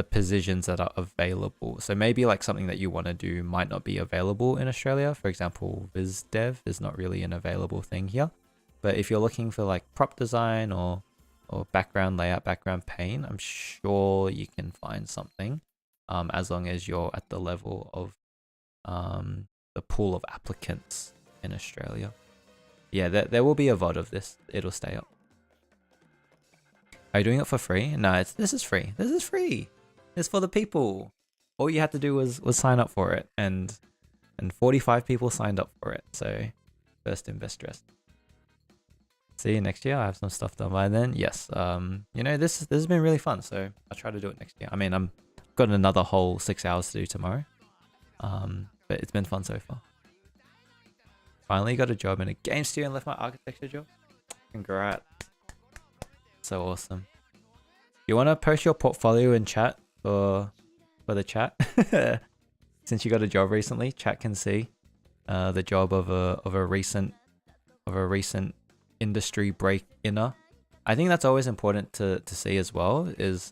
positions that are available. So maybe like something that you want to do might not be available in Australia. For example, viz dev is not really an available thing here. But if you're looking for like prop design or background layout, background paint, I'm sure you can find something, as long as you're at the level of the pool of applicants in Australia. Yeah, there will be a VOD of this. It'll stay up. Are you doing it for free? No, this is free. This is free. It's for the people. All you had to do was sign up for it, and 45 people signed up for it. So first in, best dressed. See you next year. I have some stuff done by then. Yes. You know, this has been really fun, so I'll try to do it next year. I mean, I've got another whole 6 hours to do tomorrow. But it's been fun so far. Finally got a job in a game studio and left my architecture job. Congrats. So awesome. You want to post your portfolio in chat for the chat? Since you got a job recently, chat can see the job of a recent industry break-inner. I think that's always important to see as well, is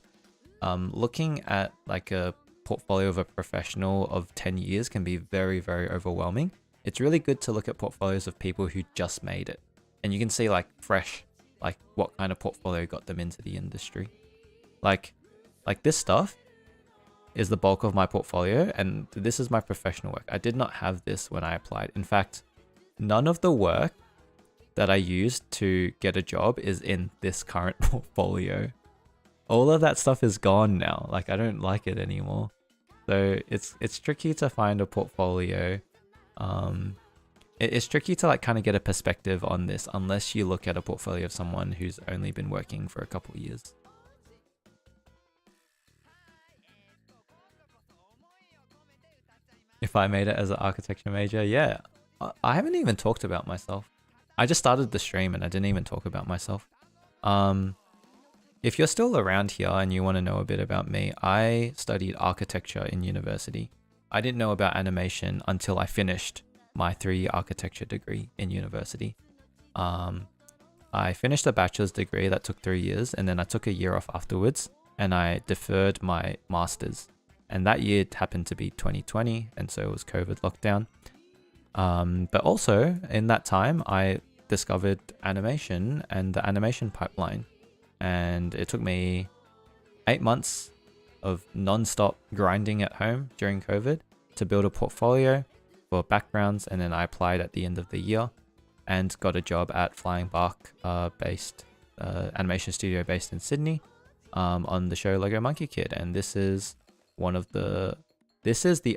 looking at like a portfolio of a professional of 10 years can be very, very overwhelming. It's really good to look at portfolios of people who just made it, and you can see like fresh, like what kind of portfolio got them into the industry. Like this stuff is the bulk of my portfolio, and this is my professional work. I did not have this when I applied. In fact, none of the work that I used to get a job is in this current portfolio. All of that stuff is gone now. Like, I don't like it anymore. So it's tricky to find a portfolio. It's tricky to like kind of get a perspective on this unless you look at a portfolio of someone who's only been working for a couple of years. If I made it as an architecture major, yeah. I haven't even talked about myself. I just started the stream and I didn't even talk about myself. If you're still around here and you want to know a bit about me, I studied architecture in university. I didn't know about animation until I finished my 3-year architecture degree in university. I finished a bachelor's degree that took 3 years, and then I took a year off afterwards and I deferred my master's. And that year happened to be 2020, and so it was COVID lockdown. But also in that time, I discovered animation and the animation pipeline. And it took me 8 months of non-stop grinding at home during COVID to build a portfolio for backgrounds. And then I applied at the end of the year and got a job at Flying Bark based animation studio based in Sydney on the show Lego Monkey Kid. And this is the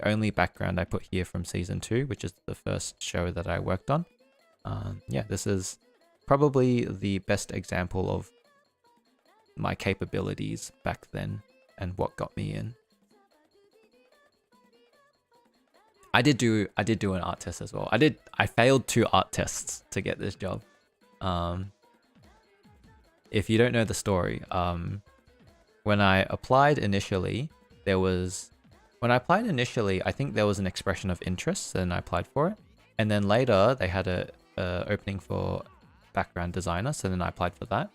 only background I put here from season 2, which is the first show that I worked on. Yeah, this is probably the best example of my capabilities back then and what got me in. I did do an art test as well. I failed 2 art tests to get this job. If you don't know the story, when I applied initially, I think there was an expression of interest and I applied for it. And then later they had a opening for background designer. So then I applied for that.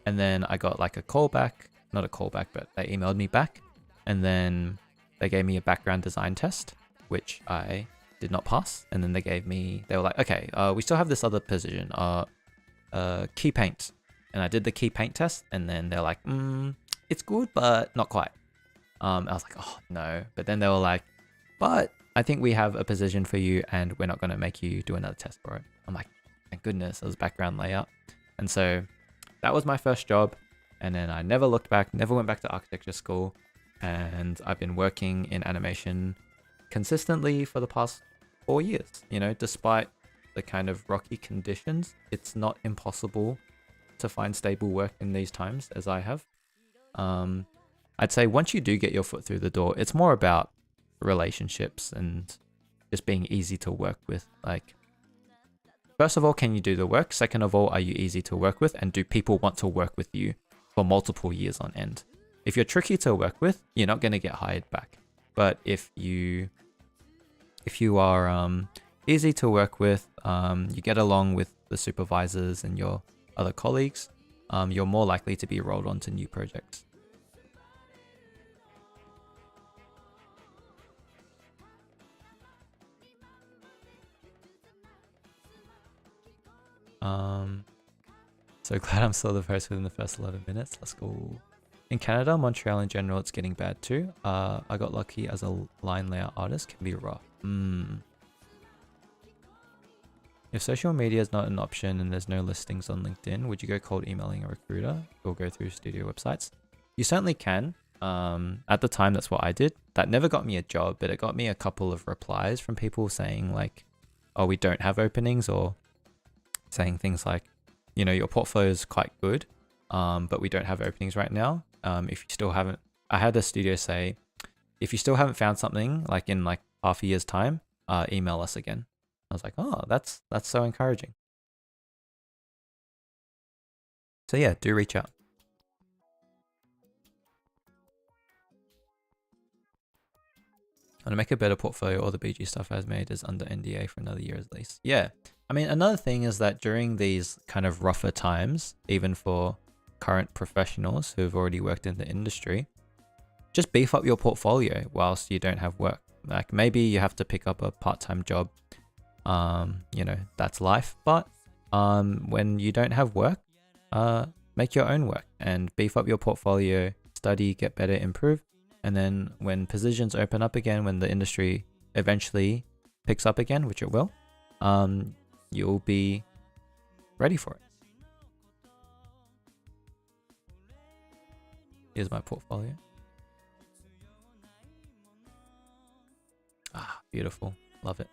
And then I got like a callback, not a callback, but they emailed me back. And then they gave me a background design test, which I did not pass. And then they were like, okay, we still have this other position, key paint. And I did the key paint test. And then they're like, it's good, but not quite. I was like, oh no. But then they were like, but I think we have a position for you and we're not going to make you do another test for it. I'm like, thank goodness, it was background layout. And so that was my first job. And then I never looked back, never went back to architecture school. And I've been working in animation consistently for the past 4 years. You know, despite the kind of rocky conditions, it's not impossible to find stable work in these times as I have. I'd say once you do get your foot through the door, it's more about relationships and just being easy to work with. Like, first of all, can you do the work? Second of all, are you easy to work with? And do people want to work with you for multiple years on end? If you're tricky to work with, you're not going to get hired back. But if you are easy to work with, you get along with the supervisors and your other colleagues, you're more likely to be rolled onto new projects. So glad I'm still the first within the first 11 minutes. Let's go. In Canada, Montreal in general, it's getting bad too. I got lucky as a line layout artist, can be rough. If social media is not an option and there's no listings on LinkedIn, would you go cold emailing a recruiter or go through studio websites? You certainly can. At the time, that's what I did. That never got me a job, but it got me a couple of replies from people saying like, oh, we don't have openings, or saying things like, you know, your portfolio is quite good, but we don't have openings right now. If you still haven't, I had a studio say, if you still haven't found something like in like half a year's time, email us again. I was like, oh, that's so encouraging. So yeah, do reach out. And to make a better portfolio, all the BG stuff I've made is under NDA for another year at least. Yeah. I mean, another thing is that during these kind of rougher times, even for current professionals who've already worked in the industry, just beef up your portfolio whilst you don't have work. Like maybe you have to pick up a part-time job. You know, that's life. But when you don't have work, make your own work and beef up your portfolio, study, get better, improve. And then when positions open up again, when the industry eventually picks up again, which it will, you'll be ready for it. Here's my portfolio. Ah, beautiful. Love it.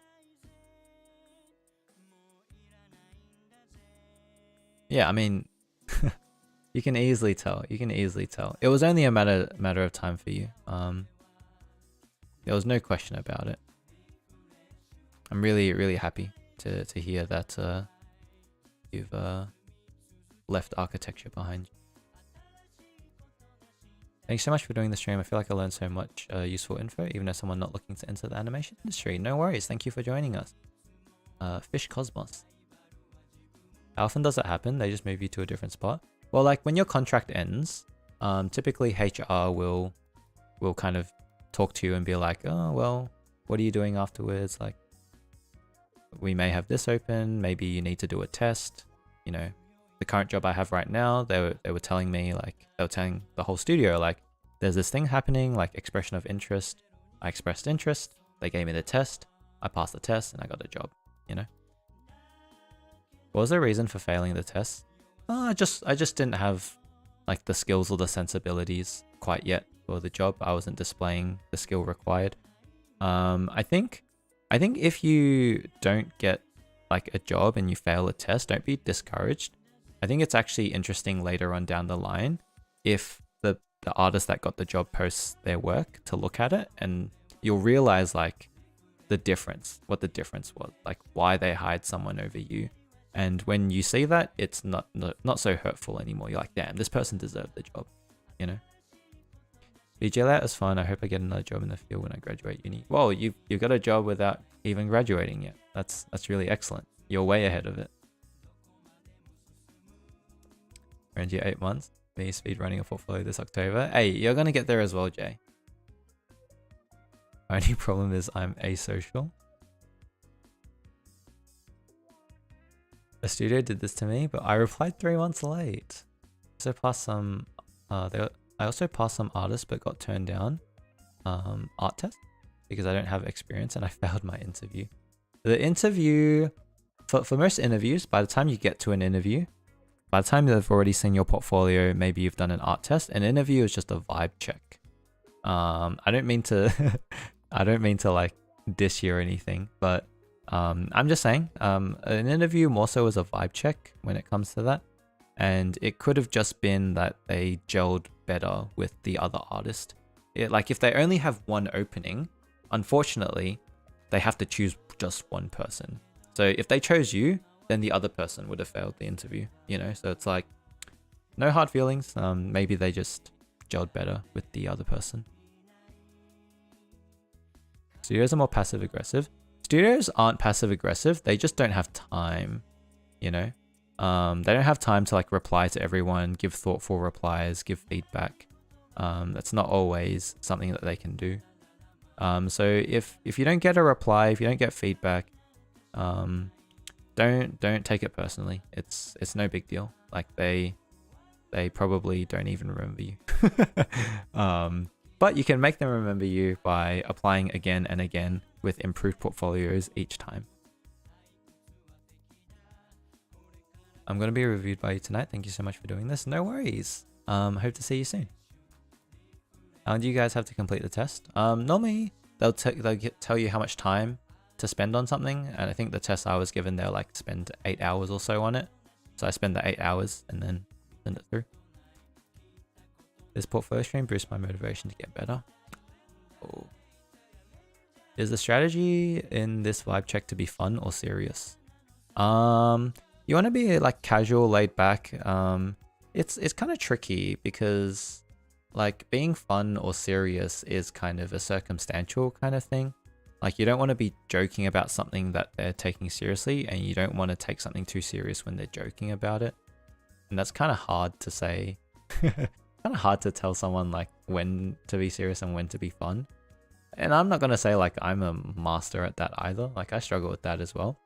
Yeah, I mean, you can easily tell. You can easily tell. It was only a matter of time for you. There was no question about it. I'm really happy to hear that you've left architecture behind you. Thanks so much for doing the stream. I feel like I learned so much useful info, even as someone not looking to enter the animation industry. No worries. Thank you for joining us. Fish Cosmos. How often does that happen? They just move you to a different spot? Well, like when your contract ends, typically HR will kind of talk to you and be like, oh, well, what are you doing afterwards? Like, we may have this open. Maybe you need to do a test. You know, the current job I have right now, they were telling me, like, they were telling the whole studio, like, there's this thing happening, like expression of interest. I expressed interest. They gave me the test. I passed the test and I got a job, you know? What was the reason for failing the test? I just didn't have like the skills or the sensibilities quite yet for the job. I wasn't displaying the skill required. I think if you don't get like a job and you fail a test, don't be discouraged. I think it's actually interesting later on down the line if the artist that got the job posts their work to look at it, and you'll realize like the difference, what the difference was, like why they hired someone over you. And when you see that, it's not so hurtful anymore. You're like, damn, this person deserved the job, you know? BJ layout is fun. I hope I get another job in the field when I graduate uni. Well, you've got a job without even graduating yet. That's really excellent. You're way ahead of it. Around your 8 months. Me speed running a portfolio this October. Hey, you're gonna get there as well, Jay. My only problem is I'm asocial. A studio did this to me, but I replied 3 months late. So passed some. I also passed some artists, but got turned down. Art test because I don't have experience, and I failed my interview. The interview for most interviews, by the time you get to an interview, by the time they've already seen your portfolio, maybe you've done an art test. An interview is just a vibe check. I don't mean to, I don't mean to like diss you or anything, but I'm just saying, an interview more so is a vibe check when it comes to that. And it could have just been that they gelled better with the other artist. Like if they only have one opening, unfortunately, they have to choose just one person. So if they chose you, then the other person would have failed the interview, you know? So it's like, no hard feelings. Maybe they just gelled better with the other person. Studios are more passive aggressive. Studios aren't passive aggressive. They just don't have time, you know? They don't have time to like reply to everyone, give thoughtful replies, give feedback. That's not always something that they can do. So if you don't get a reply, if you don't get feedback, don't take it personally. It's no big deal. Like they probably don't even remember you. But you can make them remember you by applying again and again with improved portfolios each time. I'm going to be reviewed by you tonight. Thank you so much for doing this. No worries. Hope to see you soon. Do you guys have to complete the test? Normally, they'll tell you how much time to spend on something. And I think the test I was given, they'll like spend 8 hours or so on it. So I spend the 8 hours and then send it through. This portfolio stream boosts my motivation to get better. Oh. Is the strategy in this vibe check to be fun or serious? You want to be like casual, laid back. It's kind of tricky because like being fun or serious is kind of a circumstantial kind of thing. Like you don't want to be joking about something that they're taking seriously, and you don't want to take something too serious when they're joking about it. And that's kind of hard to say. Kind of hard to tell someone like when to be serious and when to be fun. And I'm not going to say like I'm a master at that either. Like I struggle with that as well.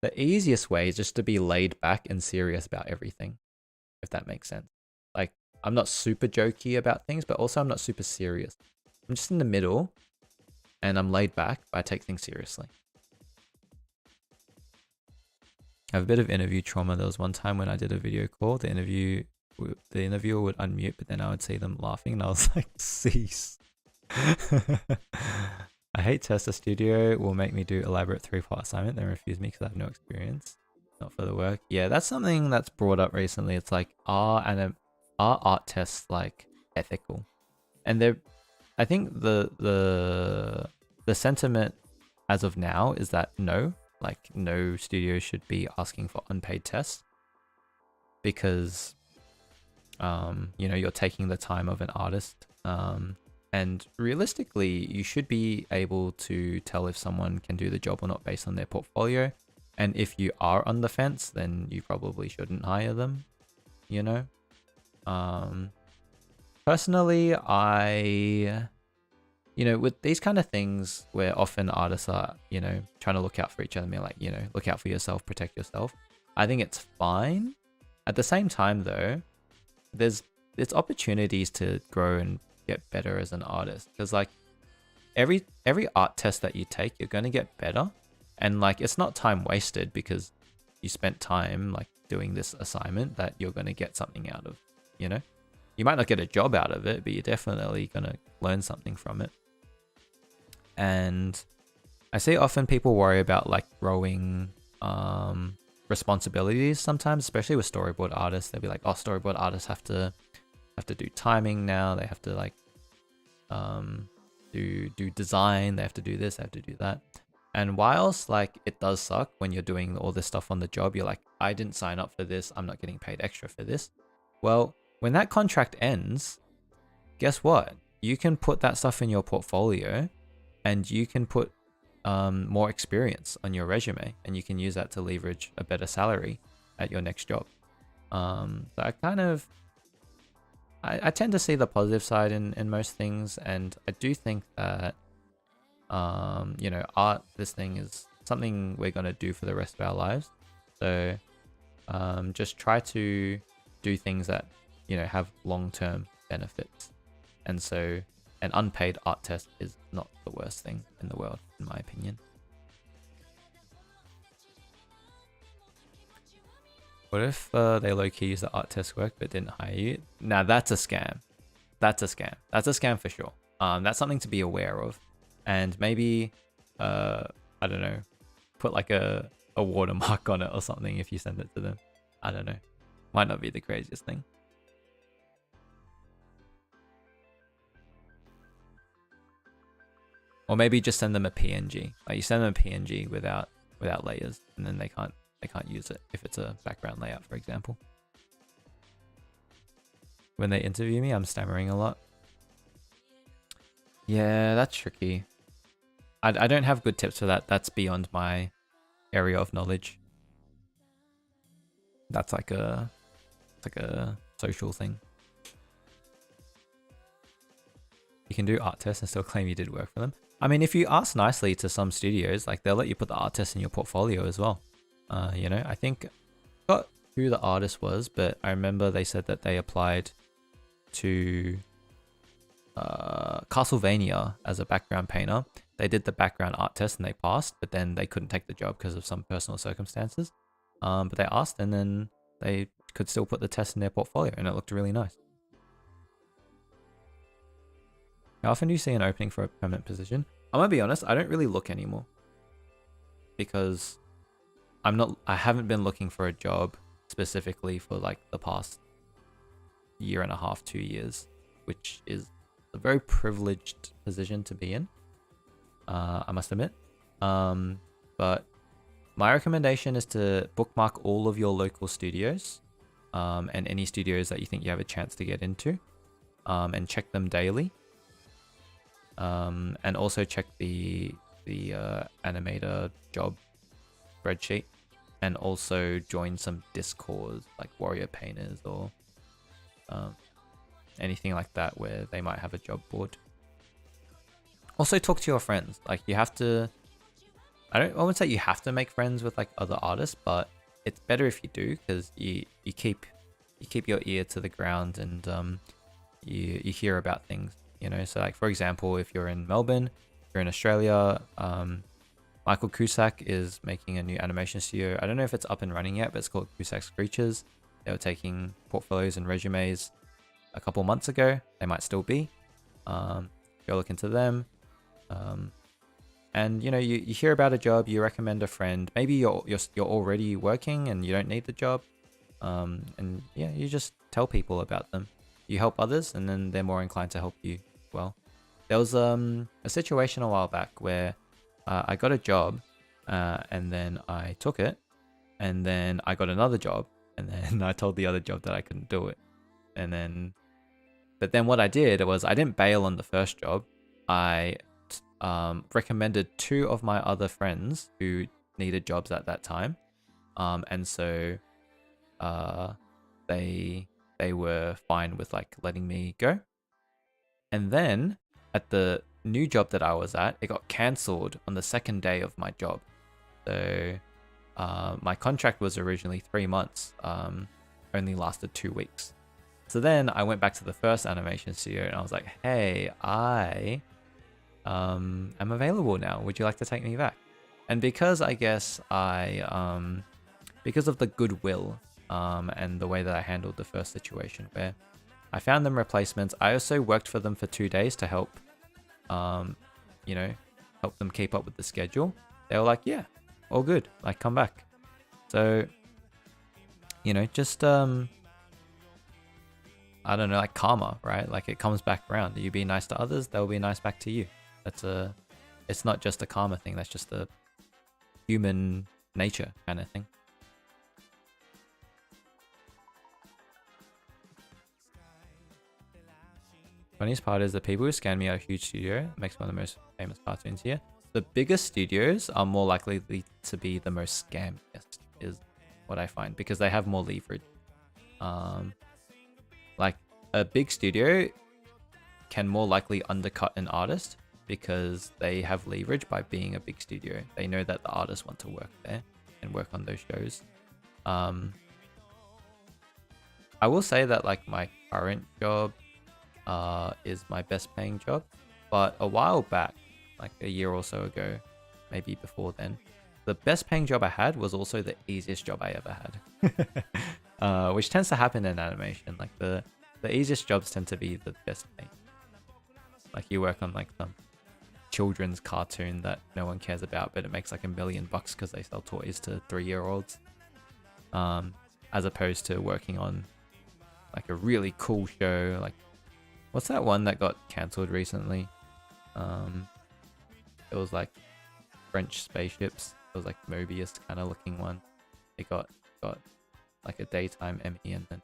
The easiest way is just to be laid back and serious about everything, if that makes sense. Like I'm not super jokey about things, but also I'm not super serious. I'm just in the middle and I'm laid back, but I take things seriously. I have a bit of interview trauma. There was one time when I did a video call, the interviewer would unmute, but then I would see them laughing, and I was like, cease. I hate test. A studio will make me do elaborate 3-part assignment, then refuse me because I have no experience. Not for the work. Yeah, that's something that's brought up recently. It's like, are art tests like ethical? And I think the sentiment as of now is that no, like no studio should be asking for unpaid tests, because you know, you're taking the time of an artist, and realistically you should be able to tell if someone can do the job or not based on their portfolio. And if you are on the fence, then you probably shouldn't hire them, you know. Personally, you know, with these kind of things where often artists are, you know, trying to look out for each other, like, you know, look out for yourself, protect yourself, I think it's fine. At the same time though, there's opportunities to grow and get better as an artist, because like every art test that you take, you're going to get better. And like, it's not time wasted because you spent time like doing this assignment that you're going to get something out of, you know. You might not get a job out of it, but you're definitely going to learn something from it. And I see often people worry about like growing responsibilities sometimes, especially with storyboard artists. They'll be like, oh, storyboard artists have to do timing now. They have to like do design. They have to do this, they have to do that. And whilst like it does suck when you're doing all this stuff on the job, you're like, I didn't sign up for this, I'm not getting paid extra for this. Well, when that contract ends, guess what? You can put that stuff in your portfolio, and you can put more experience on your resume, and you can use that to leverage a better salary at your next job. So I tend to see the positive side in most things, and I do think that you know, art, this thing is something we're going to do for the rest of our lives. So just try to do things that, you know, have long-term benefits. And so an unpaid art test is not the worst thing in the world, in my opinion. What if they low-key use the art test work but didn't hire you? Now that's a scam. That's a scam. That's a scam for sure. That's something to be aware of. And maybe, I don't know, put like a watermark on it or something if you send it to them. I don't know. Might not be the craziest thing. Or maybe just send them a PNG. Like you send them a PNG without layers, and then they can't use it if it's a background layout, for example. When they interview me, I'm stammering a lot. Yeah, that's tricky. I don't have good tips for that. That's beyond my area of knowledge. That's like a social thing. You can do art tests and still claim you did work for them. I mean, if you ask nicely to some studios, like they'll let you put the art test in your portfolio as well. You know, I think I forgot who the artist was, but I remember they said that they applied to Castlevania as a background painter. They did the background art test and they passed, but then they couldn't take the job because of some personal circumstances. But they asked, and then they could still put the test in their portfolio, and it looked really nice. How often do you see an opening for a permanent position? I'm gonna be honest, I don't really look anymore, because I haven't been looking for a job specifically for like the past year and a half, 2 years, which is a very privileged position to be in. I must admit. But my recommendation is to bookmark all of your local studios, and any studios that you think you have a chance to get into, and check them daily. And also check the animator job spreadsheet, and also join some discords like Warrior Painters or anything like that where they might have a job board. Also talk to your friends. Like you have to, I wouldn't say you have to make friends with like other artists, but it's better if you do, because you keep your ear to the ground, and you hear about things, you know. So like for example, if you're in Melbourne, you're in Australia, Michael Cusack is making a new animation studio. I don't know if it's up and running yet, but it's called Cusack's Creatures. They were taking portfolios and resumes a couple months ago. They might still be. Go look into them. And you know, you hear about a job, you recommend a friend. Maybe you're already working and you don't need the job. And yeah, you just tell people about them. You help others, and then they're more inclined to help you. Well, there was a situation a while back where I got a job, and then I took it, and then I got another job, and then I told the other job that I couldn't do it, but then what I did was I didn't bail on the first job. I recommended 2 of my other friends who needed jobs at that time, and so they were fine with like letting me go. And then at the new job that I was at, it got cancelled on the second day of my job. So my contract was originally 3 months, only lasted 2 weeks. So then I went back to the first animation studio and I was like, hey, I am available now. Would you like to take me back? And because I guess because of the goodwill and the way that I handled the first situation where I found them replacements. I also worked for them for 2 days to help, you know, help them keep up with the schedule. They were like, yeah, all good. Like, come back. So, you know, just, I don't know, like karma, right? Like it comes back around. You be nice to others, they'll be nice back to you. It's not just a karma thing. That's just a human nature kind of thing. Funniest part is the people who scan me are a huge studio. It makes one of the most famous cartoons here. The biggest studios are more likely to be the most scammiest, is what I find, because they have more leverage. Like a big studio can more likely undercut an artist because they have leverage by being a big studio. They know that the artists want to work there and work on those shows. I will say that like my current job is my best paying job, but a while back, like a year or so ago, maybe before then, the best paying job I had was also the easiest job I ever had. Which tends to happen in animation. Like the easiest jobs tend to be the best paying. Like you work on like some children's cartoon that no one cares about, but it makes like $1 million because they sell toys to 3-year-olds, as opposed to working on like a really cool show. Like, what's that one that got cancelled recently? It was like French spaceships. It was like Mobius kind of looking one. It got like a daytime Emmy and then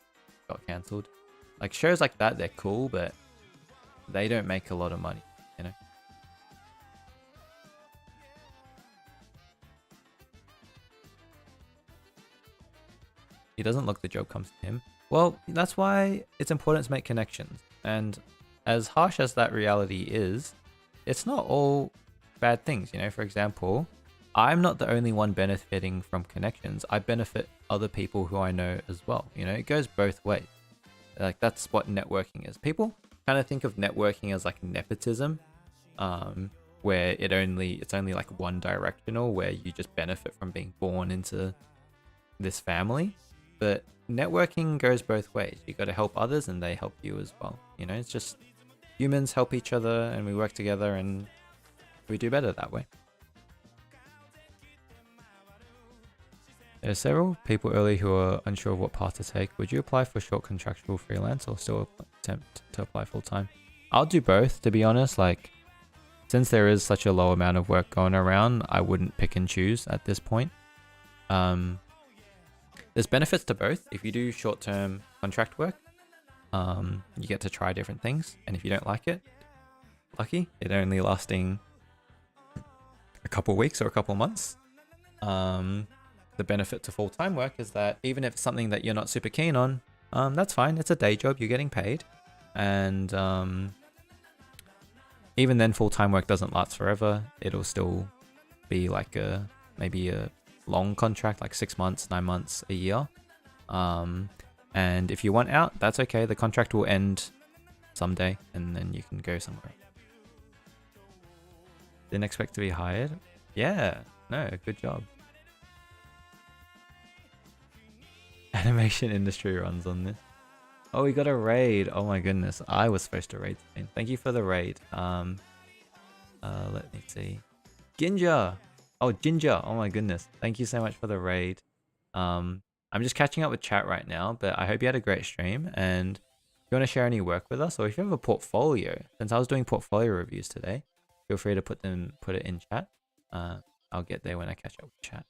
got cancelled. Like shows like that, they're cool, but they don't make a lot of money, you know? He doesn't look the job comes to him. Well, that's why it's important to make connections. And as harsh as that reality is, it's not all bad things, you know? For example, I'm not the only one benefiting from connections. I benefit other people who I know as well. You know, it goes both ways. Like that's what networking is. People kind of think of networking as like nepotism, where it's only like one directional, where you just benefit from being born into this family. But networking goes both ways. You got to help others and they help you as well. You know, it's just humans help each other and we work together and we do better that way. There are several people early who are unsure of what path to take. Would you apply for short contractual freelance or still attempt to apply full time? I'll do both, to be honest. Like, since there is such a low amount of work going around, I wouldn't pick and choose at this point. There's benefits to both. If you do short-term contract work, you get to try different things. And if you don't like it, lucky, it only lasting a couple weeks or a couple months. The benefit to full-time work is that even if it's something that you're not super keen on, that's fine. It's a day job. You're getting paid. And even then, full-time work doesn't last forever. It'll still be like maybe a long contract, like 6 months, 9 months, a year. And if you want out, that's okay. The contract will end someday and then you can go somewhere. Didn't expect to be hired. Yeah, no, good job. Animation industry runs on this. Oh, we got a raid. Oh my goodness, I was supposed to raid today. Thank you for the raid. Let me see. Ginger. Oh, Ginger. Oh my goodness. Thank you so much for the raid. I'm just catching up with chat right now, but I hope you had a great stream. And if you want to share any work with us, or if you have a portfolio, since I was doing portfolio reviews today, feel free to put it in chat. I'll get there when I catch up with chat.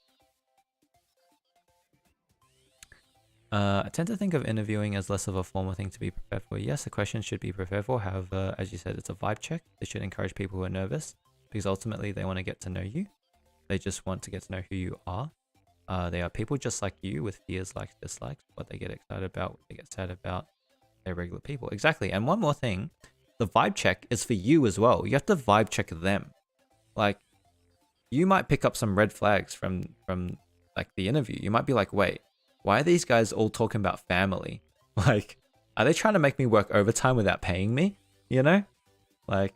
I tend to think of interviewing as less of a formal thing to be prepared for. Yes, the questions should be prepared for. However, as you said, it's a vibe check. It should encourage people who are nervous because ultimately they want to get to know you. They just want to get to know who you are. They are people just like you with fears, likes, dislikes, what they get excited about, what they get sad about. They're regular people. Exactly. And one more thing, the vibe check is for you as well. You have to vibe check them. Like, you might pick up some red flags from like the interview. You might be like, wait, why are these guys all talking about family? Like, are they trying to make me work overtime without paying me? You know? Like,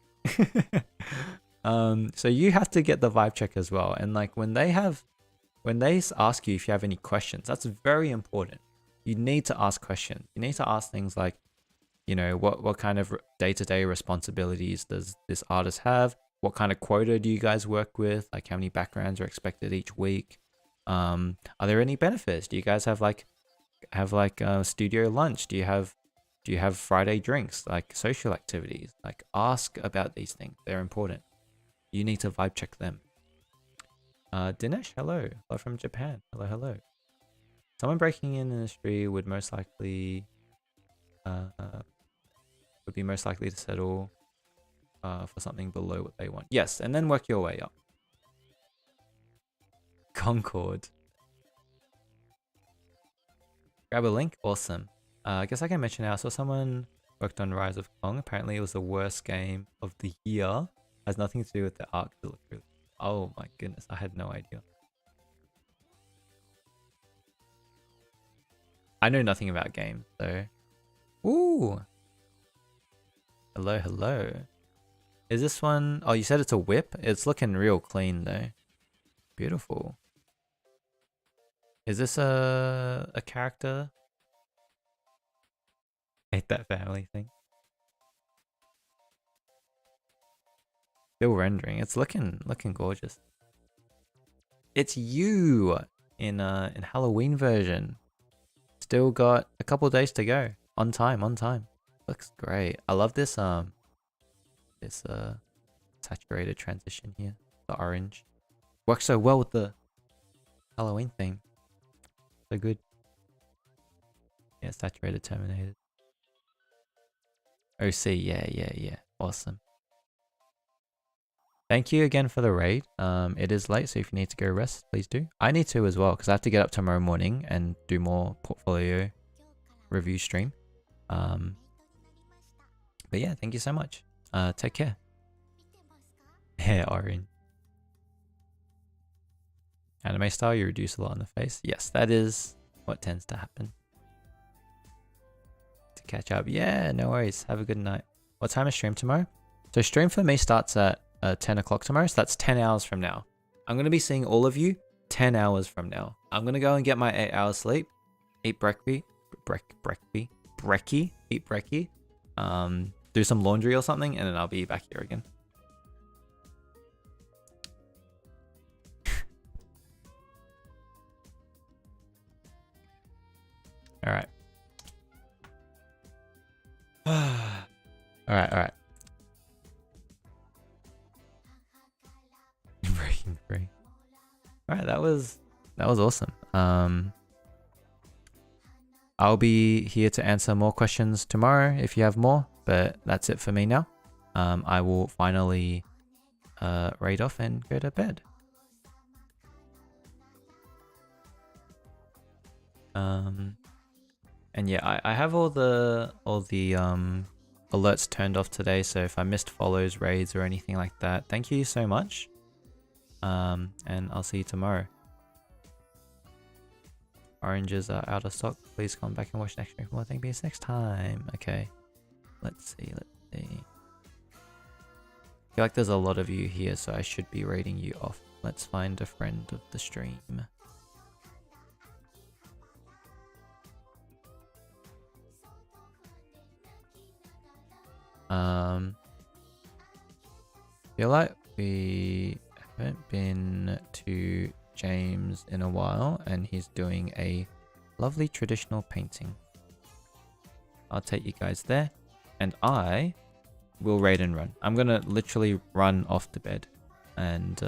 so you have to get the vibe check as well. And like when they ask you if you have any questions, that's very important. You need to ask questions. You need to ask things like, you know, what kind of day-to-day responsibilities does this artist have? What kind of quota do you guys work with? Like how many backgrounds are expected each week? Are there any benefits? Do you guys have studio lunch? Do you have Friday drinks, like social activities? Like ask about these things. They're important. You need to vibe check them. Dinesh, hello. Hello from Japan. Hello, hello. Someone breaking in industry would most likely be most likely to settle for something below what they want. Yes, and then work your way up. Concord. Grab a link. Awesome. I guess I can mention now. I saw someone worked on Rise of Kong. Apparently it was the worst game of the year. Has nothing to do with the art. Oh my goodness, I had no idea. I know nothing about games, so. Ooh. Hello, hello. Is this one? Oh, you said it's a whip? It's looking real clean though. Beautiful. Is this a character? Hate that family thing. Still rendering. It's looking gorgeous. It's you in Halloween version. Still got a couple days to go. On time. Looks great. I love this saturated transition here. The orange works so well with the Halloween theme. So good. Yeah, saturated terminated. OC, yeah. Awesome. Thank you again for the raid. It is late, so if you need to go rest, please do. I need to as well, because I have to get up tomorrow morning and do more portfolio review stream. But yeah, thank you so much. Take care. Yeah, orange. Anime style, you reduce a lot on the face. Yes, that is what tends to happen. To catch up. Yeah, no worries. Have a good night. What time is stream tomorrow? So stream for me starts at 10 o'clock tomorrow, so that's 10 hours from now. I'm going to be seeing all of you 10 hours from now. I'm going to go and get my 8 hours sleep, eat brekkie, eat brekkie, do some laundry or something, and then I'll be back here again. All right. All right. Breaking free. All right, that was awesome. I'll be here to answer more questions tomorrow if you have more, but that's it for me now. I will finally raid off and go to bed. And yeah, I have all the alerts turned off today, so if I missed follows, raids, or anything like that, thank you so much. And I'll see you tomorrow. Oranges are out of stock. Please come back and watch next stream for more. Thank you next time. Okay. Let's see. I feel like there's a lot of you here, so I should be raiding you off Let's find a friend of the stream. Feel like we haven't been to James in a while, and he's doing a lovely traditional painting. I'll take you guys there, and I will raid and run. I'm gonna literally run off the bed, and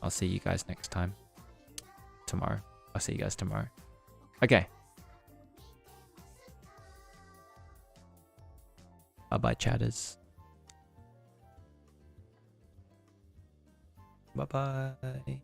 I'll see you guys next time. Tomorrow. I'll see you guys tomorrow. Okay. Bye-bye, chatters. Bye-bye.